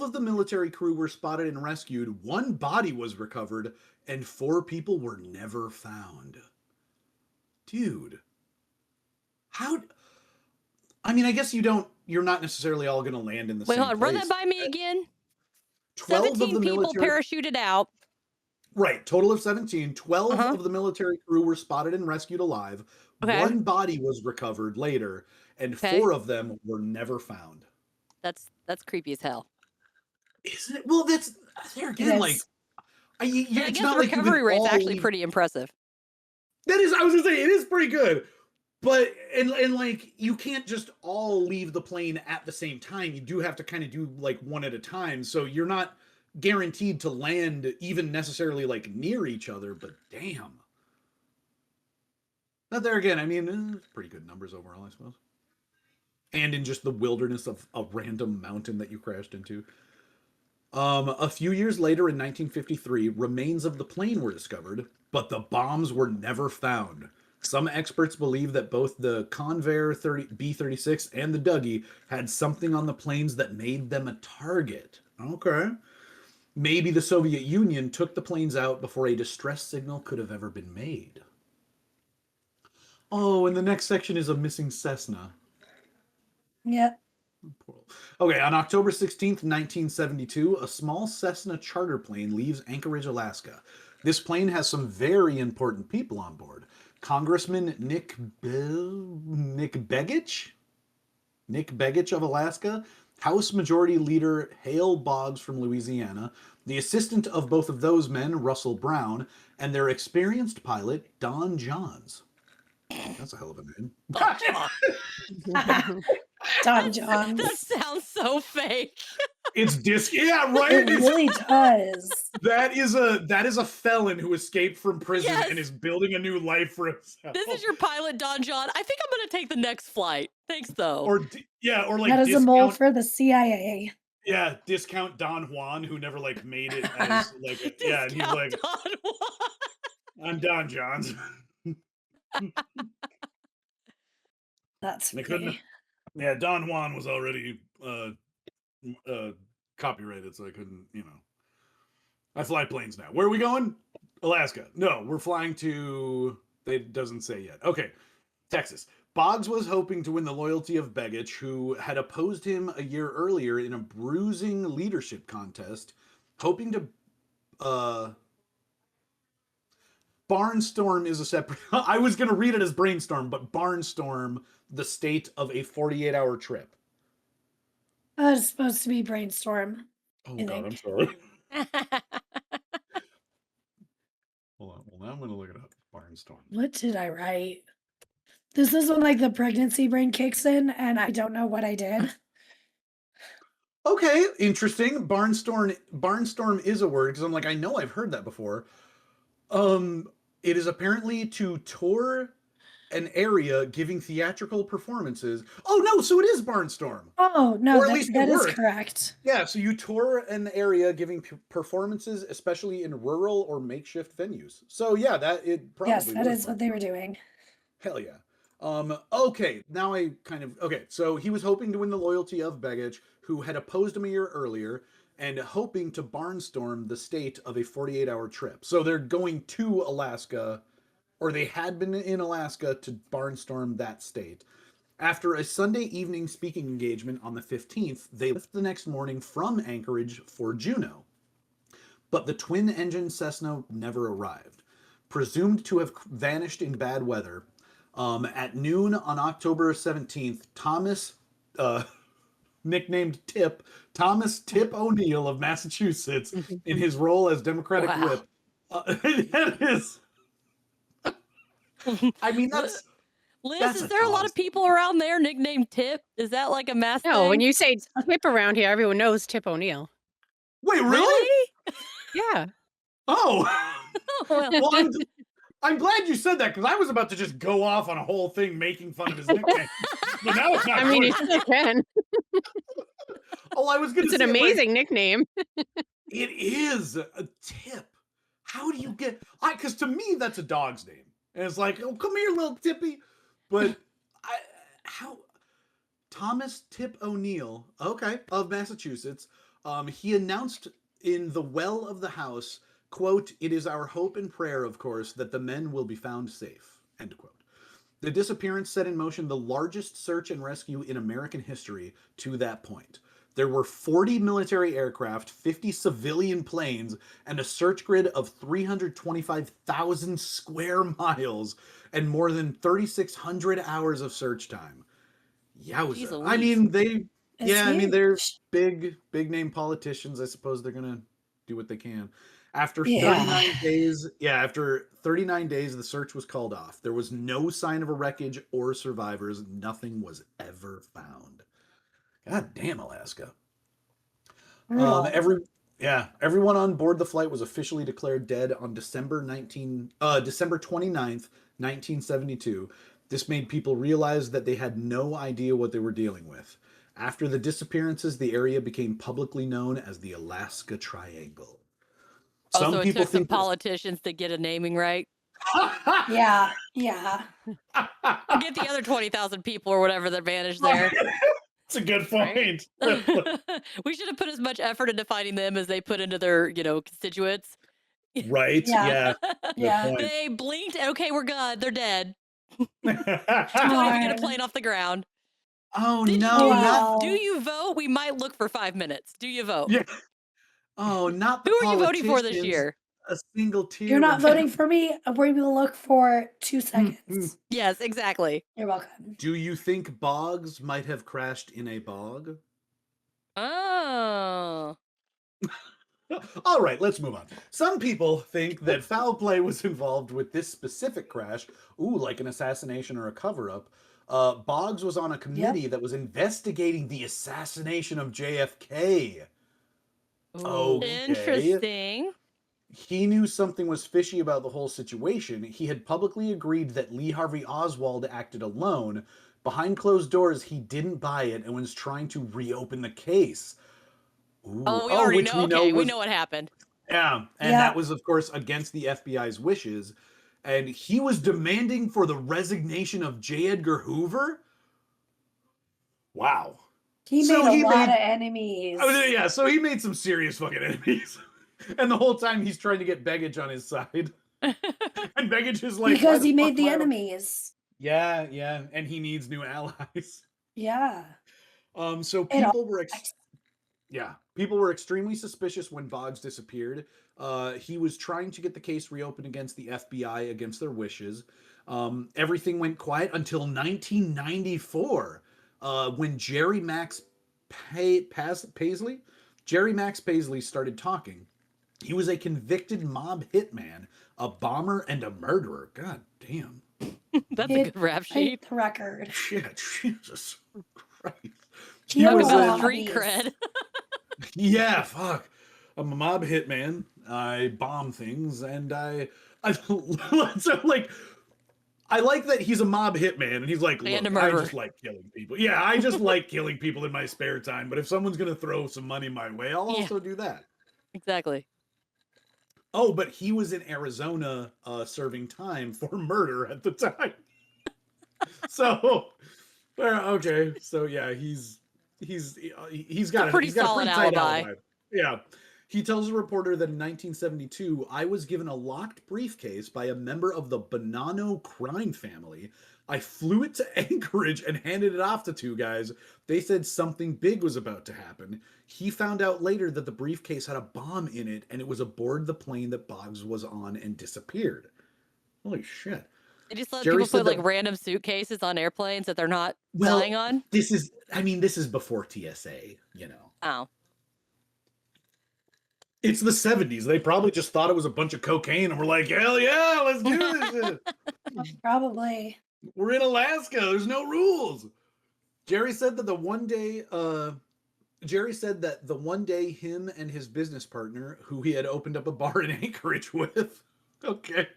A: of the military crew were spotted and rescued. 1 body was recovered, and 4 people were never found. Dude. I mean, I guess you're not necessarily all going to land in the
C: Wait,
A: same
C: hold on.
A: place.
C: Run that by me again.
A: 12 of
C: 17
A: the
C: people
A: military...
C: parachuted out.
A: Right, total of 17. 12
C: Uh-huh.
A: of the military crew were spotted and rescued alive.
C: Okay.
A: 1 body was recovered later, and
C: Okay.
A: 4 of them were never found.
C: That's creepy as hell.
A: Isn't it? Well, that's there
B: It
A: again. Like,
B: is.
C: I
A: it's
C: guess
A: not
C: the
A: like you can
C: recovery rate's
A: all
C: actually
A: leave-
C: pretty impressive.
A: That is, I was gonna say, it is pretty good. But and like, you can't just all leave the plane at the same time. You do have to kind of do like one at a time. So you're not guaranteed to land even necessarily like near each other. But damn. But there again, I mean, pretty good numbers overall, I suppose. And in just the wilderness of a random mountain that you crashed into. A few years later, in 1953, remains of the plane were discovered, but the bombs were never found. Some experts believe that both the Convair B-36 and the Dougie had something on the planes that made them a target. Okay. Maybe the Soviet Union took the planes out before a distress signal could have ever been made. Oh, and the next section is a missing Cessna.
B: Yeah.
A: Okay, on October 16th, 1972, a small Cessna charter plane leaves Anchorage, Alaska. This plane has some very important people on board. Congressman Nick Begich of Alaska, House Majority Leader Hale Boggs from Louisiana, the assistant of both of those men, Russell Brown, and their experienced pilot, Don Johns. That's a hell of a name.
B: Don John.
C: That sounds so fake.
A: It's yeah, right.
B: It really does.
A: That is a felon who escaped from prison
C: Yes.
A: and is building a new life for himself.
C: This is your pilot, Don John. I think I'm going to take the next flight. Thanks, though.
A: or like
B: That is a mole for the CIA.
A: Yeah, discount Don Juan, who never like made it as like and he's like,
C: Don Juan.
A: I'm Don Johns.
B: That's
A: They couldn't.
B: funny.
A: Yeah, Don Juan was already copyrighted, so I couldn't. I fly planes now. Where are we going? Alaska. No, we're flying to. It doesn't say yet. Okay, Texas. Boggs was hoping to win the loyalty of Begich, who had opposed him a year earlier in a bruising leadership contest, hoping to. Barnstorm is a separate. I was going to read it as brainstorm, but barnstorm the state of a 48-hour trip.
B: It's supposed to be brainstorm.
A: Oh
B: I
A: God, I'm
B: think.
A: sorry. Hold on. Well, now I'm going to look it up. Barnstorm.
B: What did I write? This is when like the pregnancy brain kicks in and I don't know what I did.
A: Okay, interesting. Barnstorm is a word because I'm like, I know I've heard that before. It is apparently to tour an area giving theatrical performances. Oh no, so it is barnstorm.
B: Oh, no,
A: Or at least it
B: that is
A: worked.
B: correct.
A: Yeah, so you tour an area giving performances, especially in rural or makeshift venues. So yeah, that it probably
B: Yes, that
A: was
B: is what they were doing.
A: Hell yeah. Okay, now so he was hoping to win the loyalty of Begich, who had opposed him a year earlier, and hoping to barnstorm the state of a 48-hour trip. So they're going to Alaska, or they had been in Alaska to barnstorm that state. After a Sunday evening speaking engagement on the 15th, they left the next morning from Anchorage for Juneau. But the twin-engine Cessna never arrived. presumed to have vanished in bad weather. At noon on October 17th, Thomas, nicknamed Tip, Thomas Tip O'Neill of Massachusetts, in his role as Democratic
C: Wow.
A: whip. That is, I mean,
C: Liz,
A: that's
C: is
A: a
C: there a lot
A: dog
C: of people around there nicknamed Tip? Is that like a mass
D: No, when
C: thing?
D: you say Tip around here, everyone knows Tip O'Neill.
A: Wait, really?
C: Really?
D: Yeah.
A: Oh,
C: Well,
A: well, I'm glad you said that because I was about to just go off on a whole thing making fun of his nickname. But now it's not.
D: I mean, you
A: good.
D: still can.
A: Oh, I was going to
D: It's
A: say
D: an amazing nickname.
A: It is a Tip. How do you get? Because to me that's a dog's name, and it's like, oh, come here, little Tippy. But how? Thomas Tip O'Neill, okay, of Massachusetts. He announced in the well of the house, quote, "It is our hope and prayer, of course, that the men will be found safe," end quote. The disappearance set in motion the largest search and rescue in American history to that point. There were 40 military aircraft, 50 civilian planes, and a search grid of 325,000 square miles and more than 3,600 hours of search time.
C: Jeez
A: Yowza. I
C: Louise.
A: mean, they're
B: huge.
A: big name politicians. I suppose they're going to do what they can. After
B: Yeah.
A: 39 days, after 39 days, the search was called off. There was no sign of a wreckage or survivors. Nothing was ever found. God damn, Alaska.
B: Brutal.
A: Everyone on board the flight was officially declared dead on December 29th, 1972. This made people realize that they had no idea what they were dealing with. After the disappearances, the area became publicly known as the Alaska Triangle.
C: So it took some
A: think
C: politicians to get a naming right.
B: Yeah.
C: Forget the other 20,000 people or whatever that vanished there.
A: That's a good point.
C: We should have put as much effort into finding them as they put into their, constituents.
A: Right?
B: Yeah. Yeah.
A: Good point.
C: They blinked. Okay, we're good. They're dead. Don't even get
B: Darn.
C: a plane off the ground.
A: Oh
C: Did
A: no!
C: you,
B: Wow.
C: do you vote? We might look for 5 minutes. Do you vote?
A: Yeah. Oh, not the
C: Who are you voting for this
A: politicians.
C: year?
A: A single tear.
B: You're not
A: would-
B: voting for me. We will look for 2 seconds.
C: Yes, exactly.
B: You're welcome.
A: Do you think Boggs might have crashed in a bog?
C: Oh.
A: All right, let's move on. Some people think that foul play was involved with this specific crash, like an assassination or a cover-up. Boggs was on a committee that was investigating the assassination of JFK. Okay.
C: Interesting.
A: He knew something was fishy about the whole situation. He had publicly agreed that Lee Harvey Oswald acted alone. Behind closed doors, he didn't buy it and was trying to reopen the case. Ooh.
C: We already
A: which
C: know.
A: we
C: We know what happened.
A: Yeah, and that was, of course, against the FBI's wishes. And he was demanding for the resignation of J. Edgar Hoover? Wow.
B: He
A: So
B: made
A: he
B: a lot
A: made-
B: of enemies.
A: So he made some serious fucking enemies. And the whole time he's trying to get Begich on his side. And Begich is like,
B: because
A: "Why
B: he made
A: fuck
B: the
A: am I-"
B: enemies.
A: Yeah, and he needs new allies.
B: Yeah.
A: So
B: It all-
A: people were extremely suspicious when Boggs disappeared. He was trying to get the case reopened against the FBI against their wishes. Everything went quiet until 1994, when Jerry Max Paisley started talking. He was a convicted mob hitman, a bomber, and a murderer. God damn.
C: That's a good rap sheet.
B: Break the record.
A: Shit, Jesus Christ.
B: He had
A: was
B: a
C: Talk
B: lot
C: about
B: of
C: street
B: hobbies.
C: cred.
A: Yeah, fuck. I'm a mob hitman. I bomb things, and I so like. I like that he's a mob hitman, and he's like,
C: And a
A: look, I
C: murderer.
A: just like killing people. Yeah, I just like killing people in my spare time. But if someone's gonna throw some money my way, I'll
C: Yeah.
A: also do that.
C: Exactly.
A: Oh, but he was in Arizona serving time for murder at the time. So, okay, so yeah, he's got
C: a pretty solid
A: tight
C: alibi.
A: Yeah. He tells a reporter that in 1972, I was given a locked briefcase by a member of the Bonanno crime family. I flew it to Anchorage and handed it off to 2 guys. They said something big was about to happen. He found out later that the briefcase had a bomb in it, and it was aboard the plane that Boggs was on and disappeared. Holy shit.
C: They just let
A: Jerry
C: people
A: said
C: put like
A: that.
C: random suitcases on airplanes that they're not
A: Well,
C: flying on.
A: this is before TSA, you know.
C: Oh.
A: It's the 70s. They probably just thought it was a bunch of cocaine and were like, hell yeah, let's do this shit.
B: Probably.
A: We're in Alaska. There's no rules. Jerry said that the one day him and his business partner, who he had opened up a bar in Anchorage with, okay,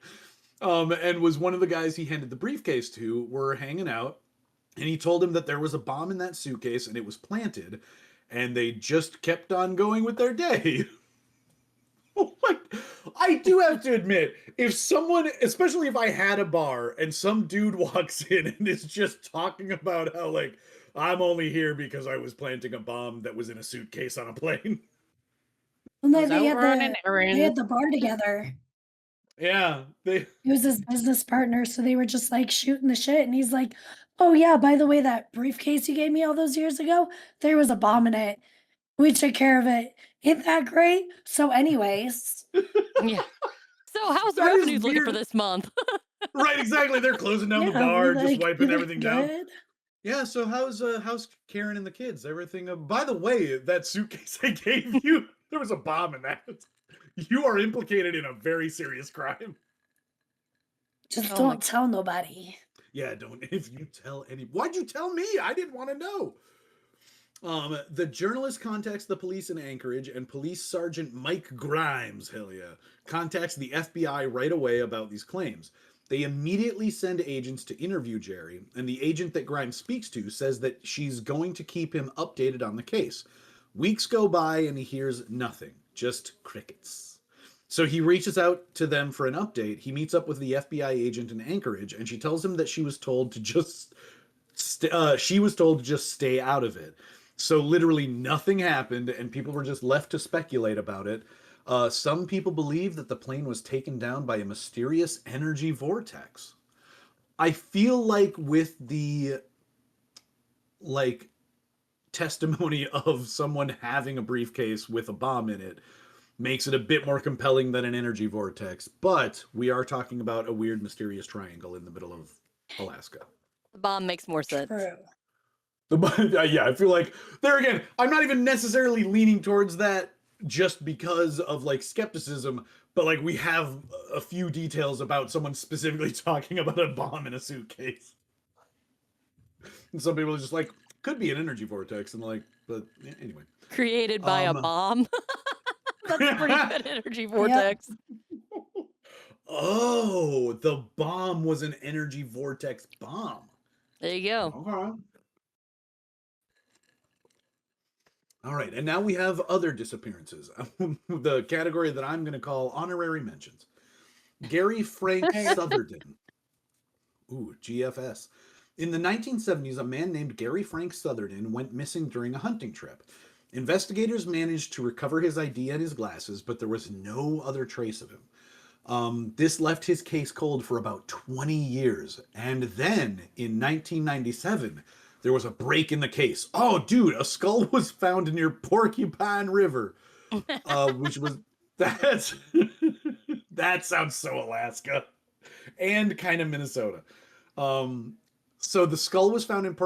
A: and was one of the guys he handed the briefcase to, were hanging out, and he told him that there was a bomb in that suitcase and it was planted, and they just kept on going with their day. I do have to admit, if someone, especially if I had a bar and some dude walks in and is just talking about how, like, I'm only here because I was planting a bomb that was in a suitcase on a plane.
B: And
D: Was
B: then they
D: out running
B: had
D: errands.
B: the bar together.
A: Yeah,
B: He was his business partner, so they were just like shooting the shit. And he's like, "Oh yeah, by the way, that briefcase you gave me all those years ago, there was a bomb in it. We took care of it. Isn't that great?" So, anyways,
C: Yeah. So how's the
A: That is
C: revenues looking for
A: weird.
C: this month?
A: Right, exactly. They're closing down the
B: yeah,
A: bar,
B: we're
A: just
B: like,
A: wiping
B: "We
A: everything
B: look
A: down.
B: good."
A: Yeah, so how's Karen and the kids? Everything. By the way, that suitcase I gave you, there was a bomb in that. You are implicated in a very serious crime.
B: Just
C: Oh my
B: don't tell nobody.
A: Yeah, don't. If you tell any, why'd you tell me? I didn't want to know. The journalist contacts the police in Anchorage, and Police Sergeant Mike Grimes, hell yeah, contacts the FBI right away about these claims. They immediately send agents to interview Jerry, and the agent that Grimes speaks to says that she's going to keep him updated on the case. Weeks go by, and he hears nothing, just crickets. So he reaches out to them for an update. He meets up with the FBI agent in Anchorage, and she tells him that she was told to just stay out of it. So literally nothing happened, and people were just left to speculate about it. Some people believe that the plane was taken down by a mysterious energy vortex. I feel like with the testimony of someone having a briefcase with a bomb in it makes it a bit more compelling than an energy vortex, but we are talking about a weird mysterious triangle in the middle of Alaska.
C: The bomb makes more sense.
B: True.
A: Yeah, I feel like there again, I'm not even necessarily leaning towards that just because of like skepticism, but like we have a few details about someone specifically talking about a bomb in a suitcase. And some people are just like, could be an energy vortex, and like, but yeah, anyway.
C: Created by a bomb. That's a pretty good energy vortex.
A: Oh, the bomb was an energy vortex bomb.
C: There you go.
A: Okay. All right, and now we have other disappearances. The category that I'm going to call honorary mentions. Gary Frank Southerden. Ooh, GFS. In the 1970s, a man named Gary Frank Southerden went missing during a hunting trip. Investigators managed to recover his ID and his glasses, but there was no other trace of him. This left his case cold for about 20 years. And then, in 1997, there was a break in the case. Oh, dude, a skull was found near Porcupine River, which was, that sounds so Alaska, and kind of Minnesota. So the skull was found in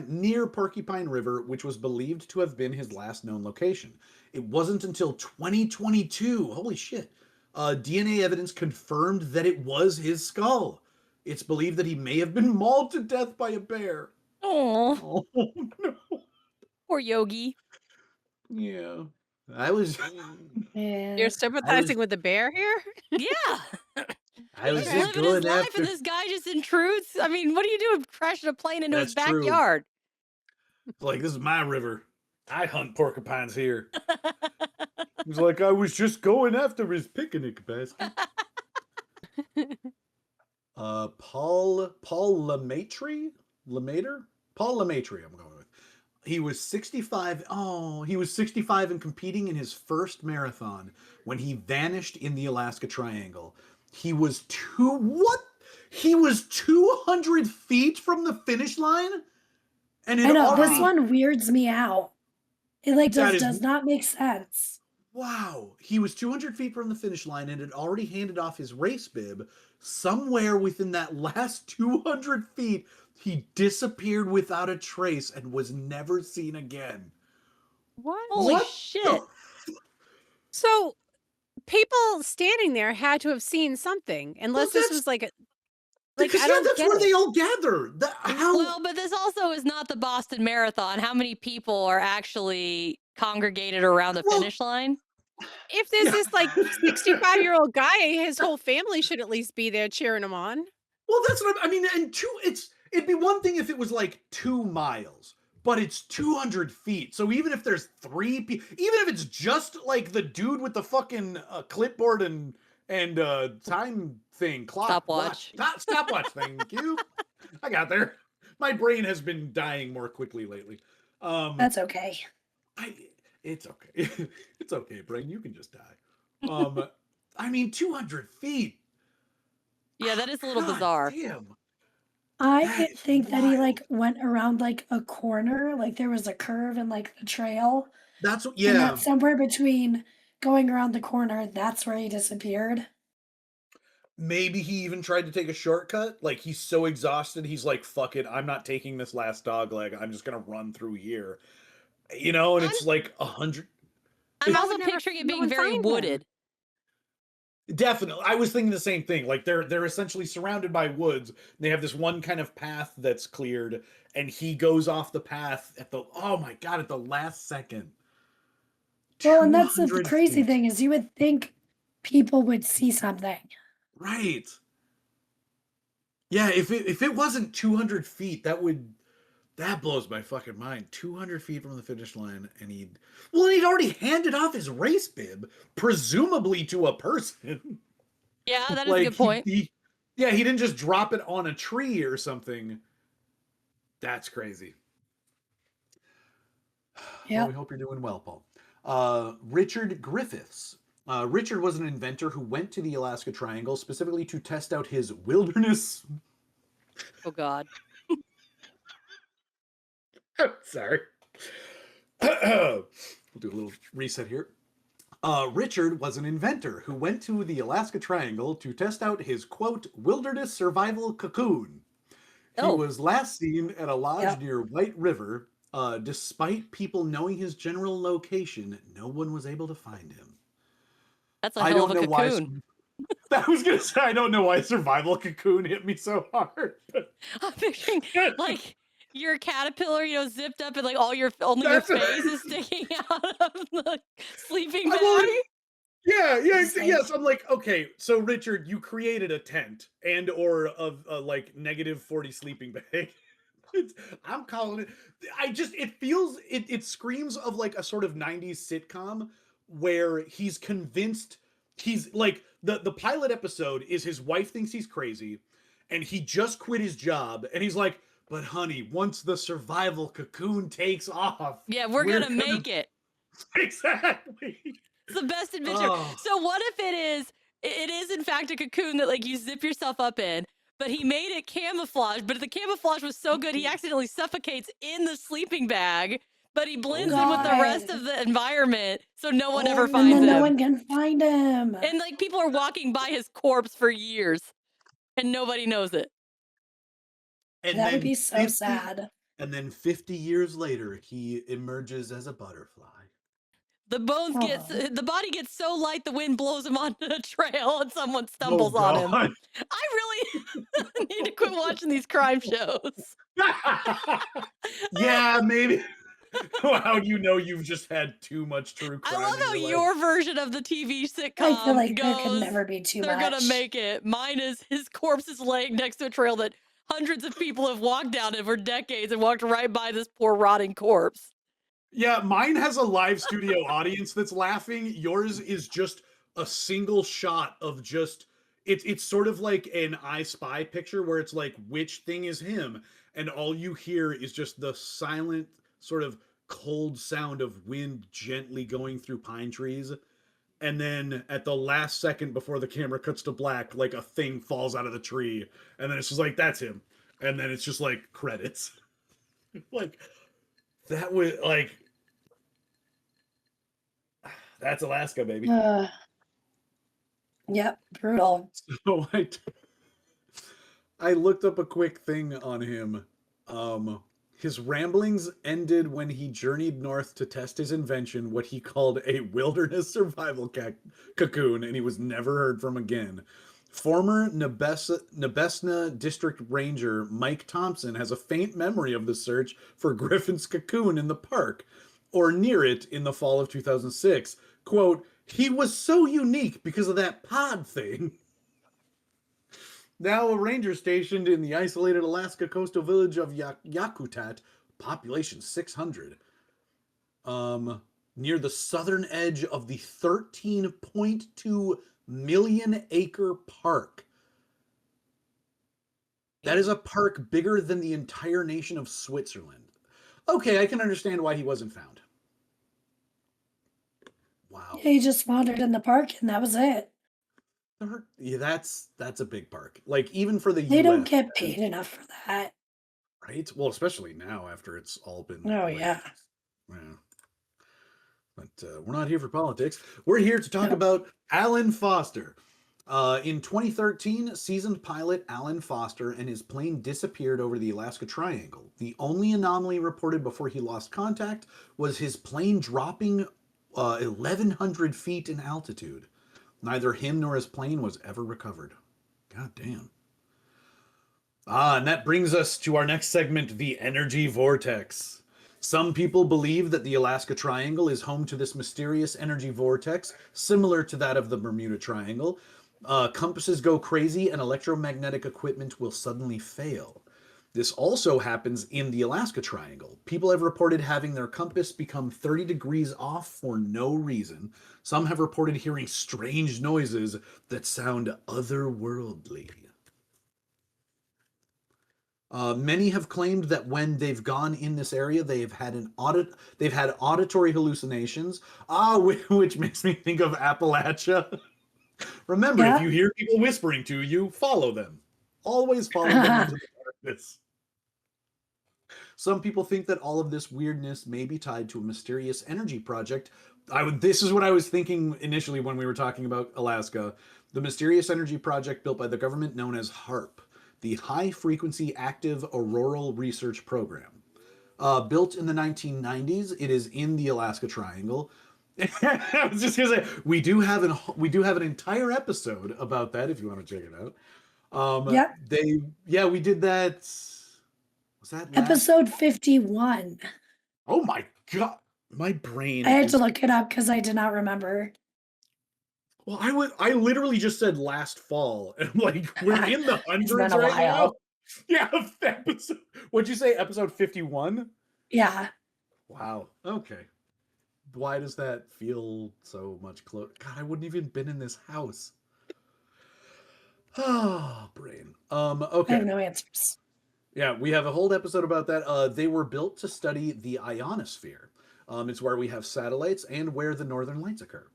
A: near Porcupine River, which was believed to have been his last known location. It wasn't until 2022, holy shit, DNA evidence confirmed that it was his skull. It's believed that he may have been mauled to death by a bear.
C: Oh,
A: no.
C: poor Yogi.
A: Yeah. I was
B: Yeah.
D: You're sympathizing with the bear here?
C: Yeah.
A: I was
C: He's
A: just
C: living his
A: going
C: life,
A: after.
C: and this guy just intrudes. I mean, what do you do? Crashing a plane into his
A: That's true.
C: backyard.
A: Like, this is my river. I hunt porcupines here. He's like, I was just going after his picnic basket. Paul Lemaitre? Paul Lemaitre, I'm going with. He was 65. Oh, he was 65 and competing in his first marathon when he vanished in the Alaska Triangle. He was He was 200 feet from the finish line? And
B: I know, this one weirds me out. It like does not make sense.
A: Wow. He was 200 feet from the finish line and had already handed off his race bib. somewhere within that last 200 feet, he disappeared without a trace and was never seen again.
D: What?
C: Holy
A: What
C: shit.
A: the
D: So people standing there had to have seen something, unless this
A: that's-
D: was like a.
A: Because
D: I don't
A: that's
D: get
A: where
D: it.
A: they all gather. How?
C: Well, but this also is not the Boston Marathon. How many people are actually congregated around the
A: Well,
C: finish line?
D: If this
A: Yeah.
D: is like 65-year-old guy, his whole family should at least be there cheering him on.
A: Well, that's what I mean. And it'd be one thing if it was like 2 miles, but it's 200 feet. So even if there's 3 people, even if it's just like the dude with the fucking clipboard and time thing, clock, stopwatch. Thank you. I got there. My brain has been dying more quickly lately.
B: That's okay.
A: It's okay. It's okay, brain. You can just die. I mean, 200 feet.
C: Yeah, that is a little
A: God
C: bizarre.
A: Damn.
B: I
A: That is
B: think that he
A: wild.
B: like went around like a corner, like there was a curve in like the trail,
A: That's what.
B: and
A: Yeah.
B: that's somewhere between going around the corner. That's where he disappeared.
A: Maybe he even tried to take a shortcut. Like he's so exhausted, he's like, "Fuck it, I'm not taking this last dog leg. I'm just gonna run through here." You know, and it's like 100.
C: I'm
D: How
C: also
D: would never
C: picturing it
D: no
C: being
D: one
C: very
D: find him?
C: wooded.
A: Definitely, I was thinking the same thing. Like they're essentially surrounded by woods. They have this one kind of path that's cleared, and he goes off the path at the at the last second.
B: Well, and that's the
A: 200
B: crazy
A: feet.
B: thing is you would think people would see something.
A: Right. Yeah, if it wasn't 200 feet, that blows my fucking mind. 200 feet from the finish line, and he'd already handed off his race bib, presumably to a person.
C: Yeah, that is a good point.
A: He didn't just drop it on a tree or something. That's crazy.
B: Yeah.
A: Well, we hope you're doing well, Paul. Richard Griffiths. Richard was an inventor who went to the Alaska Triangle specifically to test out his wilderness.
C: Oh God.
A: Sorry. We'll do a little reset here. Richard was an inventor who went to the Alaska Triangle to test out his, quote, wilderness survival cocoon. He
C: Oh.
A: was last seen at a lodge
B: Yep.
A: near White River. Despite people knowing his general location, no one was able to find him.
C: That's a hell of a cocoon.
A: I was gonna say, I don't know why survival cocoon hit me so hard.
C: I'm picturing like your caterpillar, zipped up and like only your face is sticking out of the sleeping bag.
A: Yes. I'm like, okay, so Richard, you created a tent and or a like -40 sleeping bag. I'm calling it. It screams of like a sort of 90s sitcom where he's convinced he's like the pilot episode is his wife thinks he's crazy and he just quit his job and he's like, but honey, once the survival cocoon takes off,
C: Yeah, we're gonna make it.
A: Exactly.
C: It's the best adventure.
A: Oh.
C: So what if it is in fact a cocoon that like you zip yourself up in, but he made it camouflage, but the camouflage was so good he accidentally suffocates in the sleeping bag, but he blends in with the rest of the environment so no one ever
B: And
C: finds
B: then
C: him.
B: no one can find him.
C: And like people are walking by his corpse for years and nobody knows it.
A: And
B: That
A: then
B: would be so
A: 50
B: sad.
A: And then 50 years later, he emerges as a butterfly.
C: The bones
B: Aw.
C: the body gets so light the wind blows him onto a trail and someone stumbles on him.
A: God.
C: I really need to quit watching these crime shows.
A: Yeah, maybe. How do you know you've just had too much true crime?
C: I love
A: in
C: how
A: your
C: your
A: life?
C: version of the TV sitcom
B: I feel like there could
C: goes,
B: never be too
C: they're
B: much.
C: gonna make it. Mine is his corpse is laying next to a trail that hundreds of people have walked down it for decades and walked right by this poor rotting corpse.
A: Yeah, mine has a live studio audience that's laughing. Yours is just a single shot of just it's sort of like an I Spy picture where it's like which thing is him, and all you hear is just the silent sort of cold sound of wind gently going through pine trees. And then at the last second before the camera cuts to black, like a thing falls out of the tree, and then it's just like that's him, and then it's just like credits. Like that was like that's Alaska, baby.
B: Yep, brutal.
A: So I looked up a quick thing on him. His ramblings ended when he journeyed north to test his invention, what he called a wilderness survival cocoon, and he was never heard from again. Former Nebesna District Ranger Mike Thompson has a faint memory of the search for Griffin's cocoon in the park, or near it, in the fall of 2006. Quote, he was so unique because of that pod thing. Now a ranger stationed in the isolated Alaska coastal village of Yakutat, population 600, near the southern edge of the 13.2 million acre park. That is a park bigger than the entire nation of Switzerland. Okay, I can understand why he wasn't found. Wow.
B: He just wandered in the park and that was it.
A: Yeah, that's a big park. Like, even for the
B: They
A: US,
B: don't get paid enough for that.
A: right? Well, especially now after it's all been.
B: Oh,
A: like,
B: yeah.
A: But we're not here for politics. We're here to talk about Alan Foster. In 2013, seasoned pilot Alan Foster and his plane disappeared over the Alaska Triangle. The only anomaly reported before he lost contact was his plane dropping 1,100 feet in altitude. Neither him nor his plane was ever recovered. God damn. And that brings us to our next segment, the energy vortex. Some people believe that the Alaska Triangle is home to this mysterious energy vortex, similar to that of the Bermuda Triangle. Compasses go crazy and electromagnetic equipment will suddenly fail. This also happens in the Alaska Triangle. People have reported having their compass become 30 degrees off for no reason. Some have reported hearing strange noises that sound otherworldly. Many have claimed that when they've gone in this area, they've had auditory hallucinations. Which makes me think of Appalachia. Remember, if you hear people whispering to you, follow them. Always follow them into the darkness. Some people think that all of this weirdness may be tied to a mysterious energy project. This is what I was thinking initially when we were talking about Alaska. The mysterious energy project built by the government known as HAARP, the High Frequency Active Auroral Research Program. Built in the 1990s, it is in the Alaska Triangle. I was just gonna say we do have an entire episode about that if you want to check it out. We did that. Was that
B: episode 51?
A: Oh my god, my brain.
B: I had to look it up because I did not remember.
A: Well, I literally just said last fall, and like we're in the hundreds right now. Yeah, episode. What'd you say? Episode 51?
B: Yeah.
A: Wow. Okay. Why does that feel so much close? God, I wouldn't even been in this house. Oh, brain. Okay.
B: I have no answers.
A: Yeah, we have a whole episode about that. They were built to study the ionosphere. It's where we have satellites and where the northern lights occur.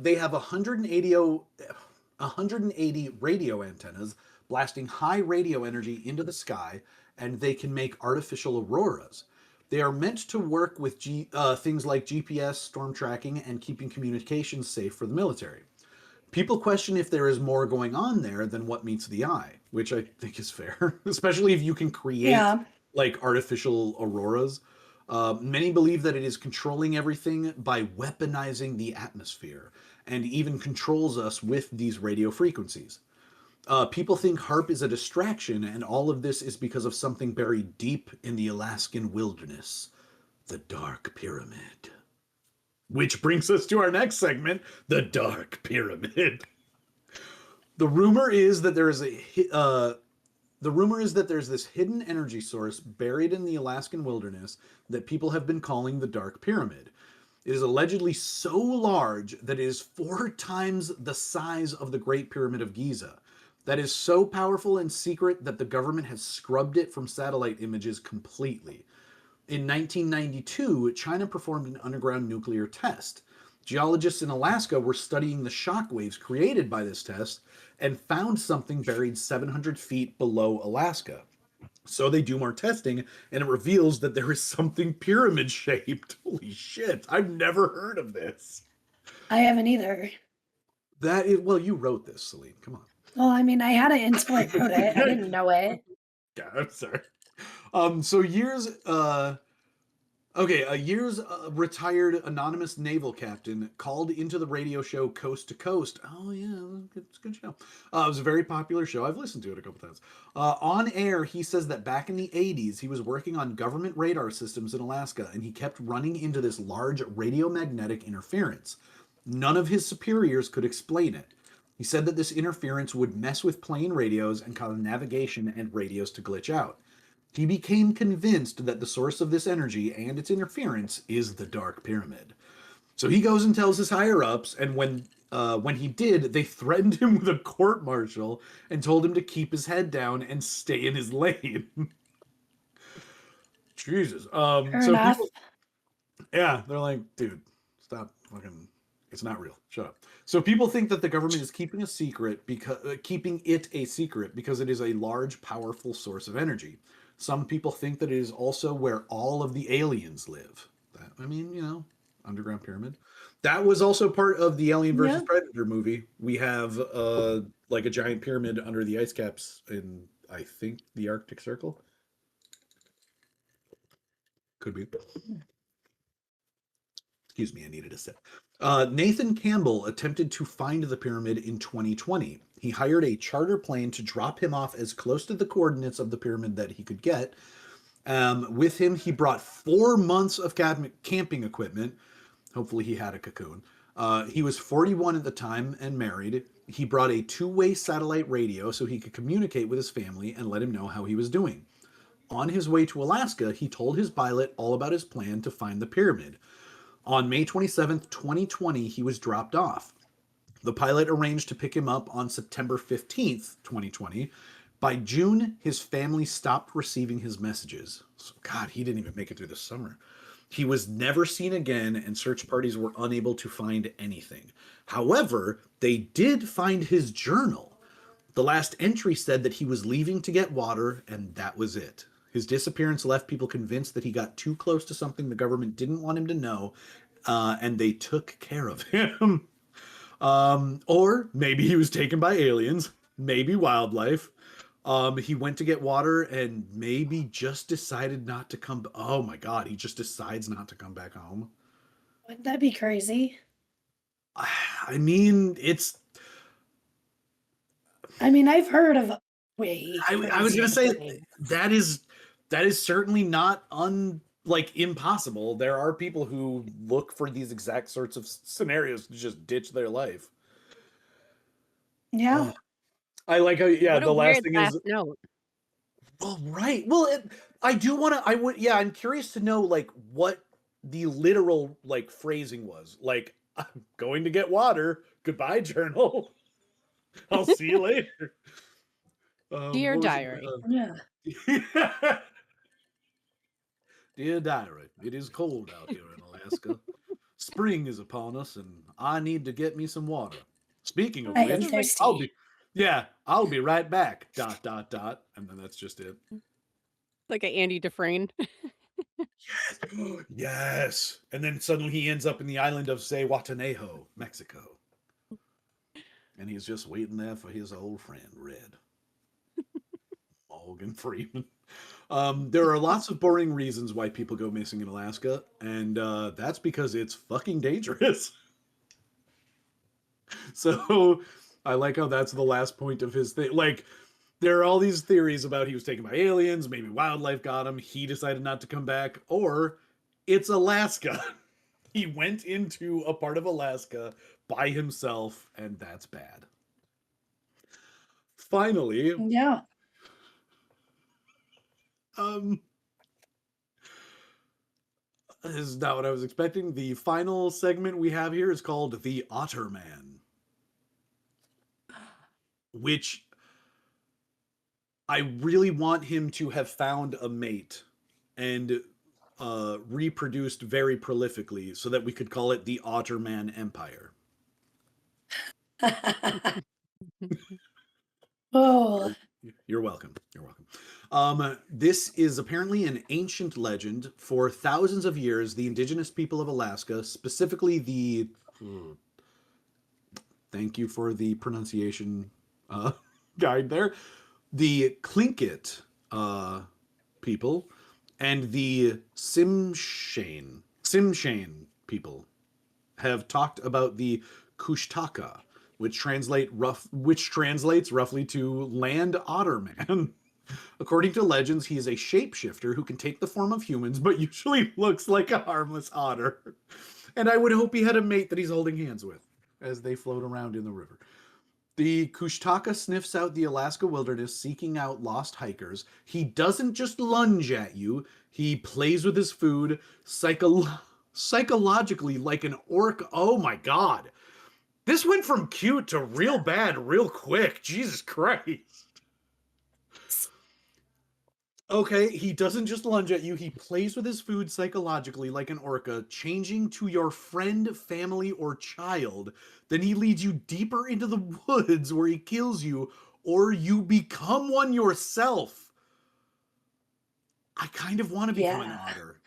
A: They have 180 radio antennas blasting high radio energy into the sky, and they can make artificial auroras. They are meant to work with things like GPS, storm tracking, and keeping communications safe for the military. People question if there is more going on there than what meets the eye, which I think is fair, especially if you can create like artificial auroras. Many believe that it is controlling everything by weaponizing the atmosphere and even controls us with these radio frequencies. People think HAARP is a distraction, and all of this is because of something buried deep in the Alaskan wilderness, the Dark Pyramid. Which brings us to our next segment, the Dark Pyramid. The rumor is that there's this hidden energy source buried in the Alaskan wilderness that people have been calling the Dark Pyramid. It is allegedly so large that it is 4 times the size of the Great Pyramid of Giza. That is so powerful and secret that the government has scrubbed it from satellite images completely. In 1992, China performed an underground nuclear test. Geologists in Alaska were studying the shock waves created by this test and found something buried 700 feet below Alaska. So they do more testing, and it reveals that there is something pyramid-shaped. Holy shit, I've never heard of this.
B: I haven't either.
A: Well, you wrote this, Celine, come on.
B: Well, I mean, I had it until I wrote it. I didn't know it.
A: Yeah, I'm sorry. So a years retired anonymous naval captain called into the radio show Coast to Coast. Oh yeah, it's a good show. It was a very popular show. I've listened to it a couple times. On air, he says that back in the 80s, he was working on government radar systems in Alaska, and he kept running into this large radiomagnetic interference. None of his superiors could explain it. He said that this interference would mess with plane radios and cause navigation and radios to glitch out. He became convinced that the source of this energy and its interference is the Dark Pyramid. So he goes and tells his higher ups, and when he did, they threatened him with a court martial and told him to keep his head down and stay in his lane. Jesus.
B: Fair
A: So
B: enough.
A: yeah, they're like, dude, stop fucking. It's not real. Shut up. So people think that the government is keeping it a secret because it is a large, powerful source of energy. Some people think that it is also where all of the aliens live. Underground pyramid. That was also part of the Alien versus
B: Yeah.
A: Predator movie. We have like a giant pyramid under the ice caps in, I think, the Arctic Circle. Could be. Excuse me, I needed a sip. Nathan Campbell attempted to find the pyramid in 2020. He hired a charter plane to drop him off as close to the coordinates of the pyramid that he could get. With him, he brought 4 months of camping equipment. Hopefully he had a cocoon. He was 41 at the time and married. He brought a 2-way satellite radio so he could communicate with his family and let him know how he was doing. On his way to Alaska, he told his pilot all about his plan to find the pyramid. On May 27th, 2020, he was dropped off. The pilot arranged to pick him up on September 15th, 2020. By June, his family stopped receiving his messages. So, God, he didn't even make it through the summer. He was never seen again, and search parties were unable to find anything. However, they did find his journal. The last entry said that he was leaving to get water, and that was it. His disappearance left people convinced that he got too close to something the government didn't want him to know, and they took care of him. Or maybe he was taken by aliens, maybe wildlife. He went to get water and maybe just decided not to come. Oh my God, he just decides not to come back home.
B: Wouldn't that be crazy?
A: I mean,
B: I've heard of way.
A: I was gonna say
B: crazy
A: that is certainly not impossible. There are people who look for these exact sorts of scenarios to just ditch their life.
B: Yeah.
A: I like how
D: What
A: the
D: a
A: last
D: weird
A: thing
D: last
A: is
D: note.
A: well, right. Well, I'm curious to know what the literal phrasing was. Like, I'm going to get water. Goodbye, journal. I'll see you later.
D: Dear
A: what was it?
D: diary.
B: Yeah.
A: Dear diary, it is cold out here in Alaska. Spring is upon us, and I need to get me some water. Speaking of
B: I am
A: which,
B: thirsty.
A: I'll be right back. ... And then that's just it.
D: Like an Andy Dufresne.
A: Yes. And then suddenly he ends up in the island of, say, Guatanejo, Mexico. And he's just waiting there for his old friend, Red. Morgan Freeman. There are lots of boring reasons why people go missing in Alaska, and that's because it's fucking dangerous. So I like how that's the last point of his thing. Like, there are all these theories about he was taken by aliens, maybe wildlife got him, he decided not to come back, or it's Alaska. He went into a part of Alaska by himself, and that's bad. Finally,
B: Yeah.
A: this is not what I was expecting. The final segment we have here is called The Otter Man, which I really want him to have found a mate and reproduced very prolifically so that we could call it the Otterman Empire.
B: Oh,
A: You're welcome. You're welcome. This is apparently an ancient legend. For thousands of years, the indigenous people of Alaska, specifically thank you for the pronunciation, guide there. The Tlingit people and the Simshane people have talked about the Kushtaka, which translates roughly to land otter man. According to legends, he is a shapeshifter who can take the form of humans, but usually looks like a harmless otter. And I would hope he had a mate that he's holding hands with as they float around in the river. The Kushtaka sniffs out the Alaska wilderness, seeking out lost hikers. He doesn't just lunge at you, he plays with his food psychologically like an orc. Oh my god. This went from cute to real bad real quick. Jesus Christ. Okay, he doesn't just lunge at you, he plays with his food psychologically like an orca, changing to your friend, family, or child. Then he leads you deeper into the woods where he kills you, or you become one yourself. I kind of want to become an otter.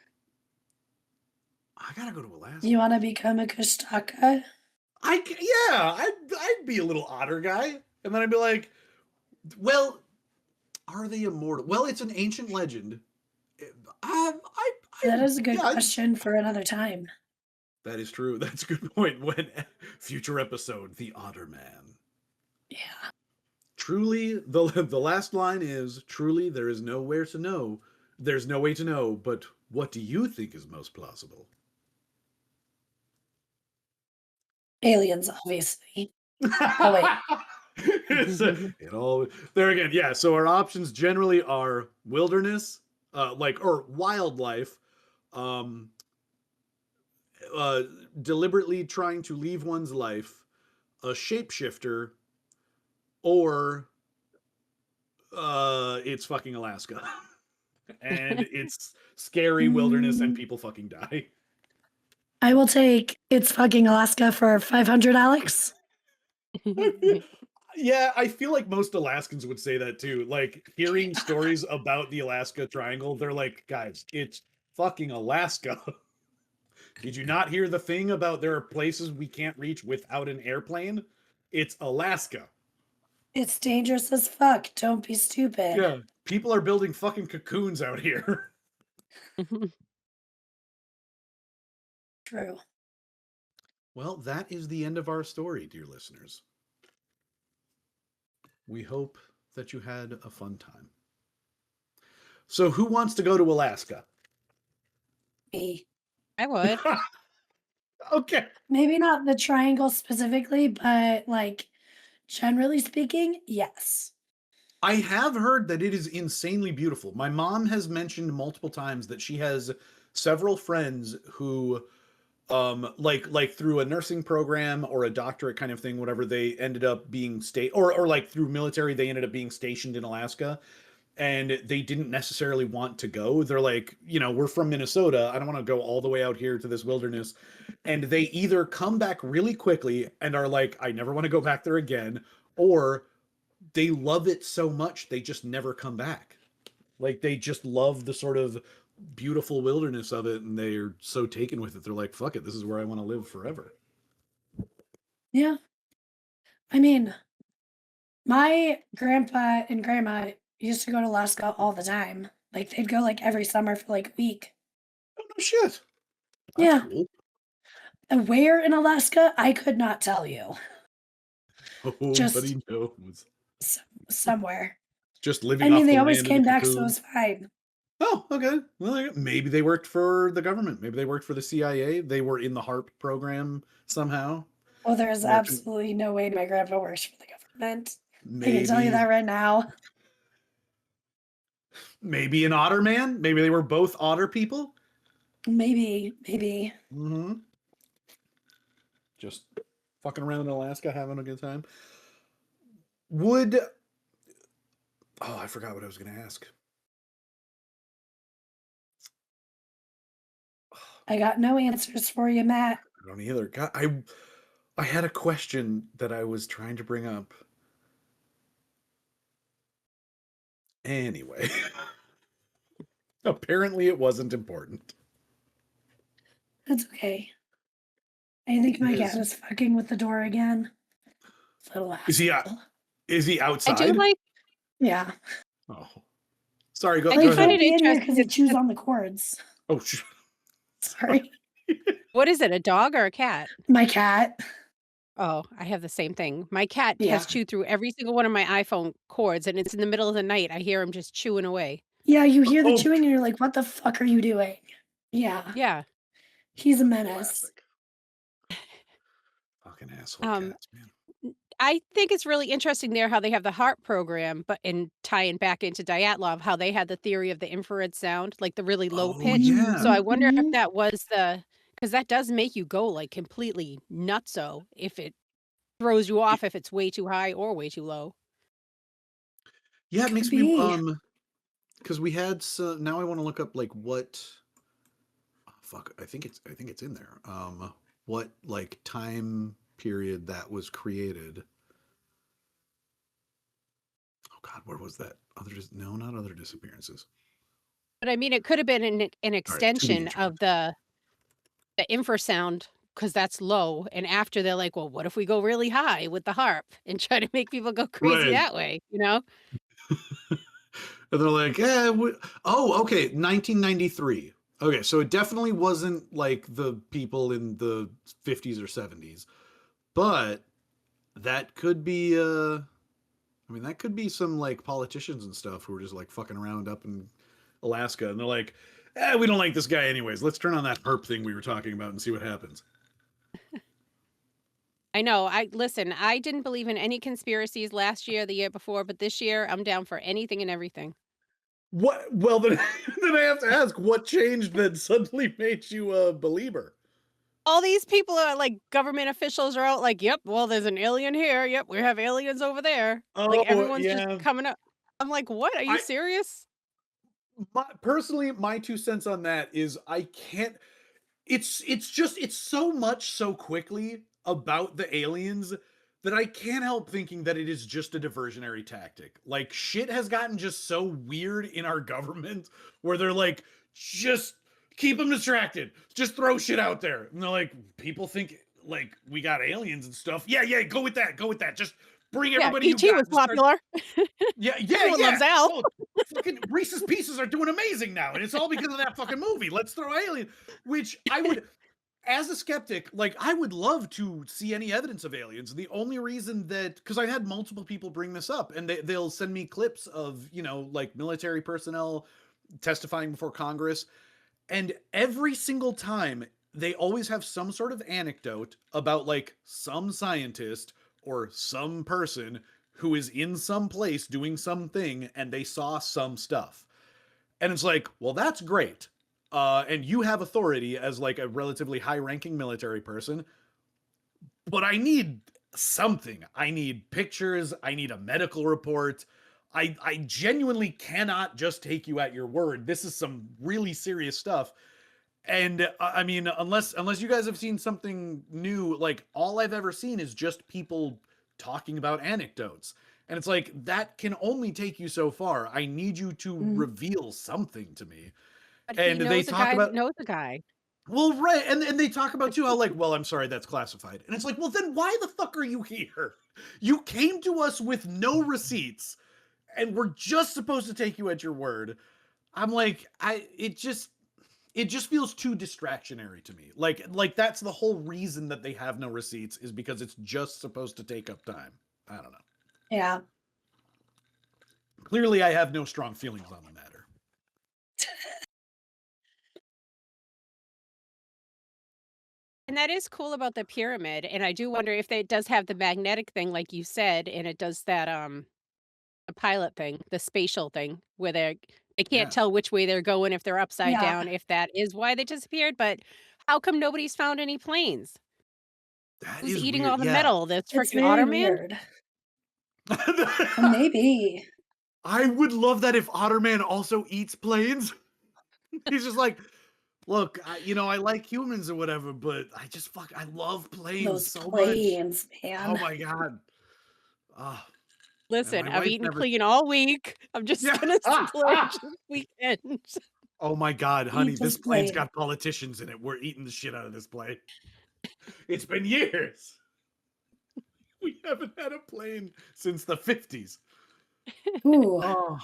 A: I gotta go to Alaska.
B: You want to become a Kushtaka?
A: I'd be a little otter guy. And then I'd be like, well, are they immortal? Well, it's an ancient legend.
B: That is a good question for another time.
A: That is true. That's a good point. When future episode, the Otter Man.
B: Yeah.
A: Truly, the last line is, truly, there is nowhere to know. There's no way to know, but what do you think is most plausible?
B: Aliens, obviously. Oh, wait.
A: There again, yeah. So our options generally are wilderness, or wildlife, deliberately trying to leave one's life, a shapeshifter, or it's fucking Alaska, and it's scary wilderness and people fucking die.
B: I will take it's fucking Alaska for 500, Alex.
A: Yeah, I feel like most Alaskans would say that too. Like, hearing stories about the Alaska Triangle, they're like, guys, it's fucking Alaska. Did you not hear the thing about there are places we can't reach without an airplane? It's Alaska.
B: It's dangerous as fuck. Don't be stupid.
A: Yeah, people are building fucking cocoons out here.
B: True.
A: Well, that is the end of our story, dear listeners. We hope that you had a fun time. So who wants to go to Alaska?
B: Me.
D: I would.
A: Okay.
B: Maybe not the triangle specifically, but like generally speaking, yes.
A: I have heard that it is insanely beautiful. My mom has mentioned multiple times that she has several friends who like through a nursing program or a doctorate kind of thing, whatever, they ended up being or like through military, they ended up being stationed in Alaska, and they didn't necessarily want to go. They're like, we're from Minnesota, I don't want to go all the way out here to this wilderness. And they either come back really quickly and are like, I never want to go back there again, or they love it so much they just never come back. Like, they just love the sort of beautiful wilderness of it, and they're so taken with it, they're like, fuck it, this is where I want to live forever.
B: Yeah. I mean, my grandpa and grandma used to go to Alaska all the time. Like, they'd go like every summer for like a week.
A: Oh, no shit. That's
B: Yeah.
A: cool.
B: And where in Alaska, I could not tell you.
A: Oh,
B: Just
A: but he knows.
B: Somewhere.
A: Just living
B: I
A: off
B: mean,
A: the
B: they always
A: land in
B: came
A: a
B: back, so it
A: cocoon.
B: was fine.
A: Oh, okay. Well, maybe they worked for the government. Maybe they worked for the CIA. They were in the HARP program somehow.
B: Well, there's
A: Working-
B: absolutely no way my grandpa works for the government. I
A: Maybe,
B: can tell you that right now.
A: maybe an otter man. Maybe they were both otter people.
B: Maybe.
A: Mm-hmm. Just fucking around in Alaska, having a good time. I forgot what I was going to ask.
B: I got no answers for you, Matt.
A: I don't either. God, I had a question that I was trying to bring up. Anyway, apparently it wasn't important.
B: That's okay. I think my
A: It
B: cat
A: is.
B: is fucking with the door again. Little
A: Is he
B: asshole.
A: Is he
D: I
A: outside?
D: do like.
B: Yeah.
A: Oh, sorry. Go
D: I
B: Well, he
D: do
A: ahead.
D: find
B: can't
D: it
B: be in here
D: interesting
B: because he chews on the cords.
A: Oh,
B: Sorry.
D: What is it? A dog or a cat?
B: My cat.
D: Oh, I have the same thing. My cat
B: Yeah.
D: has chewed through every single one of my iPhone cords, and it's in the middle of the night. I hear him just chewing away.
B: Yeah, you hear the
A: Oh,
B: chewing and you're like, what the fuck are you doing? Yeah.
D: Yeah.
B: He's a menace.
A: classic. Fucking asshole
D: Um,
A: cats, man.
D: I think it's really interesting there how they have the HARP program, but in tying back into Dyatlov, how they had the theory of the infrared sound, like the really low
A: Oh,
D: pitch.
A: yeah.
D: So I wonder if
B: Mhm.
D: that was because that does make you go like completely nutso if it throws you off if it's way too high or way too low.
A: Yeah, it
B: Could
A: makes me
B: be.
A: because we had now I want to look up like what fuck I think it's in there. What like time period that was created. Oh God, where was that? No, not other disappearances.
D: But I mean, it could have been an
A: All right, to be
D: extension of
A: determined.
D: the infrasound because that's low. And after they're like, well, what if we go really high with the harp and try to make people go crazy
A: Right.
D: that way? You know?
A: And they're like, oh, okay, 1993. Okay, so it definitely wasn't like the people in the 50s or 70s, but that could be I mean, that could be some like politicians and stuff who are just like fucking around up in Alaska, and they're like, we don't like this guy anyways. Let's turn on that herp thing we were talking about and see what happens.
D: I know. Listen, I didn't believe in any conspiracies last year, the year before, but this year I'm down for anything and everything.
A: What? Well, then, then I have to ask, what changed that suddenly made you a believer?
D: All these people are like government officials are out like, yep, well, there's an alien here. Yep, we have aliens over there. Like
A: Oh,
D: everyone's just
A: yeah.
D: coming up. I'm like, what? Are you
A: I
D: serious?
A: personally, my 2 cents on that is I can't. It's just it's so much so quickly about the aliens that I can't help thinking that it is just a diversionary tactic. Like shit has gotten just so weird in our government where they're like, just keep them distracted, just throw shit out there, and they're like, people think like we got aliens and stuff. Yeah, go with that. Just bring
D: Yeah,
A: everybody you
D: ET
A: got.
D: was
A: And start
D: popular.
A: yeah,
D: Everyone loves Al.
A: Oh, fucking Reese's Pieces are doing amazing now, and it's all because of that fucking movie. Let's throw Alien, which I would, as a skeptic, like I would love to see any evidence of aliens. The only reason that, because I had multiple people bring this up, and they'll send me clips of like military personnel testifying before Congress, and every single time they always have some sort of anecdote about like some scientist or some person who is in some place doing something and they saw some stuff. And it's like, well, that's great. And you have authority as like a relatively high ranking military person, but I need something. I need pictures. I need a medical report. I genuinely cannot just take you at your word. This is some really serious stuff. And I mean, unless you guys have seen something new, like all I've ever seen is just people talking about anecdotes. And it's like that can only take you so far. I need you to reveal something to me.
D: But
A: And
D: he
A: they
D: knows a
A: talk
D: guy that
A: about
D: knows a guy.
A: well, right, and they talk about too how like, well, I'm sorry, that's classified. And it's like, well, then why the fuck are you here? You came to us with no receipts, and we're just supposed to take you at your word. I'm like, it just feels too distractionary to me. Like that's the whole reason that they have no receipts is because it's just supposed to take up time. I don't know.
B: Yeah.
A: Clearly, I have no strong feelings on the matter.
D: And that is cool about the pyramid. And I do wonder if it does have the magnetic thing, like you said, and it does that the pilot thing, the spatial thing, where they can't
A: Yeah.
D: tell which way they're going if they're upside
B: Yeah.
D: down, if that is why they disappeared. But how come nobody's found any planes?
A: That
D: Who's
A: is
D: eating
A: weird.
D: all the
A: Yeah.
D: metal? This
B: It's
D: freaking
B: very
D: Otter Man?
B: weird. Maybe.
A: I would love that if Otterman also eats planes. He's just like, look, I like humans or whatever, but I love planes
B: Those
A: so much.
B: planes,
A: Oh
B: man.
A: my God. Ah,
D: Listen,
A: my
D: I've
A: wife
D: eaten
A: never.
D: clean all week. I'm just
A: Yeah.
D: gonna splurge this weekend.
A: Oh my God, honey,
B: Eat
A: this
B: this
A: plane's
B: plane.
A: got politicians in it. We're eating the shit out of this plane. It's been years. haven't had a plane since the 50s.
B: Ooh.
A: Oh.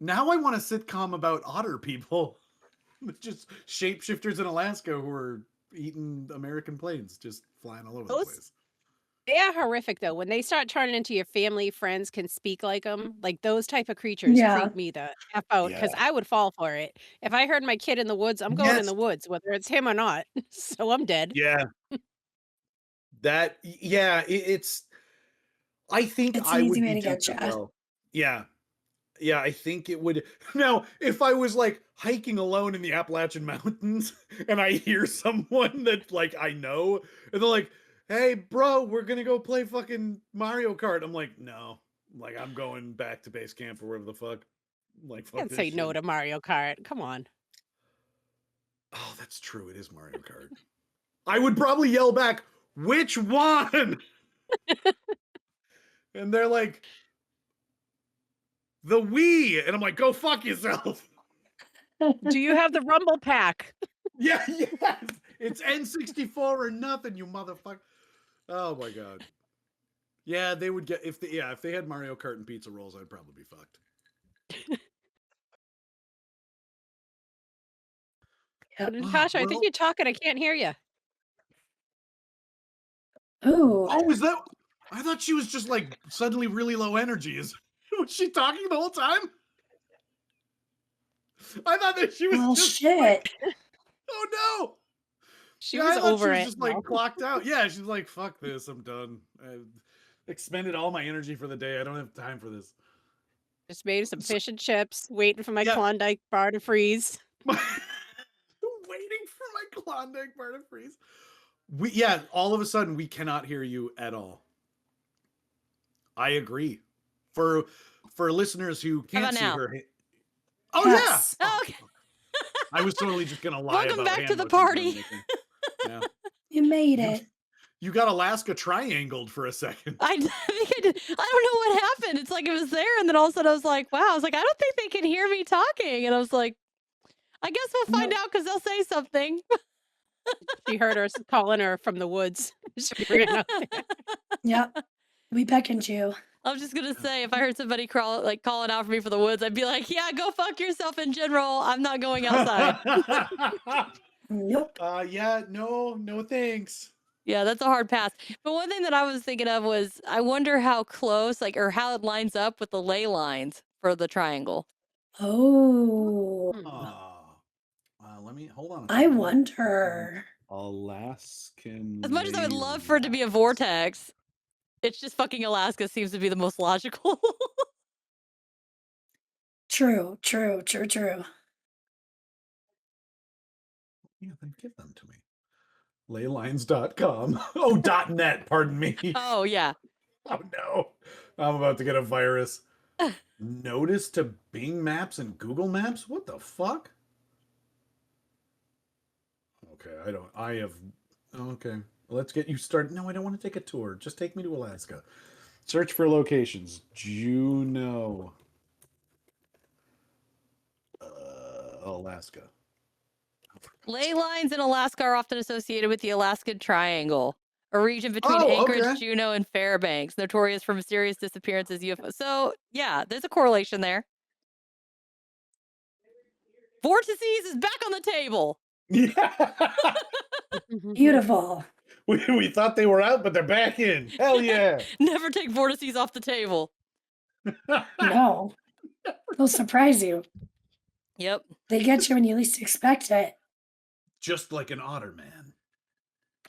A: Now I want a sitcom about otter people. Just shapeshifters in Alaska who are eating American planes, just flying all over the
D: Those
A: place.
D: they are horrific though. When they start turning into your family, friends can speak like them. Like those type of creatures
B: Yeah.
D: creep me the F out because
A: Yeah.
D: I would fall for it. If I heard my kid in the woods, I'm going in
A: Yes.
D: the woods, whether it's him or not. So I'm dead.
A: Yeah. It's I think
B: It's an
A: I
B: easy
A: would
B: way
A: be
B: to get
A: just as
B: ya.
A: well. Yeah. Yeah, I think it would. Now, if I was like hiking alone in the Appalachian Mountains and I hear someone that like I know, and they're like, "Hey, bro, we're gonna go play fucking Mario Kart." I'm like, "No, like I'm going back to base camp or whatever the fuck." Like, fuck
D: Can't
A: this
D: say
A: shit.
D: no to Mario Kart. Come on.
A: Oh, that's true. It is Mario Kart. I would probably yell back, "Which one?" And they're like, "The Wii," and I'm like, "Go fuck yourself."
D: Do you have the Rumble Pack?
A: Yeah, yes. It's N64 or nothing, you motherfucker. Oh my god. Yeah, they would get if they had Mario Kart and pizza rolls, I'd probably be fucked.
B: Yep.
D: Natasha, I think
A: Well,
D: you're talking. I can't hear you.
B: Ooh.
A: oh, is that? I thought she was just like suddenly really low energy. Was she talking the whole time? I thought that she was
B: Well,
A: just
B: shit.
A: like, oh no.
D: She
A: Yeah,
D: was
A: I thought she
D: over
A: was
D: it.
A: just
D: No.
A: like clocked out. Yeah, she's like, fuck this, I'm done. I've expended all my energy for the day. I don't have time for this.
D: Just made some
A: So-
D: fish and chips, waiting for my
A: Yeah.
D: Klondike bar to freeze.
A: Waiting for my Klondike bar to freeze. All of a sudden we cannot hear you at all. I agree. For listeners who can't
C: about
A: see
C: now?
A: her. Oh
B: Yes.
A: yeah.
C: Oh,
A: Oh,
C: okay.
A: I was totally just gonna lie
C: Welcome
A: about
C: back to
A: hand
C: the
A: motions I'm
C: party.
A: making. Yeah.
B: You made
A: You,
B: it.
A: you got Alaska triangled for a second.
C: I think I did. I don't know what happened. It's like it was there, and then all of a sudden I was like, "Wow!" I was like, "I don't think they can hear me talking," and I was like, "I guess we'll find
B: No.
C: out because they'll say something."
D: She heard us calling her from the woods. She ran out there.
B: Yep. We beckoned you.
C: I was just gonna say, if I heard somebody calling out for me for the woods, I'd be like, "Yeah, go fuck yourself in general. I'm not going outside."
B: Nope.
A: Yeah, no thanks.
C: Yeah, that's a hard pass. But one thing that I was thinking of was, I wonder how close, like, or how it lines up with the ley lines for the triangle.
B: Oh.
A: Let me hold on.
B: I wonder.
A: Alaskan.
C: As much as I would
A: ley
C: love for it to be a
A: lines.
C: vortex, it's just fucking Alaska seems to be the most logical.
B: True.
A: Yeah, then give them to me. Leylines.com. Oh, .net, pardon me.
C: Oh, yeah.
A: Oh no. I'm about to get a virus. Notice to Bing Maps and Google Maps? What the fuck? Okay, okay. Let's get you started. No, I don't want to take a tour. Just take me to Alaska. Search for locations. Juneau. Alaska.
C: Ley lines in Alaska are often associated with the Alaskan Triangle, a region between Anchorage,
A: okay.
C: Juneau, and Fairbanks, notorious for mysterious disappearances, UFOs. So, yeah, there's a correlation there. Vortices is back on the table.
A: Yeah.
B: Beautiful.
A: We thought they were out, but they're back in. Hell yeah.
C: Never take vortices off the table.
B: No. They'll surprise you.
C: Yep.
B: They get you when you least expect it.
A: Just like an otter man.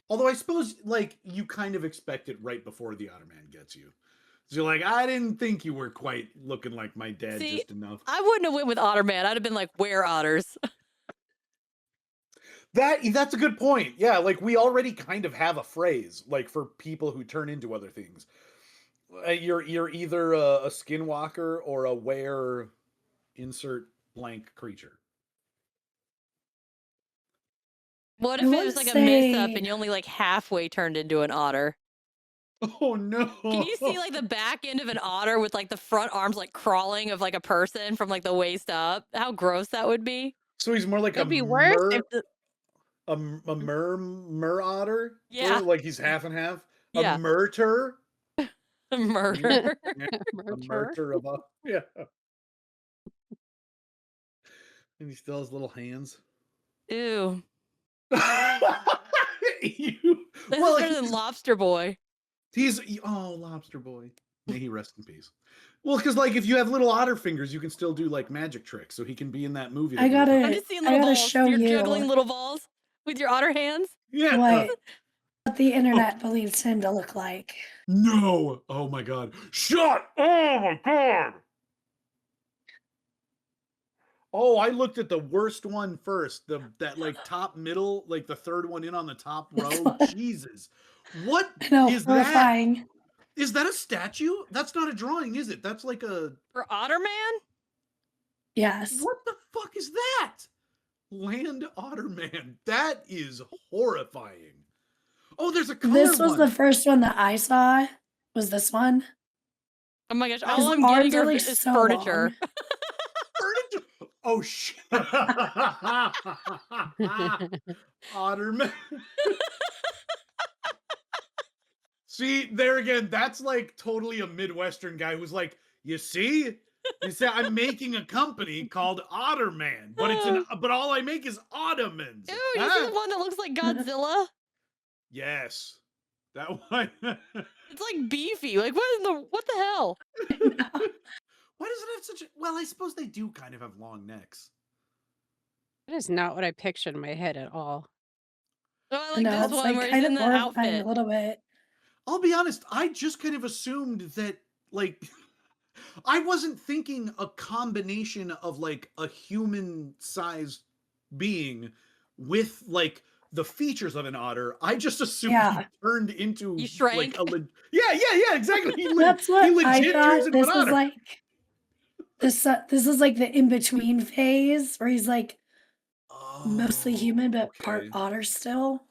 A: Although I suppose, like, you kind of expect it right before the otter man gets you. So you're like, I didn't think you were quite looking like my dad
C: See,
A: just enough.
C: I wouldn't have went with Otter Man. I'd have been like, where otters?
A: That's a good point. Yeah, like we already kind of have a phrase, like for people who turn into other things. You're either a skinwalker or a were insert blank creature.
C: What
B: I
C: if it
B: wanna
C: was like a mix up
B: say-
C: and you only like halfway turned into an otter?
A: Oh no.
C: Can you see like the back end of an otter with like the front arms like crawling of like a person from like the waist up? How gross that would be.
A: So he's more like
D: It'd
A: a
D: be worse
A: mer,
D: if the
A: a mer otter?
C: Yeah.
A: Like he's half and half?
C: Yeah.
A: A murder.
C: Murder.
A: A murder of a yeah. And he still has little hands.
C: Ew.
A: You,
C: This
A: well,
C: is better than Lobster Boy.
A: oh, Lobster Boy. May he rest in peace. Well, because like if you have little otter fingers, you can still do like magic tricks. So he can be in that movie.
B: I
A: that we were talking
C: I'm
B: gotta,
C: just seeing
B: I
C: little
B: gotta
C: balls.
B: show
C: You're
B: you
C: juggling little balls with your otter hands.
A: Yeah.
B: what the internet believes him to look like.
A: No. Oh my god. Shut. Oh my god. Oh, I looked at the worst one first. That like top middle, like the third one in on the top row. Jesus. What
B: No,
A: is that?
B: horrifying.
A: Is that a statue? That's not a drawing, is it? That's like a
C: For Otter Man?
B: Yes.
A: what the fuck is that? Land Otter Man. That is horrifying. Oh, there's a color
B: This was
A: one.
B: the first one that I saw. Was this one?
C: Oh my gosh,
A: His
C: all I'm
B: arms
C: getting
B: are,
C: are
B: like,
C: is
B: so
C: furniture.
A: Furniture. Oh shit. Otter Man. See, there again, that's like totally a Midwestern guy who's like, you see, I'm making a company called Otter Man, but but all I make is ottomans.
C: Ew, you see the one that looks like Godzilla?
A: Yes, that one.
C: It's like beefy. Like what the hell?
A: Why does it have such a? Well, I suppose they do kind of have long necks.
D: That is not what I pictured in my head at all.
C: Oh, I like
B: No,
C: this
B: it's
C: one
B: like
C: where he's
B: kind
C: in
B: of
C: the
B: horrifying
C: outfit.
B: a little bit.
A: I'll be honest, I just kind of assumed that, like, I wasn't thinking a combination of, like, a human-sized being with, like, the features of an otter. I just assumed he turned into,
C: You shrank.
A: like, yeah, exactly.
B: That's what
A: he
B: I
A: legit turns
B: thought.
A: into
B: This
A: an
B: is
A: otter.
B: like this is like the in-between phase where he's like mostly human but part
A: okay.
B: otter still.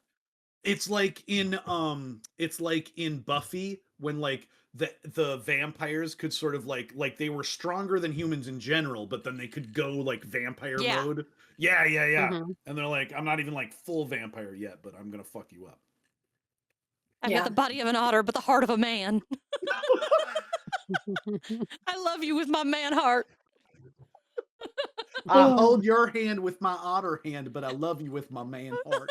A: It's like in Buffy when like the vampires could sort of like they were stronger than humans in general, but then they could go like vampire mode. Yeah.
D: Mhm.
A: And they're like, I'm not even like full vampire yet, but I'm gonna fuck you up.
C: I've got the body of an otter, but the heart of a man. I love you with my man heart.
A: I hold your hand with my otter hand, but I love you with my man heart.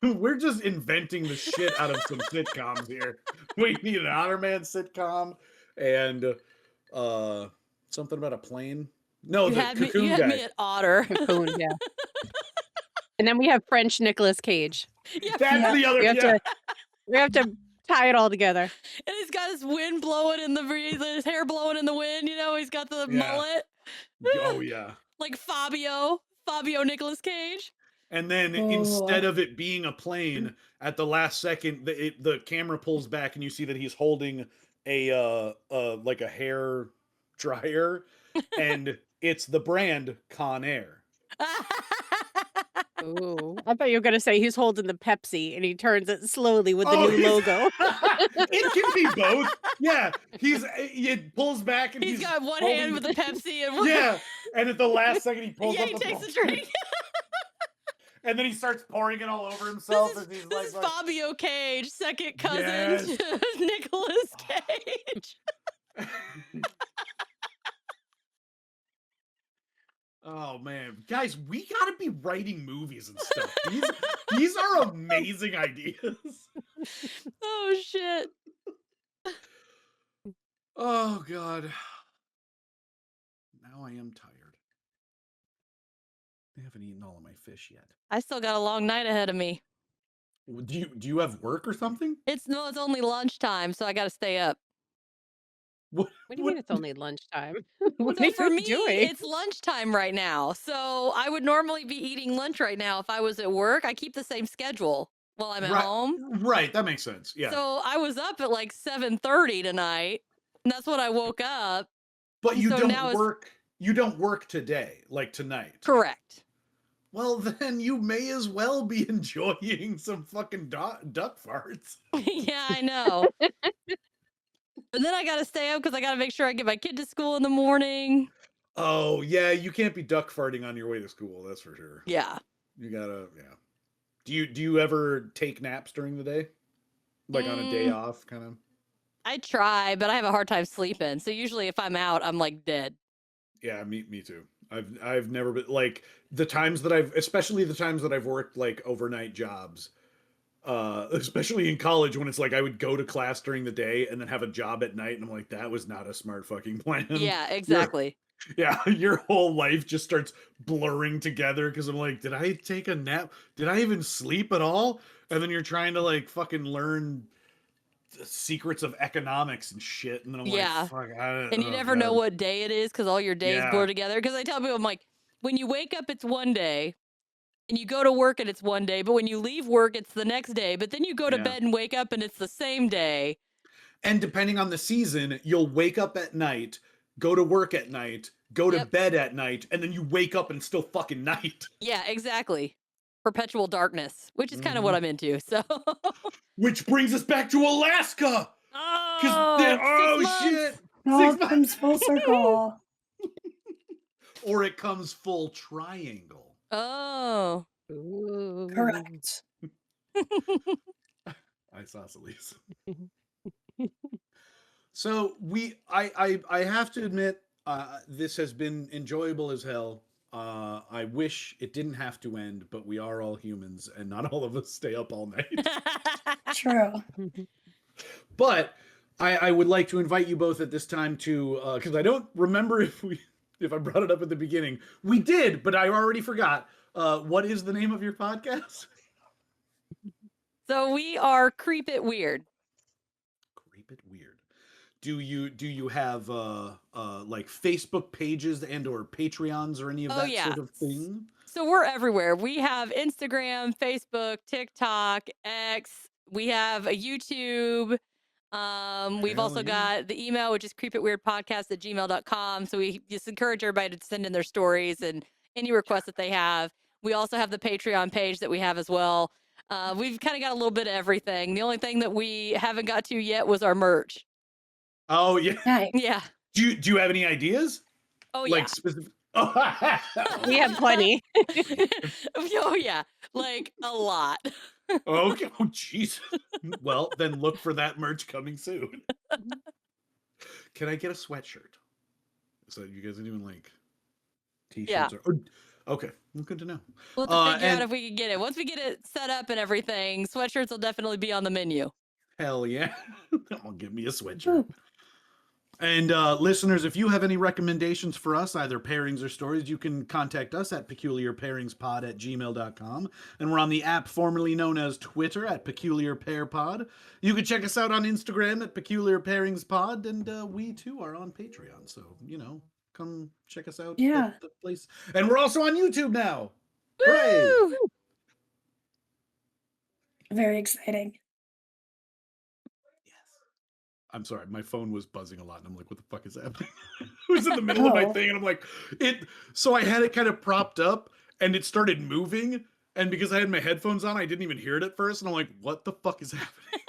A: We're just inventing the shit out of some sitcoms here. We need an Otter Man sitcom and something about a plane. No, the Cocoon
C: you
A: guy.
C: had me at otter.
D: Cocoon, yeah. And then we have French Nicolas Cage.
C: Yeah,
A: That's the other.
D: We have to tie it all together.
C: And he's got his wind blowing in the breeze, his hair blowing in the wind. You know, he's got the mullet.
A: Oh yeah.
C: Like Fabio Nicolas Cage.
A: And then instead of it being a plane, at the last second, the camera pulls back and you see that he's holding a like a hair dryer, and it's the brand Conair.
D: Ooh. I thought you were going to say he's holding the Pepsi and he turns it slowly with the new logo.
A: It can be both. Yeah, it pulls back and
C: he's got one hand with the Pepsi and one.
A: Yeah, and at the last second he pulls up
C: he
A: the
C: takes a drink.
A: And then he starts pouring it all over himself.
C: This is Fabio Cage, second cousin
A: Yes.
C: to Nicolas Cage.
A: Oh man, guys, we gotta be writing movies and stuff. These are amazing ideas.
C: Oh shit.
A: Oh god. Now I am tired. I haven't eaten all of my fish yet.
C: I still got a long night ahead of me.
A: Do you have work or something?
C: It's only lunchtime, so I got to stay up.
D: What do you mean it's only lunchtime? What
C: So
D: are
C: for
D: you
C: me,
D: doing?
C: it's lunchtime right now. So I would normally be eating lunch right now if I was at work. I keep the same schedule while I'm at home.
A: Right, that makes sense. Yeah.
C: So I was up at like 7:30 tonight, and that's when I woke up.
A: But you
C: so
A: don't
C: now
A: work. You don't work today, like tonight.
C: Correct.
A: Well, then you may as well be enjoying some fucking duck farts.
C: Yeah, I know. But then I got to stay up because I got to make sure I get my kid to school in the morning.
A: Oh, yeah, you can't be duck farting on your way to school, that's for sure.
C: Yeah.
A: You gotta, yeah. Do you ever take naps during the day? Like on a day
C: Mm,
A: off, kind of?
C: I try, but I have a hard time sleeping. So usually if I'm out, I'm like dead.
A: Yeah, me too. I've never been like the times that especially the times that I've worked like overnight jobs. Especially in college when it's like I would go to class during the day and then have a job at night, and I'm like, that was not a smart fucking plan.
C: Yeah,
A: Your
C: exactly.
A: yeah, your whole life just starts blurring together because I'm like, did I take a nap? Did I even sleep at all? And then you're trying to like fucking learn the secrets of economics and shit, and then I'm like,
C: Yeah.
A: fuck,
C: And you
A: oh
C: never know
A: god,
C: what day it is because all your days blur
A: yeah,
C: together. Because I tell people, I'm like, when you wake up, it's one day, and you go to work and it's one day, but when you leave work, it's the next day. But then you go to
A: yeah.
C: bed and wake up and it's the same day.
A: And depending on the season, you'll wake up at night, go to work at night, go to
C: Yep.
A: bed at night, and then you wake up and it's still fucking night.
C: Yeah, exactly. Perpetual darkness, which is kind of what
A: Mhm.
C: I'm into. So,
A: Which brings us back to Alaska.
C: oh, 6 months.
A: Shit.
B: It all
A: 6 months.
B: comes full circle.
A: Or it comes full triangle.
C: Oh.
D: Ooh.
B: Correct.
A: I saw Elise. So I have to admit, this has been enjoyable as hell. I wish it didn't have to end, but we are all humans, and not all of us stay up all night.
B: True.
A: But I would like to invite you both at this time to, because I don't remember if I brought it up at the beginning. We did, but I already forgot. What is the name of your podcast?
C: So we are Creep It Weird.
A: Creep It Weird. Do you have like Facebook pages and or Patreons or any of
C: Oh,
A: that
C: yeah.
A: sort of thing?
C: So we're everywhere. We have Instagram, Facebook, TikTok, X. We have a YouTube. We've
A: Hell
C: also
A: yeah.
C: got the email, which is creepitweirdpodcast@gmail.com. So we just encourage everybody to send in their stories and any requests that they have. We also have the Patreon page that we have as well. We've kind of got a little bit of everything. The only thing that we haven't got to yet was our merch.
A: Oh yeah.
B: Nice.
C: Yeah.
A: Do you have any ideas?
C: Oh,
A: Like
C: yeah.
A: specific.
D: We have plenty.
C: Oh, yeah. Like a lot.
A: Okay. Oh jeez. Well, then look for that merch coming soon. Can I get a sweatshirt? So you guys are doing like
C: Yeah.
A: t-shirts or okay. Well, good to know.
C: We'll have to figure out
A: And
C: if we can get it. Once we get it set up and everything, sweatshirts will definitely be on the menu.
A: hell yeah. I'll give me a sweatshirt.
B: Ooh.
A: And listeners, if you have any recommendations for us, either pairings or stories, you can contact us at peculiarpairingspod@gmail.com. And we're on the app formerly known as Twitter at peculiarpairpod. You can check us out on Instagram at peculiarpairingspod. And we too are on Patreon. So, come check us out
B: Yeah.
A: at the place. And we're also on YouTube now. Hooray!
C: Woo!
B: Very exciting.
A: I'm sorry, my phone was buzzing a lot, and I'm like, what the fuck is happening? It was in the middle of my
B: Oh.
A: thing, and I'm like, so I had it kind of propped up, and it started moving, and because I had my headphones on, I didn't even hear it at first, and I'm like, what the fuck is happening?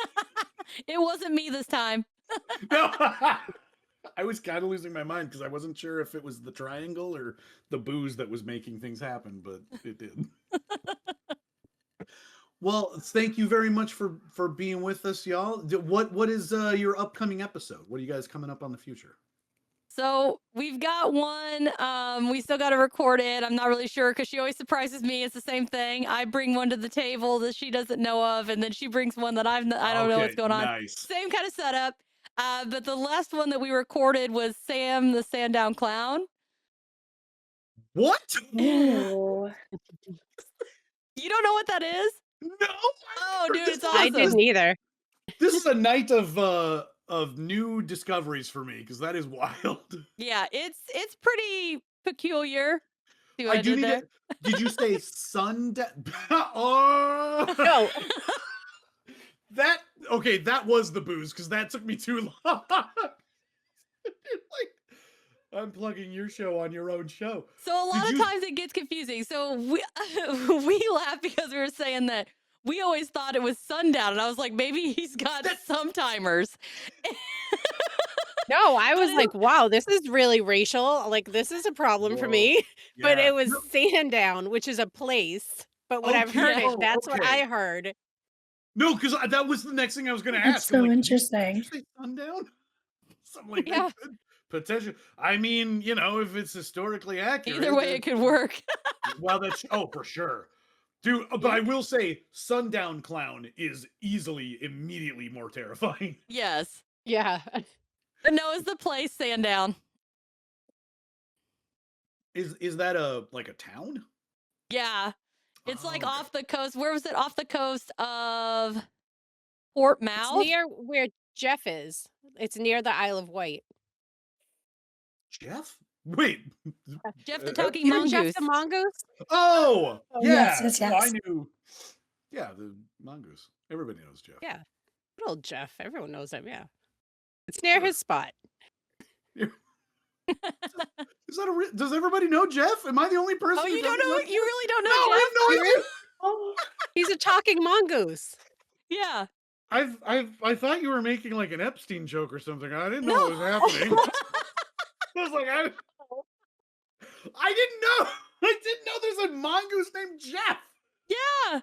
C: It wasn't me this time.
A: No, I was kind of losing my mind because I wasn't sure if it was the triangle or the booze that was making things happen, but it did. Well, thank you very much for being with us, y'all. What is your upcoming episode? What are you guys coming up on the future?
C: So we've got one. We still got to record it. I'm not really sure because she always surprises me. It's the same thing. I bring one to the table that she doesn't know of, and then she brings one that I don't know what's going on.
A: Nice.
C: Same kind of setup. But the last one that we recorded was Sam the Sandown Clown.
A: What?
B: Ooh.
C: You don't know what that is?
A: No.
C: Oh, dude, it's
D: I
C: awesome.
D: didn't either.
A: This is a night of new discoveries for me because that is wild.
C: Yeah, it's pretty peculiar. See what
A: I
C: I
A: do
C: did
A: need
C: there?
A: to. Did you say sundown? Oh
D: No,
A: that okay. That was the booze because that took me too long. Like unplugging your show on your own show.
C: So a lot
A: Did
C: of
A: you-
C: times it gets confusing. So we we laugh because we were saying that we always thought it was sundown, and I was like, maybe he's got some timers.
D: no, I was
C: But
D: like, wow, this is really racial. Like, this is a problem for
A: Whoa.
D: me. But
A: Yeah.
D: it was Sandown, which is a place. But when I've
A: Okay.
D: heard it,
A: Oh,
D: that's what
A: okay.
D: I heard.
A: No, because that was the next thing I was going to
B: That's
A: ask. I'm
B: so
A: like,
B: interesting.
A: Did you say sundown? Something like
D: Yeah.
A: that could potentially. I mean, if it's historically accurate.
C: Either way, it could work.
A: Well, for sure. Dude, but I will say, sundown clown is immediately more terrifying.
C: Yes.
D: Yeah.
C: But no, it's the place Sandown.
A: Is that a town?
C: Yeah. It's like
A: Oh,
C: off the coast. Where was it? Off the coast of Portmouth?
D: It's near where Jeff is. It's near the Isle of Wight.
A: Jeff? Wait.
C: Jeff the
A: uh,
C: Talking
D: You know Jeff
C: Mongoose.
D: the Mongoose?
A: Oh,
B: Oh,
A: yeah.
B: yes,
A: Well, I
B: yes.
A: knew. Yeah, the mongoose. Everybody knows Jeff.
D: Yeah. Good old Jeff. Everyone knows him, yeah. It's near his spot.
A: Is that does everybody know Jeff? Am I the only person?
C: Oh,
A: who
C: you don't
A: doesn't
C: know? You really don't know
A: No, I
C: Jeff?
A: have no idea.
D: He's a talking mongoose.
C: Yeah.
A: I thought you were making like an Epstein joke or something. I didn't know what was happening. I was like, I didn't know. I didn't know there's a mongoose named Jeff.
C: Yeah.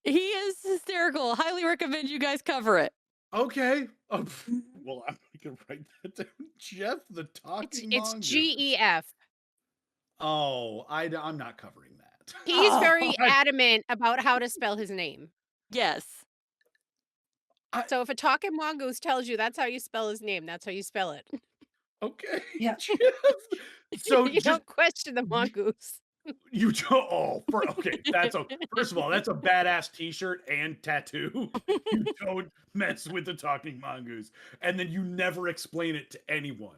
C: He is hysterical. Highly recommend you guys cover it.
A: Okay. Well, I'm gonna write that down. Jeff the talking
D: It's
A: mongoose.
D: GEF.
A: Oh, I'm not covering that.
D: He's very
A: I-
D: adamant about how to spell his name.
C: Yes.
D: So if a talking mongoose tells you that's how you spell his name, that's how you spell it.
A: Okay.
B: Yeah.
A: Jeff. So
D: You
A: just
D: don't question the mongoose.
A: you don't. Okay. That's first of all, that's a badass T-shirt and tattoo. You don't mess with the talking mongoose, and then you never explain it to anyone.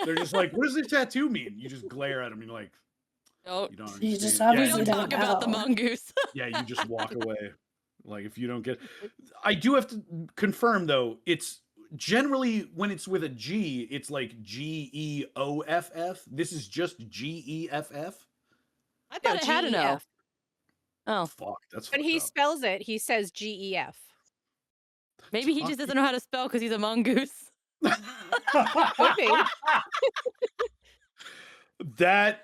A: They're just like, "What does this tattoo mean?" You just glare at them. You're like,
C: Don't.
A: "You don't
B: You
A: understand."
B: just
C: We
B: obviously
C: don't
B: don't
C: talk about the
B: know.
C: mongoose.
A: Yeah, you just walk away. Like if you don't get, I do have to confirm though. It's generally when it's with a G, it's like GEOFF. This is just GEFF.
C: I thought it had an O.
D: GEF.
C: Oh,
A: Fuck, that's
D: When
A: fucked
D: he
A: up.
D: spells it, he says GEF.
C: maybe he just doesn't know how to spell because he's a mongoose.
D: Could be.
A: That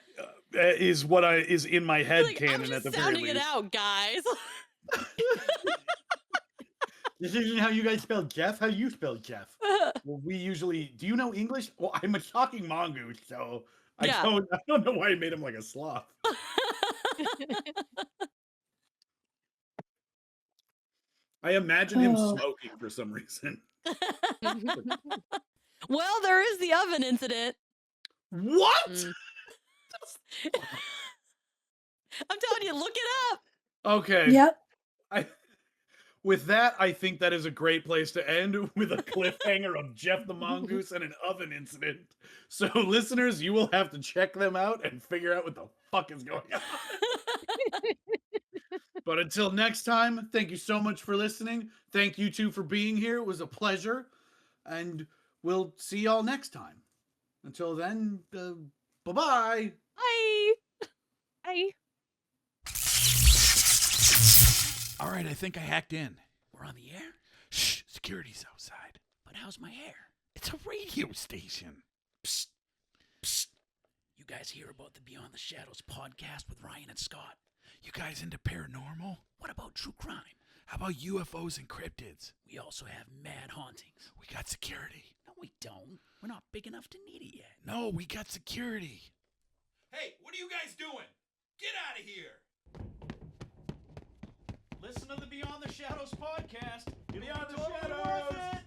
A: is what is in my head
C: Like,
A: canon
C: I'm
A: at
C: just
A: the very
C: sounding
A: least.
C: it out, guys.
A: This isn't how you guys spell Jeff. How do you spell Jeff? Well, we usually. Do you know English? Well, I'm a talking mongoose, so
C: Yeah.
A: I don't know why I made him like a sloth. I imagine him
B: Oh.
A: smoking for some reason.
C: Well, there is the oven incident.
A: What?
D: Mm.
C: I'm telling you, look it up.
A: Okay.
B: Yep.
A: With that, I think that is a great place to end with a cliffhanger of Jeff the Mongoose and an oven incident. So, listeners, you will have to check them out and figure out what the fuck is going on. But until next time, thank you so much for listening. Thank you two for being here. It was a pleasure. And we'll see y'all next time. Until then, bye-bye.
C: Bye.
D: Bye.
E: All right, I think I hacked in. We're on the air? Shh, security's outside. But how's my hair? It's a radio station. Psst, psst. You guys hear about the Beyond the Shadows podcast with Ryan and Scott? You guys into paranormal? What about true crime? How about UFOs and cryptids? We also have mad hauntings. We got security. No, we don't. We're not big enough to need it yet. No, we got security.
F: Hey, what are you guys doing? Get out of here! Listen to the Beyond the Shadows podcast. Beyond the Shadows!